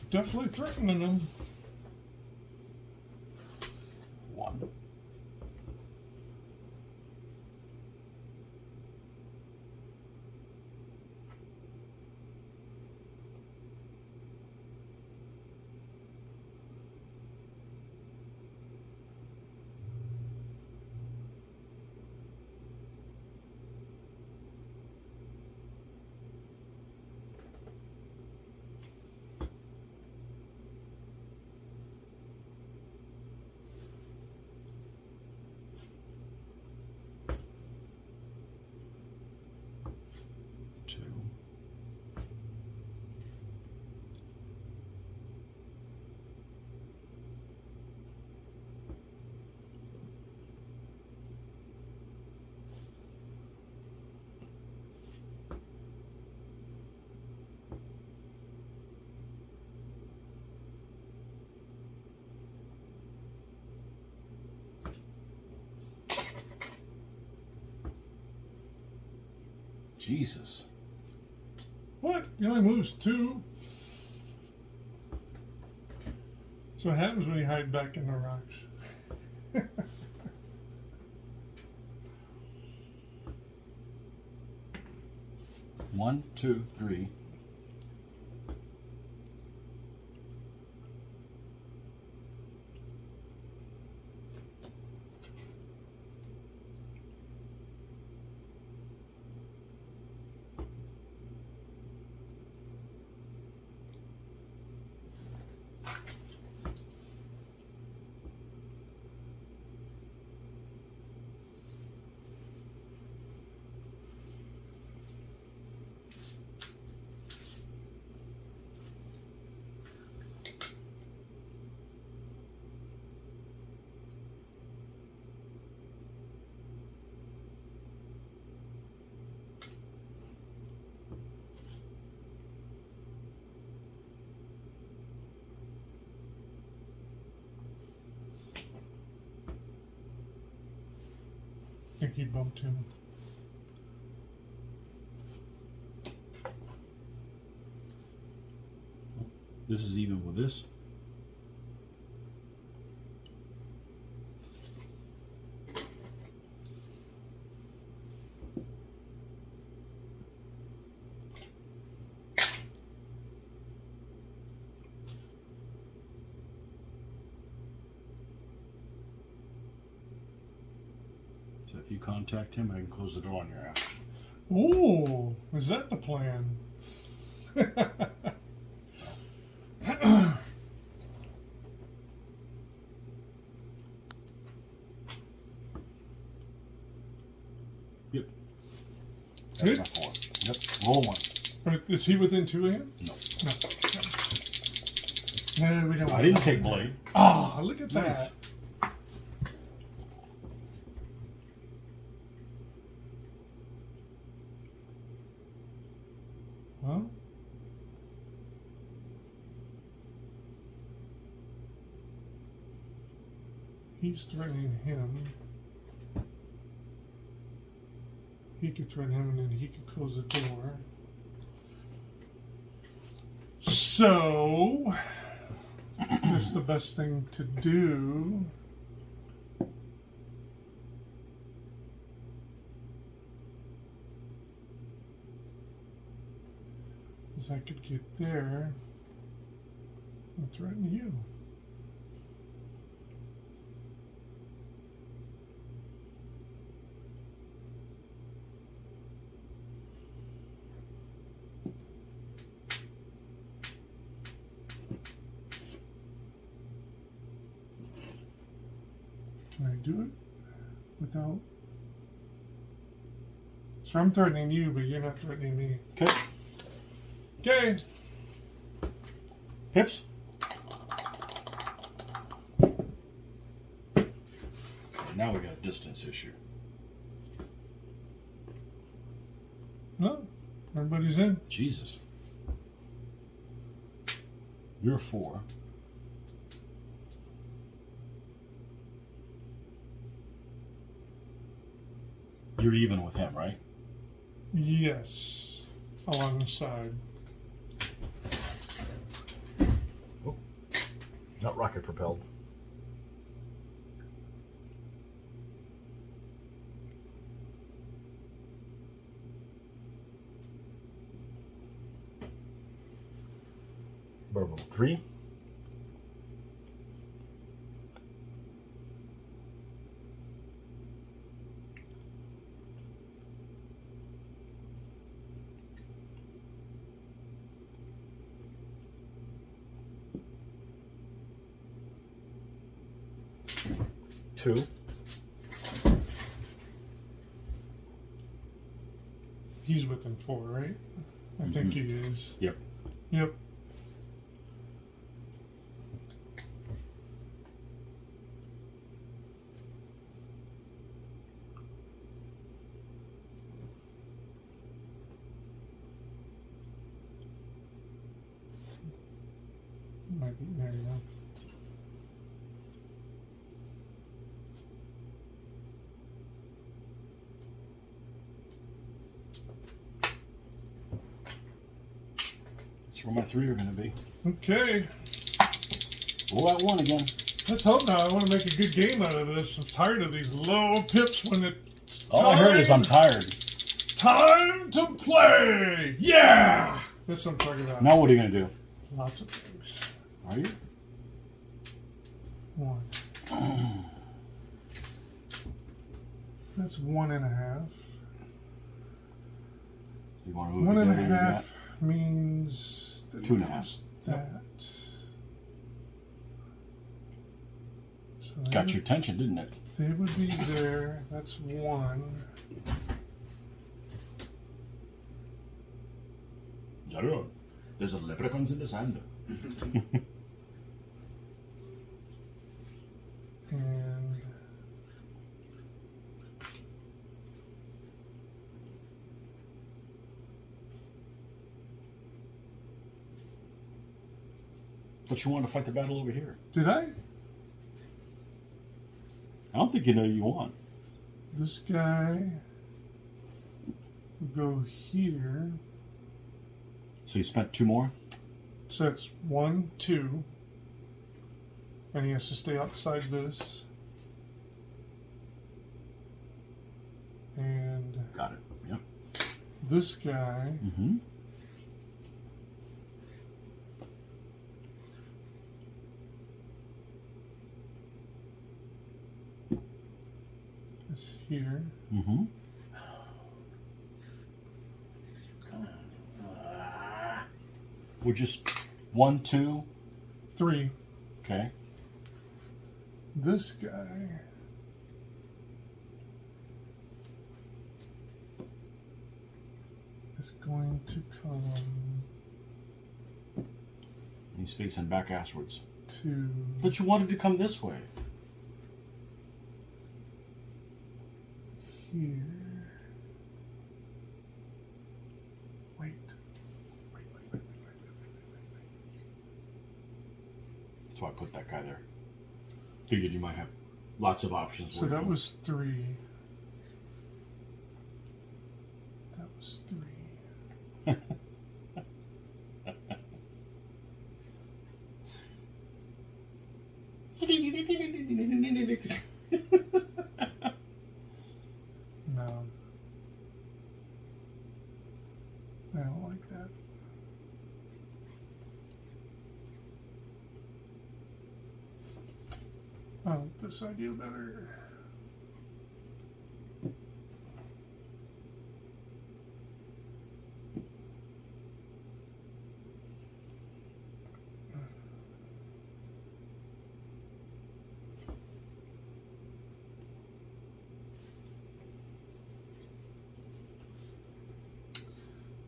Definitely threatening them. 1. Jesus. What? He only moves 2. So what happens when you hide back in the rocks? 1, 2, 3. he bumped him. This is even with this. So if you contact him, I can close the door on your ass. Ooh, is that the plan? Yep. Good. That's my 4. Yep. Roll 1. Is he within 2 of him? No. No. No, we don't. I didn't take blade. Ah, look at Nice. that. Well, he's threatening him. He could threaten him and then he could close the door. So, it's the best thing to do. Is I could get there and threaten you. Can I do it without? So I'm threatening you, but you're not threatening me. Okay. Okay. Pips. Now we got a distance issue. No, everybody's in. Jesus. You're 4. You're even with him, right? Yes, along the side. Not rocket propelled. Bourbon 3. Two. He's within 4, right? I think he is. Yep. Yep. Might be there, yeah. That's where my 3 are going to be. Okay. Roll that 1 again. Let's hope not. I want to make a good game out of this. I'm tired of these low pips when it's All I heard is I'm tired. time to play. Yeah! That's what I'm talking about. Now what are you going to do? Lots of things. Are you? 1. That's 1.5. You want to move 1.5 means 2.5. that. So Got your attention, didn't it? they would be there. That's 1. Zero. There's a leprechauns in the sand. And But you want to fight the battle over here. did I? I don't think you know you want. This guy will go here. So you spent 2 more? So it's 1, 2. And he has to stay outside this. And Got it. Yep. this guy Mm-hmm. is here. Mm-hmm. Come on. We're just 1, 2. 3. Okay. This guy is going to come He's facing back asswards. to But you wanted to come this way. here. Wait. That's why I put that guy there. Figured you might have lots of options. So that was 3. That was 3. No. I don't like that. I like this idea better.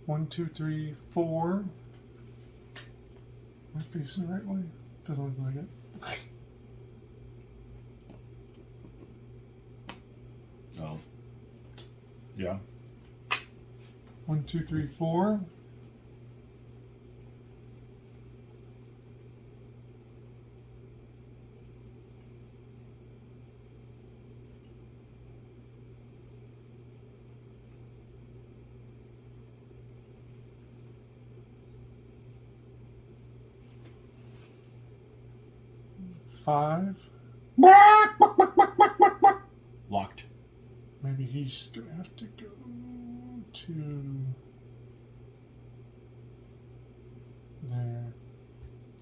One, 2, 3, 4. Am I facing the right way? Doesn't look like it. Oh. Yeah. 1, 2, 3, 4. Five. Locked. Maybe he's gonna have to go to there.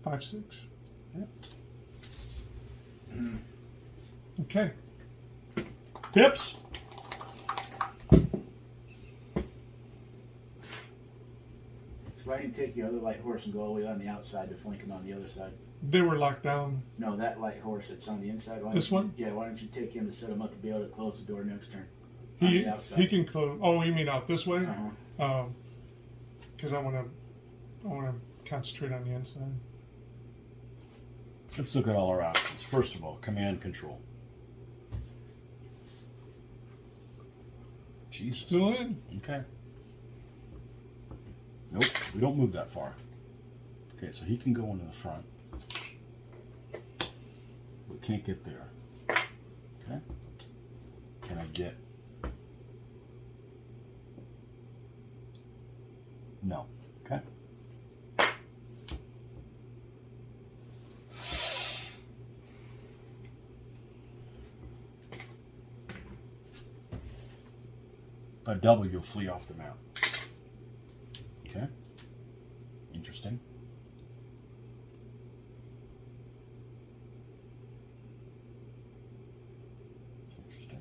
5, 6. Yep. Okay. Pips. So why didn't you take your other light horse and go all the way on the outside to flank him on the other side? They were locked down. No, that light horse that's on the inside. Why This don't you- one? Yeah, why don't you take him to set him up to be able to close the door next turn? On the outside. He can close. Oh, you mean out this way? Uh-huh. Because I want to concentrate on the inside. Let's look at all our options. First of all, command control. Jesus. Still in. Okay. Nope, we don't move that far. Okay, so he can go into the front. We can't get there. Okay. Can I get? No. Okay. If I double, you'll flee off the map. Okay. Interesting. Interesting.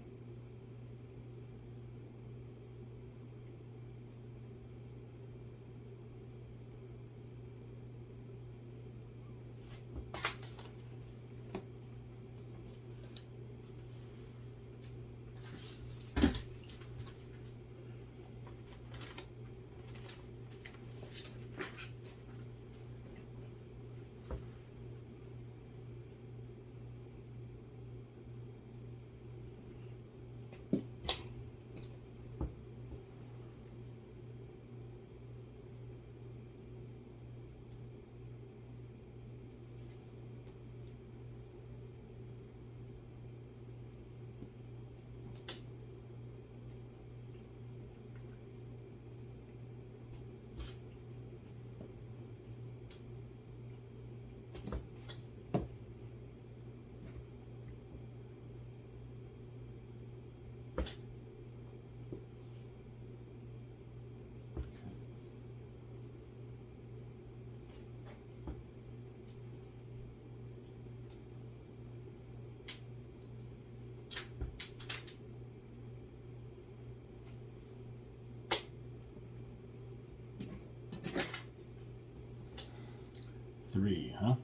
3, huh?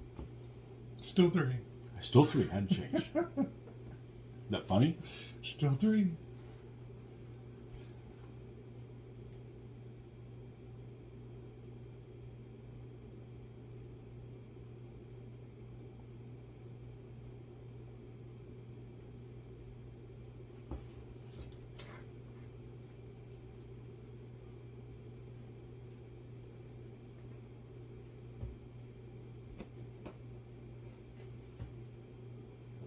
Still 3. Still 3, hadn't changed. That funny? Still 3.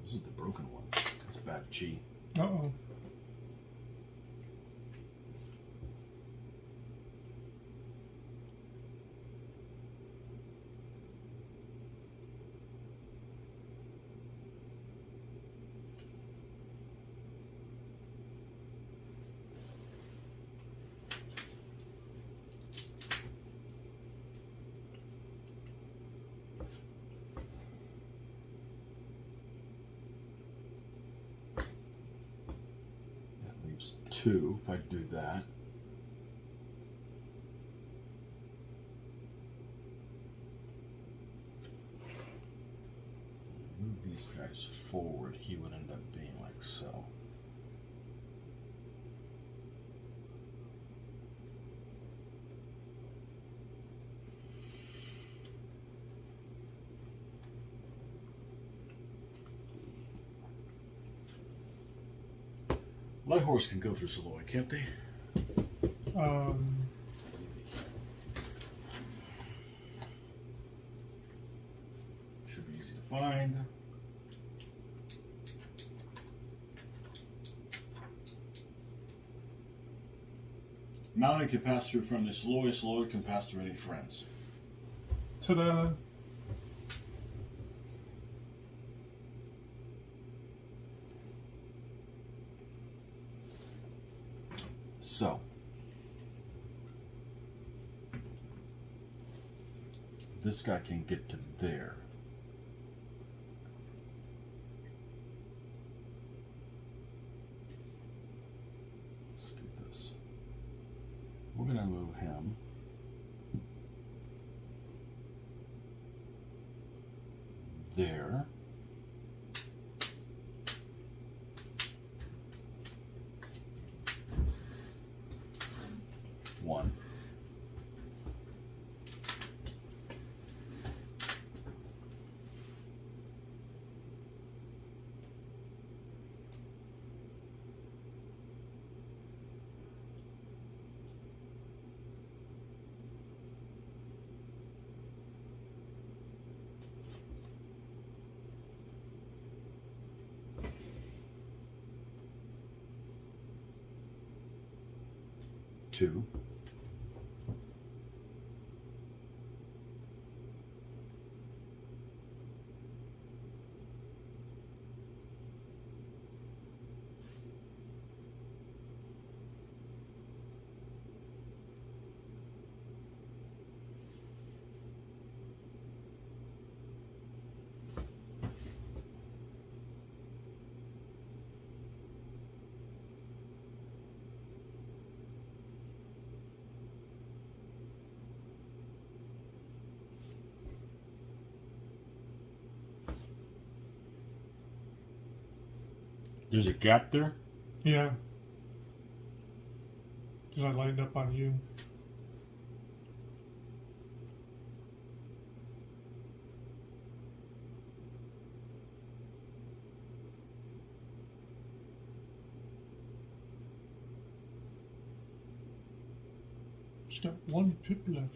This is the broken one. It's bad G. Uh-oh. That leaves 2 if I do that. Move these guys forward, he would end up being like so. Light horse can go through Saloy, can't they? Should be easy to find. Mountain can pass through friendly Saloy. Saloy can pass through any friends. Ta-da. So, this guy can get to there. Let's do this. We're going to move him there. One. Two. There's a gap there? Yeah. Because I lined up on you. Just got 1 pip left.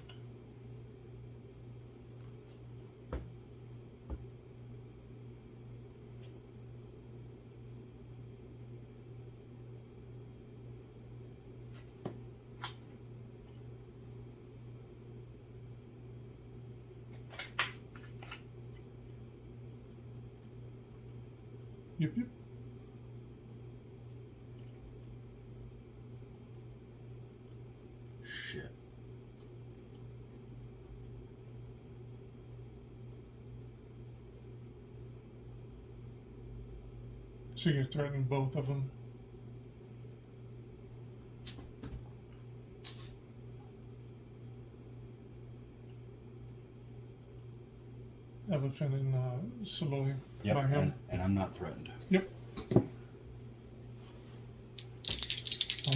Yep, yep. Shit. So you're threatening both of them. elephant in Saloy Yep. by him. And I'm not threatened. Yep.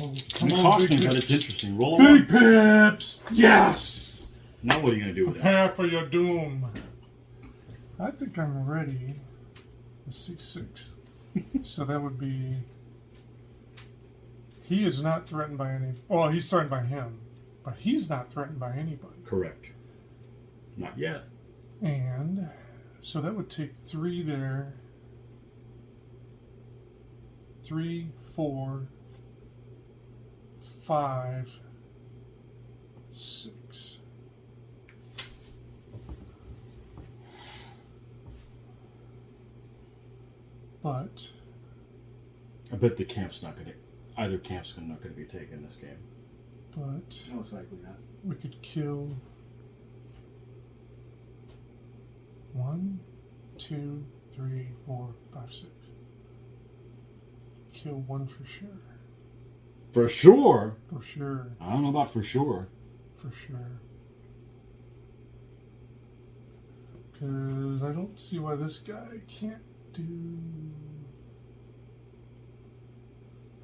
Oh, I'm come on, talking, big but pips. it's interesting. Roll a Big one. pips! Yes! Now what are you going to do with that? Prepare for your doom. I think I'm ready. The 6-6. So that would be. He is not threatened by any. Well, he's threatened by him, but he's not threatened by anybody. Correct. Not yet. And so that would take 3 there. 3, 4, 5, 6. But I bet the camp's not going to. Either camp's not going to be taken this game. Most likely not. we could kill 1, 2, 3, 4, 5, 6. Kill 1 for sure. For sure. For sure. I don't know about for sure. For sure. Because I don't see why this guy can't do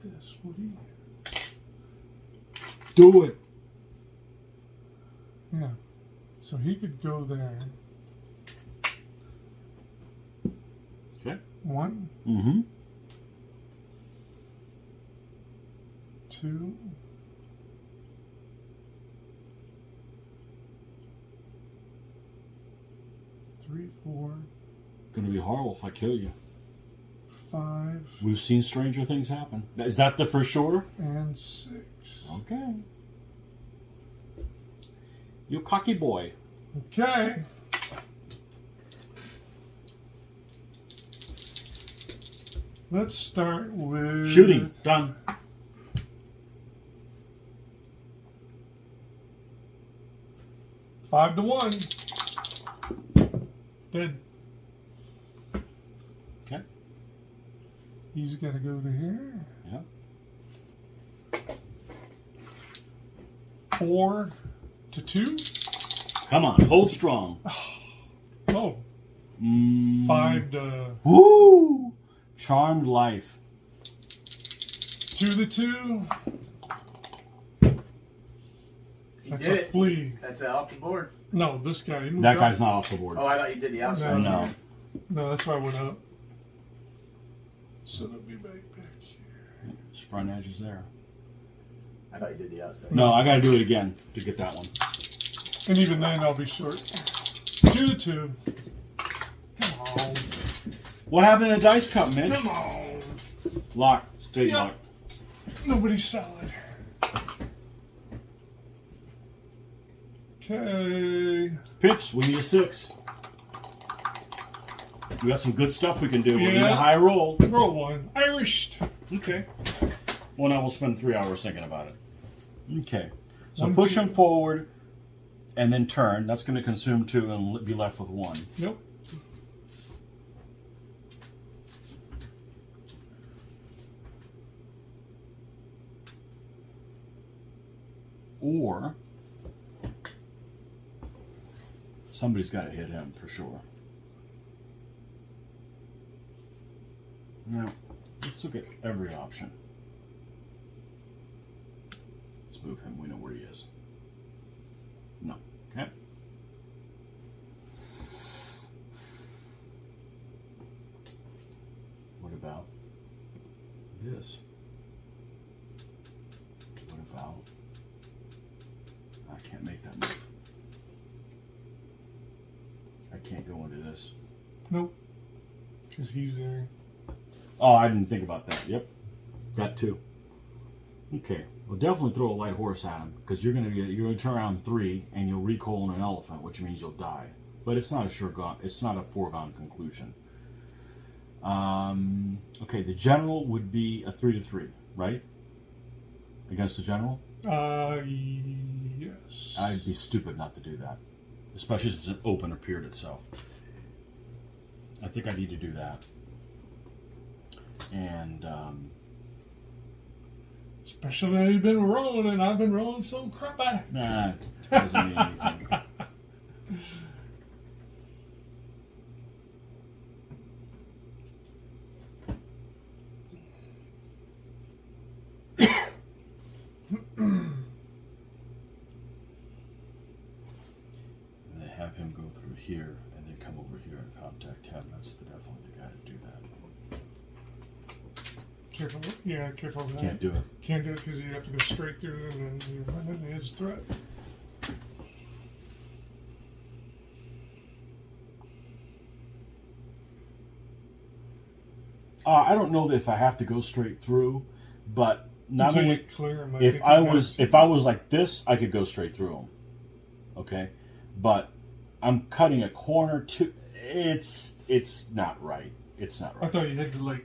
this, would he? Do it. Yeah. So he could go there. Okay. 1, Mm-hmm. 2, 3, 4, Gonna be horrible if I kill you. 5, We've seen stranger things happen. Is that the for sure? and 6. Okay. You cocky boy. Okay. Let's start with Shooting. Done. Five to 1. Dead. Okay. He's got to go to here. Yeah. 4 to 2. Come on. Hold strong. Oh. 5 to Woo! Charmed life. 2 to 2. He That's did a it. flea. That's off the board. No, this guy. He moved That up. guy's not off the board. Oh, I thought you did the outside. No. No, that's why I went up. So it'll be back here. His front edge is there. I thought you did the outside. No, I gotta do it again to get that one. And even then, I'll be short. 2 to 2. Come on. What happened to the dice cup, Mitch? Come on. Lock. Straight Yep. lock. Nobody's solid. Okay. Pips, we need a 6. We got some good stuff we can do. We need Yeah. a high roll. Roll 1. Irished. Okay. Well, now we'll spend 3 hours thinking about it. Okay. So 1, push 2. him forward and then turn. That's going to consume 2 and be left with 1. Nope. Or somebody's got to hit him for sure. Now, let's look at every option. Let's move him. We know where he is. No. Okay. What about this? What about... I can't make that move. I can't go into this. Nope. Because he's there. Oh, I didn't think about that. Yep. That too. Okay. Well, definitely throw a light horse at him because you're gonna turn around 3 and you'll recoil on an elephant, which means you'll die. But it's not it's not a foregone conclusion. Okay, the general would be a 3 to 3, right? Against the general? Yes. I'd be stupid not to do that, especially since it open appeared itself. I think I need to do that. And Especially when you've been rolling and I've been rolling so crappy. nah, it doesn't mean anything. him go through here and then come over here and contact him. That's definitely the guy to do that. Careful. Yeah, careful with that. Can't do it. Can't do it because you have to go straight through and then you run into his threat. I don't know that if I have to go straight through, but not Until only you clear him, if I was like this, I could go straight through him. Okay, but I'm cutting a corner to. It's not right. It's not I right. thought you had to like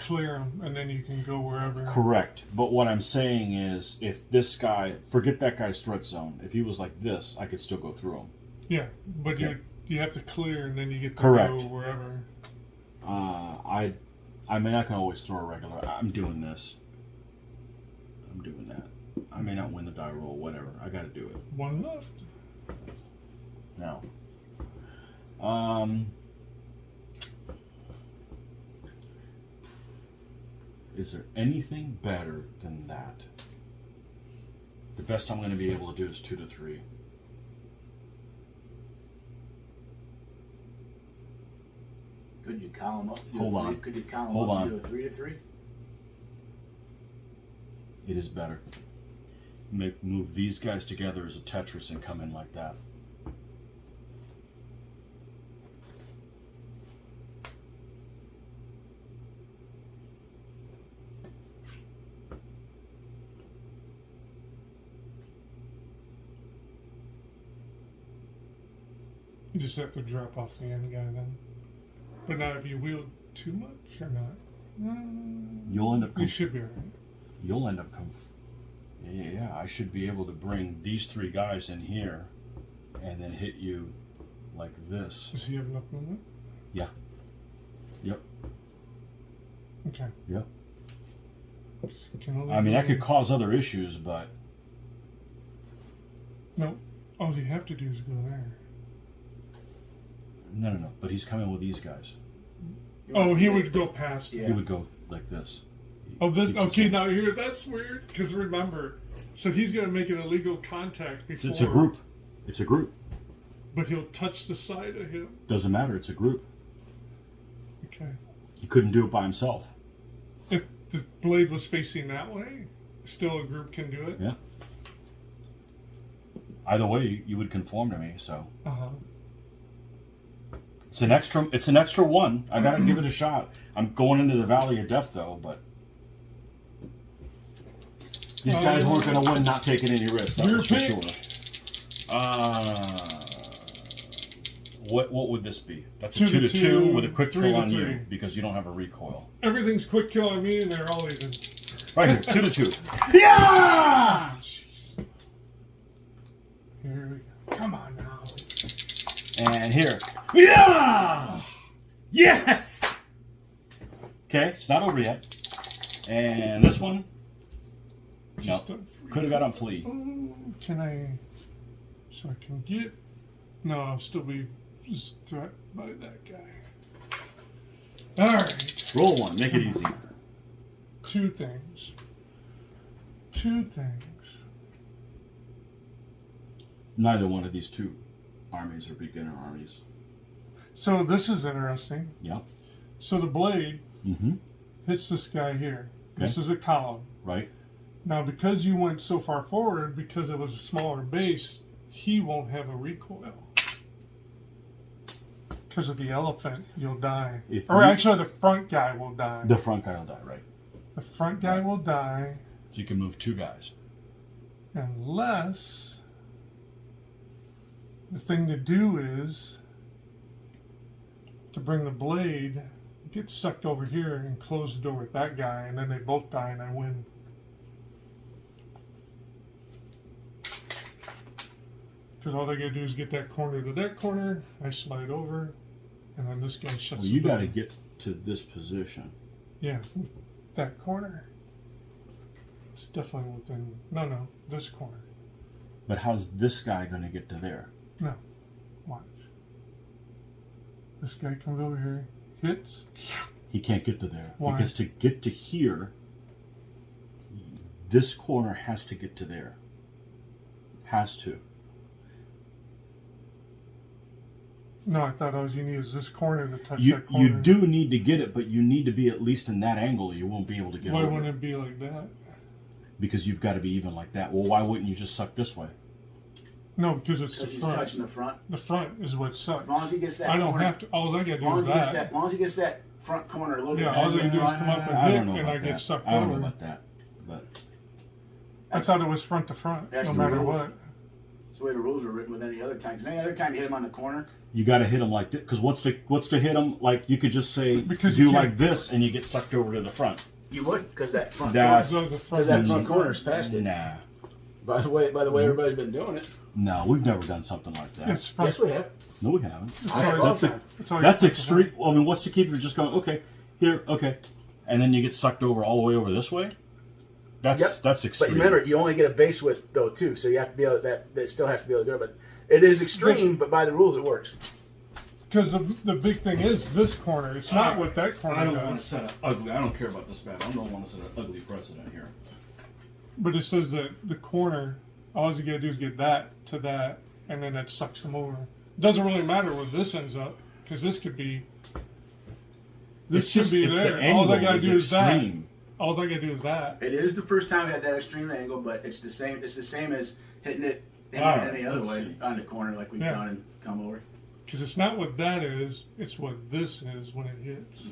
clear him and then you can go wherever. Correct. But what I'm saying is, if this guy, forget that guy's threat zone. If he was like this, I could still go through him. Yeah, but Yeah. you have to clear and then you get to Correct. go wherever. I mean, I can always throw a regular. I'm doing this. I'm doing that. I may not win the die roll, whatever. I got to do it. One left. Now, is there anything better than that? The best I'm going to be able to do is 2 to 3. Could you column up? Hold on. Could you column Hold up on. and do a 3 to 3? It is better. Move these guys together as a Tetris and come in like that. You just have to drop off the end guy then. But not if you wield too much or not. You'll end up. You should be alright. You'll end up. Yeah, I should be able to bring these 3 guys in here, and then hit you like this. Does he have enough movement? Yeah. Yep. Okay. Yep. Can only I mean, I go- could cause other issues, but No. All you have to do is go there. no. But he's coming with these guys. Oh, he would go past. Yeah. He would go like this. Oh, this. Keeps us Okay, in. now here, that's weird. Because remember, so he's going to make an illegal contact before. It's a group. It's a group. But he'll touch the side of him. Doesn't matter. It's a group. Okay. He couldn't do it by himself. If the blade was facing that way, still a group can do it. Yeah. Either way, you would conform to me. So Uh huh. it's an extra. It's an extra 1. I gotta give it a shot. I'm going into the Valley of Death though, but these guys weren't gonna win not taking any risks. That Your was for pick. sure. What would this be? That's a 2 2 to to 2 2, with a quick 3 kill to on 3. you because you don't have a recoil. Everything's quick kill on me, and they're all even. Right here, 2 to 2. Yeah! Jeez. Here we go. Come on now. And here. Yeah! Yes! Okay, it's not over yet. And this one, no, Just could have got on flea. Can I? So I can get. No, I'll still be threatened by that guy. All right. Roll 1, make it easy. 2 things. 2 things. Neither one of these 2 armies are beginner armies. So this is interesting. Yep. So the blade Mm-hmm. hits this guy here. This Okay. is a column. Right? Now, because you went so far forward, because it was a smaller base, he won't have a recoil. Because of the elephant, you'll die. If Or you- actually, the front guy will die. The front guy will die, right? The front guy will die So you can move 2 guys. unless the thing to do is to bring the blade, get sucked over here and close the door with that guy, and then they both die and I win. Because all they gotta do is get that corner to that corner, I slide over, and then this guy shuts Well, the you door. got to get to this position. Yeah, that corner. It's definitely within. No, this corner. But how's this guy going to get to there? No, watch. This guy comes over here, hits. He can't get to there. Why? Because to get to here, this corner has to get to there. Has to. No, I thought I was going to use this corner to touch You that corner. you do need to get it, but you need to be at least in that angle. You won't be able to get Why over wouldn't it. it be like that? Because you've got to be even like that. Well, why wouldn't you just suck this way? No, because it's the Because he's front. touching the front. The front is what sucks. As long as he gets that I don't corner, have to. All I got to as do long is as he gets that. that, as long as he gets that front corner a little bit Yeah, all past I got to the do is front. come up and I hit, don't know and about I get that. sucked I don't over. know about that. But I thought it was front to front, That's no the matter rules. what. That's the way the rules are written with any other time. 'Cause any other time you hit him on the corner, you got to hit them like this. Because what's to hit them? Like you could just say Because you do can't- like this, and you get sucked over to the front. you would, because that front That's- corner, So the because that front is- corner's past it. Nah, By the way, everybody's been doing it. no, we've never done something like that. It's front. Yes, we have. No, we haven't. Sorry, That's it's all that's you- extreme. I mean, what's to keep you just going? Okay, here, okay, and then you get sucked over all the way over this way. That's Yep. that's But extreme. remember, you only get a base width though too, so you have to be able that still has to be able to go. But it is extreme, but by the rules it works. Because the big thing is this corner. It's not what that corner I don't does. want to set an ugly. I don't care about this bad. I don't want to set an ugly precedent here. But it says that the corner, all you gotta do is get that to that, and then that sucks them over. It doesn't really matter where this ends up, because this could be. This It's should just be it's there. the angle All I gotta is do is that. extreme. All I gotta do is that. It is the first time I had that extreme angle, but it's the same. It's the same as hitting it All right, any other let's way see. on the corner, like we've Yeah. done and come over. Because it's not what that is, it's what this is when it hits.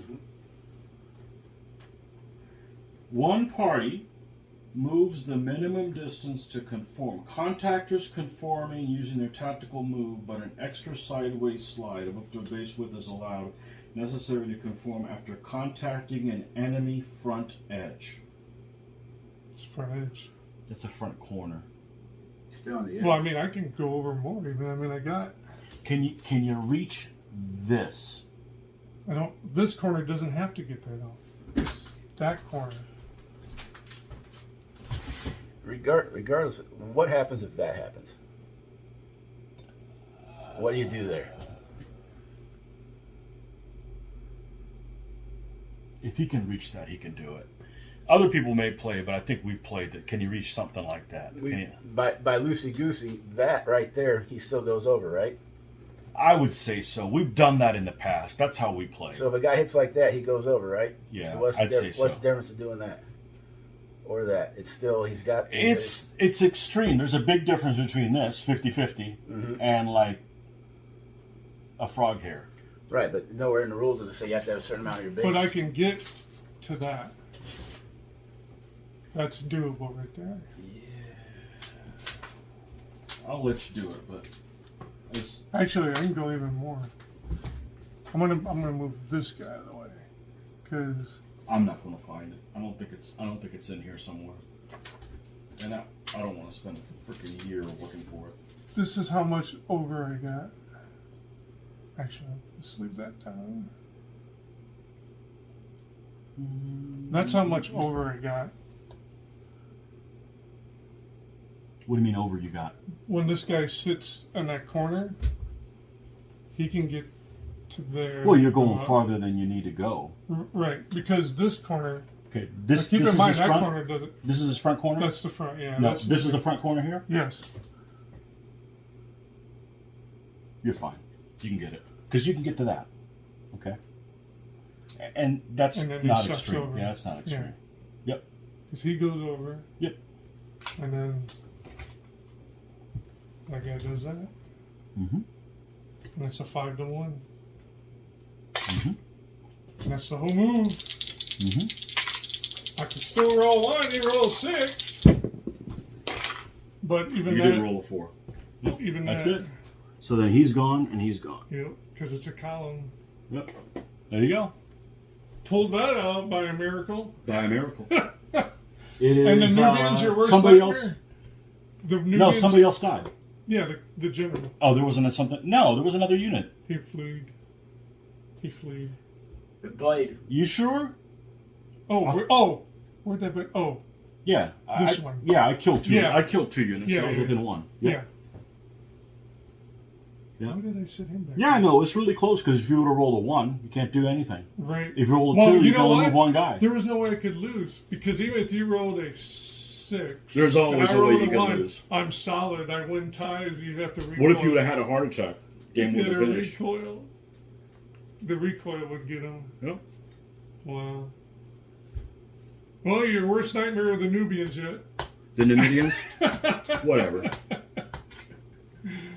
One party moves the minimum distance to conform. Contactors conforming using their tactical move, but an extra sideways slide of up to a base width is allowed, necessary to conform after contacting an enemy front edge. It's front edge. That's a front corner. Still on the edge. Well, I mean, I can go over more even. I mean, I got. Can you reach this? I don't. This corner doesn't have to get there though. It's that corner. Regardless, what happens if that happens? What do you do there? If he can reach that, he can do it. Other people may play, but I think we've played that. Can you reach something like that? Can you? By loosey goosey, that right there, he still goes over, right? I would say so. We've done that in the past. That's how we play. So if a guy hits like that, he goes over, right? Yeah, So what's I'd say what's so. the difference of doing that or that? It's still he's got. It's extreme. There's a big difference between this 50-50 and like a frog hair. right, but nowhere in the rules does it say you have to have a certain amount of your base. But I can get to that. That's doable right there. I'll let you do it, but it's Actually, I can go even more. I'm gonna move this guy out of the way, because I'm not going to find it. I don't think it's in here somewhere. And I don't want to spend a freaking year looking for it. this is how much over I got. Actually, let's leave that down. That's how much over I got. What do you mean over you got? When this guy sits in that corner, he can get to there. Well, you're going farther than you need to go. Right, because this corner. Okay, But this keep this in is mind his that front. corner doesn't. This is his front corner. That's the front. Yeah. No, that's this is the front corner here. Yes. You're fine. You can get it because you can get to that. Okay. And that's And then he not sucks extreme. over. Yeah, that's not extreme. Yeah. Yep. Because he goes over. Yep. And then that guy does that. Mm-hmm. And it's a 5-1. Mm-hmm. And that's the whole move. Mm-hmm. I can still roll 1, he rolls 6. But even You that. did roll a 4. Yep. Even That's that. it. So then he's gone and he's gone. Yep, because it's a column. Yep. There you go. Pulled that out by a miracle. By a miracle. It is. And the Numidians are worse somebody nightmare? else. The Numidians, No, somebody else died. Yeah, the general. Oh, there wasn't something. No, there was another unit. He fled. He fled. The blade. You sure? Where'd that be? Oh, Yeah. This one. Yeah, I killed 2. Yeah. I killed 2 units. Yeah, I was yeah. within 1. Yep. yeah. Yeah. Why did I sit him back? Yeah, I know. It's really close because if you would have rolled a 1, you can't do anything. Right. If you roll a Well, 2, you you know can only what? move 1 guy. There was no way I could lose because even if you rolled a 6, There's always and I a way rolled you can 1, lose. I'm solid. I win ties. You have to. What if you would have had a heart attack? game Get would a have finished. recoil. The recoil would get him. Yep. Wow. Well, your worst nightmare of the Nubians yet? The Numidians? Whatever.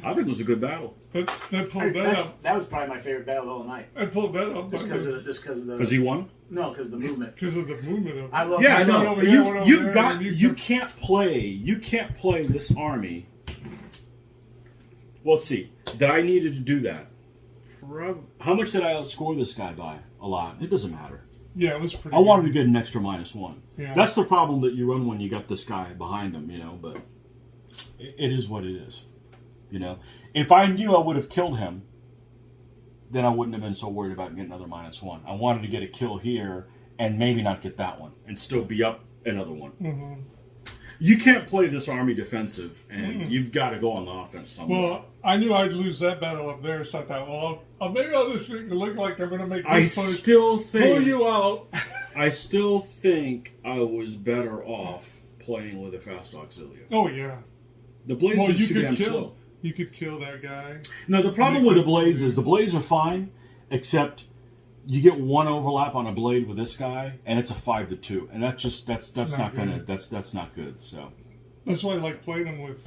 I think it was a good battle. That pulled that up. That was probably my favorite battle of the whole night. I pulled that up. Just because of the. Because he won? No, because of the movement. Because of the movement of it. I love. Yeah, I that. know. over here, one over You've there, got. and You can't play this army. Well, let's see. That I needed to do that. How much did I outscore this guy by? A lot. It doesn't matter. Yeah, it was pretty. I wanted to get an extra -1. Yeah. That's the problem that you run when you got this guy behind him, you know. But it is what it is, you know. If I knew I would have killed him, then I wouldn't have been so worried about getting another -1. I wanted to get a kill here and maybe not get that one and still be up another one. Mm-hmm. You can't play this army defensive, and you've got to go on the offense somewhere. Well, I knew I'd lose that battle up there, so I thought, well, maybe I'll just look like I'm going to make I this push, still pull think you out. I still think I was better off playing with a fast auxiliary. Oh yeah. The blades Well, are you too could damn kill. slow. You could kill that guy. No, the problem with the blades is the blades are fine, except you get one overlap on a blade with this guy, and it's a 5-2, and that's not gonna that's not good. So That's why I like playing them with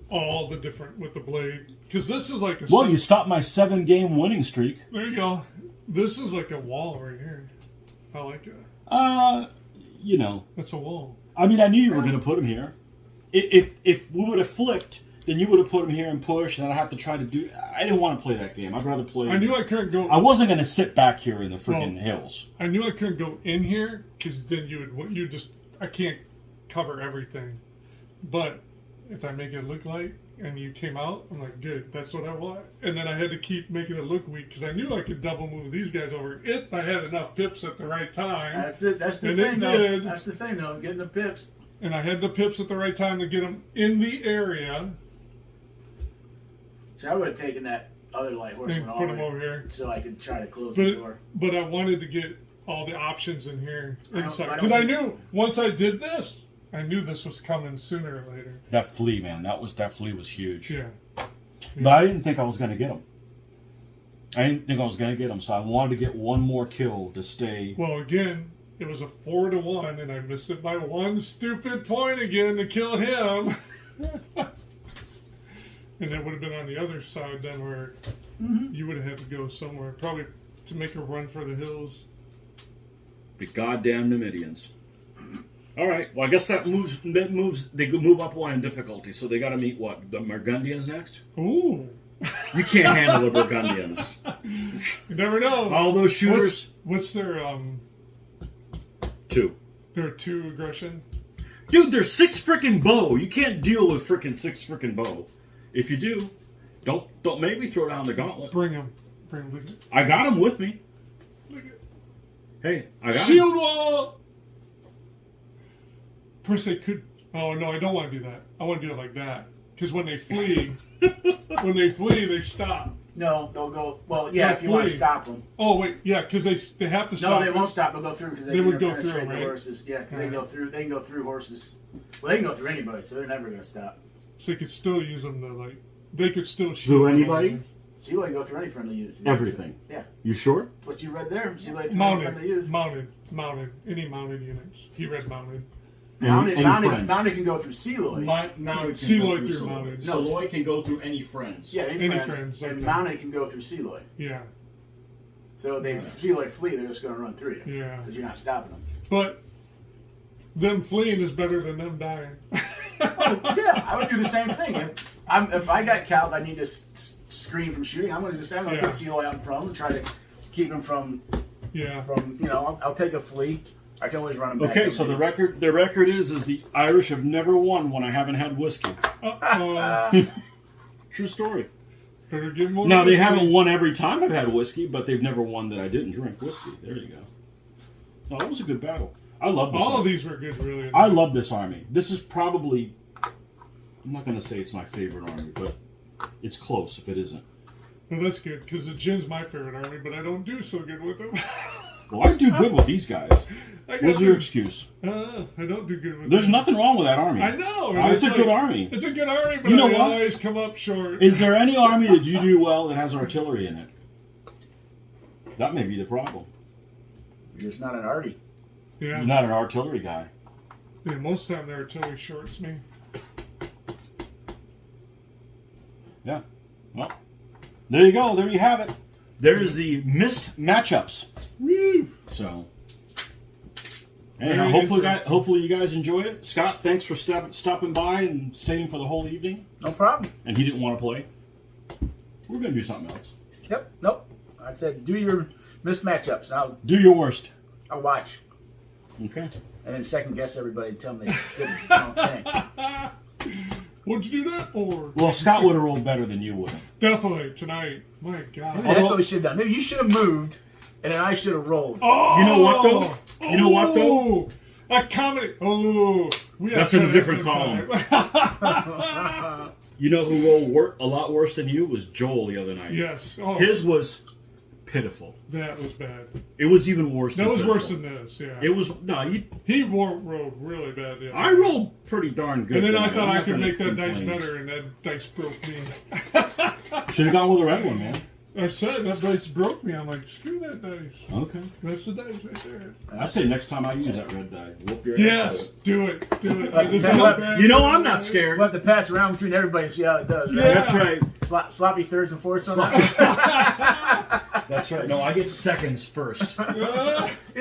all the different with the blade, because this is like a. well, you stopped my 7-game winning streak. There you go. This is like a wall right here. I like it. You know, It's a wall. I mean, I knew you were going to put him here. If we would have flicked, then you would have put him here and pushed, and I'd have to try to do. I didn't want to play that game. I'd rather play. I knew I couldn't go. I wasn't going to sit back here in the freaking hills. I knew I couldn't go in here because then you just. I can't cover everything. But if I make it look like and you came out, I'm like, good, that's what I want. And then I had to keep making it look weak because I knew I could double move these guys over if I had enough pips at the right time. That's it. That's the And thing, it though. did. That's the thing, though. Getting the pips. And I had the pips at the right time to get them in the area. So I would have taken that other light horseman And put them over here. so I could try to close the door. But I wanted to get all the options in here inside. I don't Because I think- knew once I did this, I knew this was coming sooner or later. That flea, man, that flea was huge. Yeah. But I didn't think I was going to get him. I didn't think I was going to get him, so I wanted to get one more kill to stay. Well, again, it was a 4-1, and I missed it by one stupid point again to kill him. And that would have been on the other side then, where you would have had to go somewhere, probably to make a run for the hills. The goddamn Numidians. All right. Well, I guess that moves. They move up one in difficulty, so they got to meet what? The Burgundians next. Ooh. You can't handle the Burgundians. You never know. All those shooters. What's their 2. their 2 aggression? Dude, they're 6 frickin' bow. You can't deal with frickin' 6 frickin' bow. If you do, don't make me throw down the gauntlet. Bring them. Look at. I got them with me. Look at. Hey, I got Shield wall. Of course, they could. Oh no, I don't want to do that. I want to do it like that. Because when they flee, they stop. No, they'll go. Well, yeah, They'll if you want to flee. stop them. Oh wait, yeah, because they have to stop. No, they won't stop. They'll go through because They would go through, penetrate the right? horses. Yeah, because they Alright. go through. They can go through horses. Well, they can go through anybody, so they're never going to stop. So they could still use them to like. They could still shoot Through them. anybody? See, they can go through any friendly units. everything. Yeah. You sure? What you read there. See, like through any friendly units. Mounted, any mounted units. He read mounted. Mounted friends. can go through Seloy. Mounted can Seloy go through through Seloy. mounted. No, Seloy can go through any friends. Yeah, any friends. friends, And okay. mounted can go through Seloy. Yeah, So they Seloy flee, they're just going to run through you. yeah. Because you're not stopping them. But them fleeing is better than them dying. Yeah, I would do the same thing. If I got Cal, I need to screen from shooting. I'm going to get Seloy out from and try to keep him from. Yeah. I'll take a flea. I can always run him back. Okay, so the record is the Irish have never won when I haven't had whiskey. True story. Better give more. Now they haven't won every time I've had whiskey, but they've never won that I didn't drink whiskey. There you go. No, that was a good battle. I love this. All of army. these were good, really. I love this army. This is probably. I'm not going to say it's my favorite army, but it's close if it isn't. Well, that's good because the Jin's my favorite army, but I don't do so good with them. Well, I do good with these guys. What's your excuse? I don't do good with There's them. nothing wrong with that army. I know. It's a good army. It's a good army, but You know I what? always come up short. Is there any army that you do well that has artillery in it? That may be the problem. You're just not an arty. Yeah. You're not an artillery guy. Yeah, most of the time the artillery shorts me. Yeah. Well, there you go. There you have it. There's the missed matchups. Woo! So, anyhow, hopefully you guys enjoyed it. Scott, thanks for stopping by and staying for the whole evening. No problem. And he didn't want to play. We're going to do something else. Yep. Nope. I said do your missed matchups. Do your worst. I'll watch. Okay. And then second guess everybody and tell them they didn't. I don't think. What'd you do that for? Well, Scott would have rolled better than you would have. Definitely tonight. My God. That's what we should have done. Maybe you should have moved, and then I should have rolled. Oh, You know what, though? You know what, though? A comedy. Oh, we That's have in a to different sometime. You know who rolled a lot worse than you was Joel the other night. Yes. Oh, His was pitiful. that was bad. It was even worse. That than was pitiful. worse than this. Yeah. It was He rolled really bad. The other I night. rolled pretty darn good. And then I tonight. thought I'm I not could gonna make that dice complain. better, and that dice broke me. Should have gone with the red one, man. I said that dice broke me. I'm like, screw that dice. Okay. That's the dice right there. I say next time I use that red die, whoop your Yes, ass. do it. Do it. Like, I just you know felt what? bad. You know I'm not scared. We'll have to pass around between everybody and see how it does. Right? Yeah. That's right. Sloppy thirds and fourths on that. That's right. No, I get seconds first. You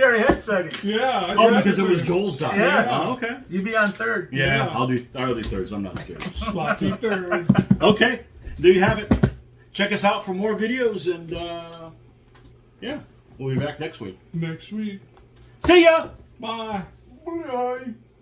already had second. Yeah. Oh, because it was Joel's die. Yeah. Oh, okay. You'd be on third. Yeah, Yeah. I'll do thirds. I'm not scared. Sloppy third. Okay, there you have it. Check us out for more videos, and yeah, we'll be back next week. Next week. See ya. Bye. Bye.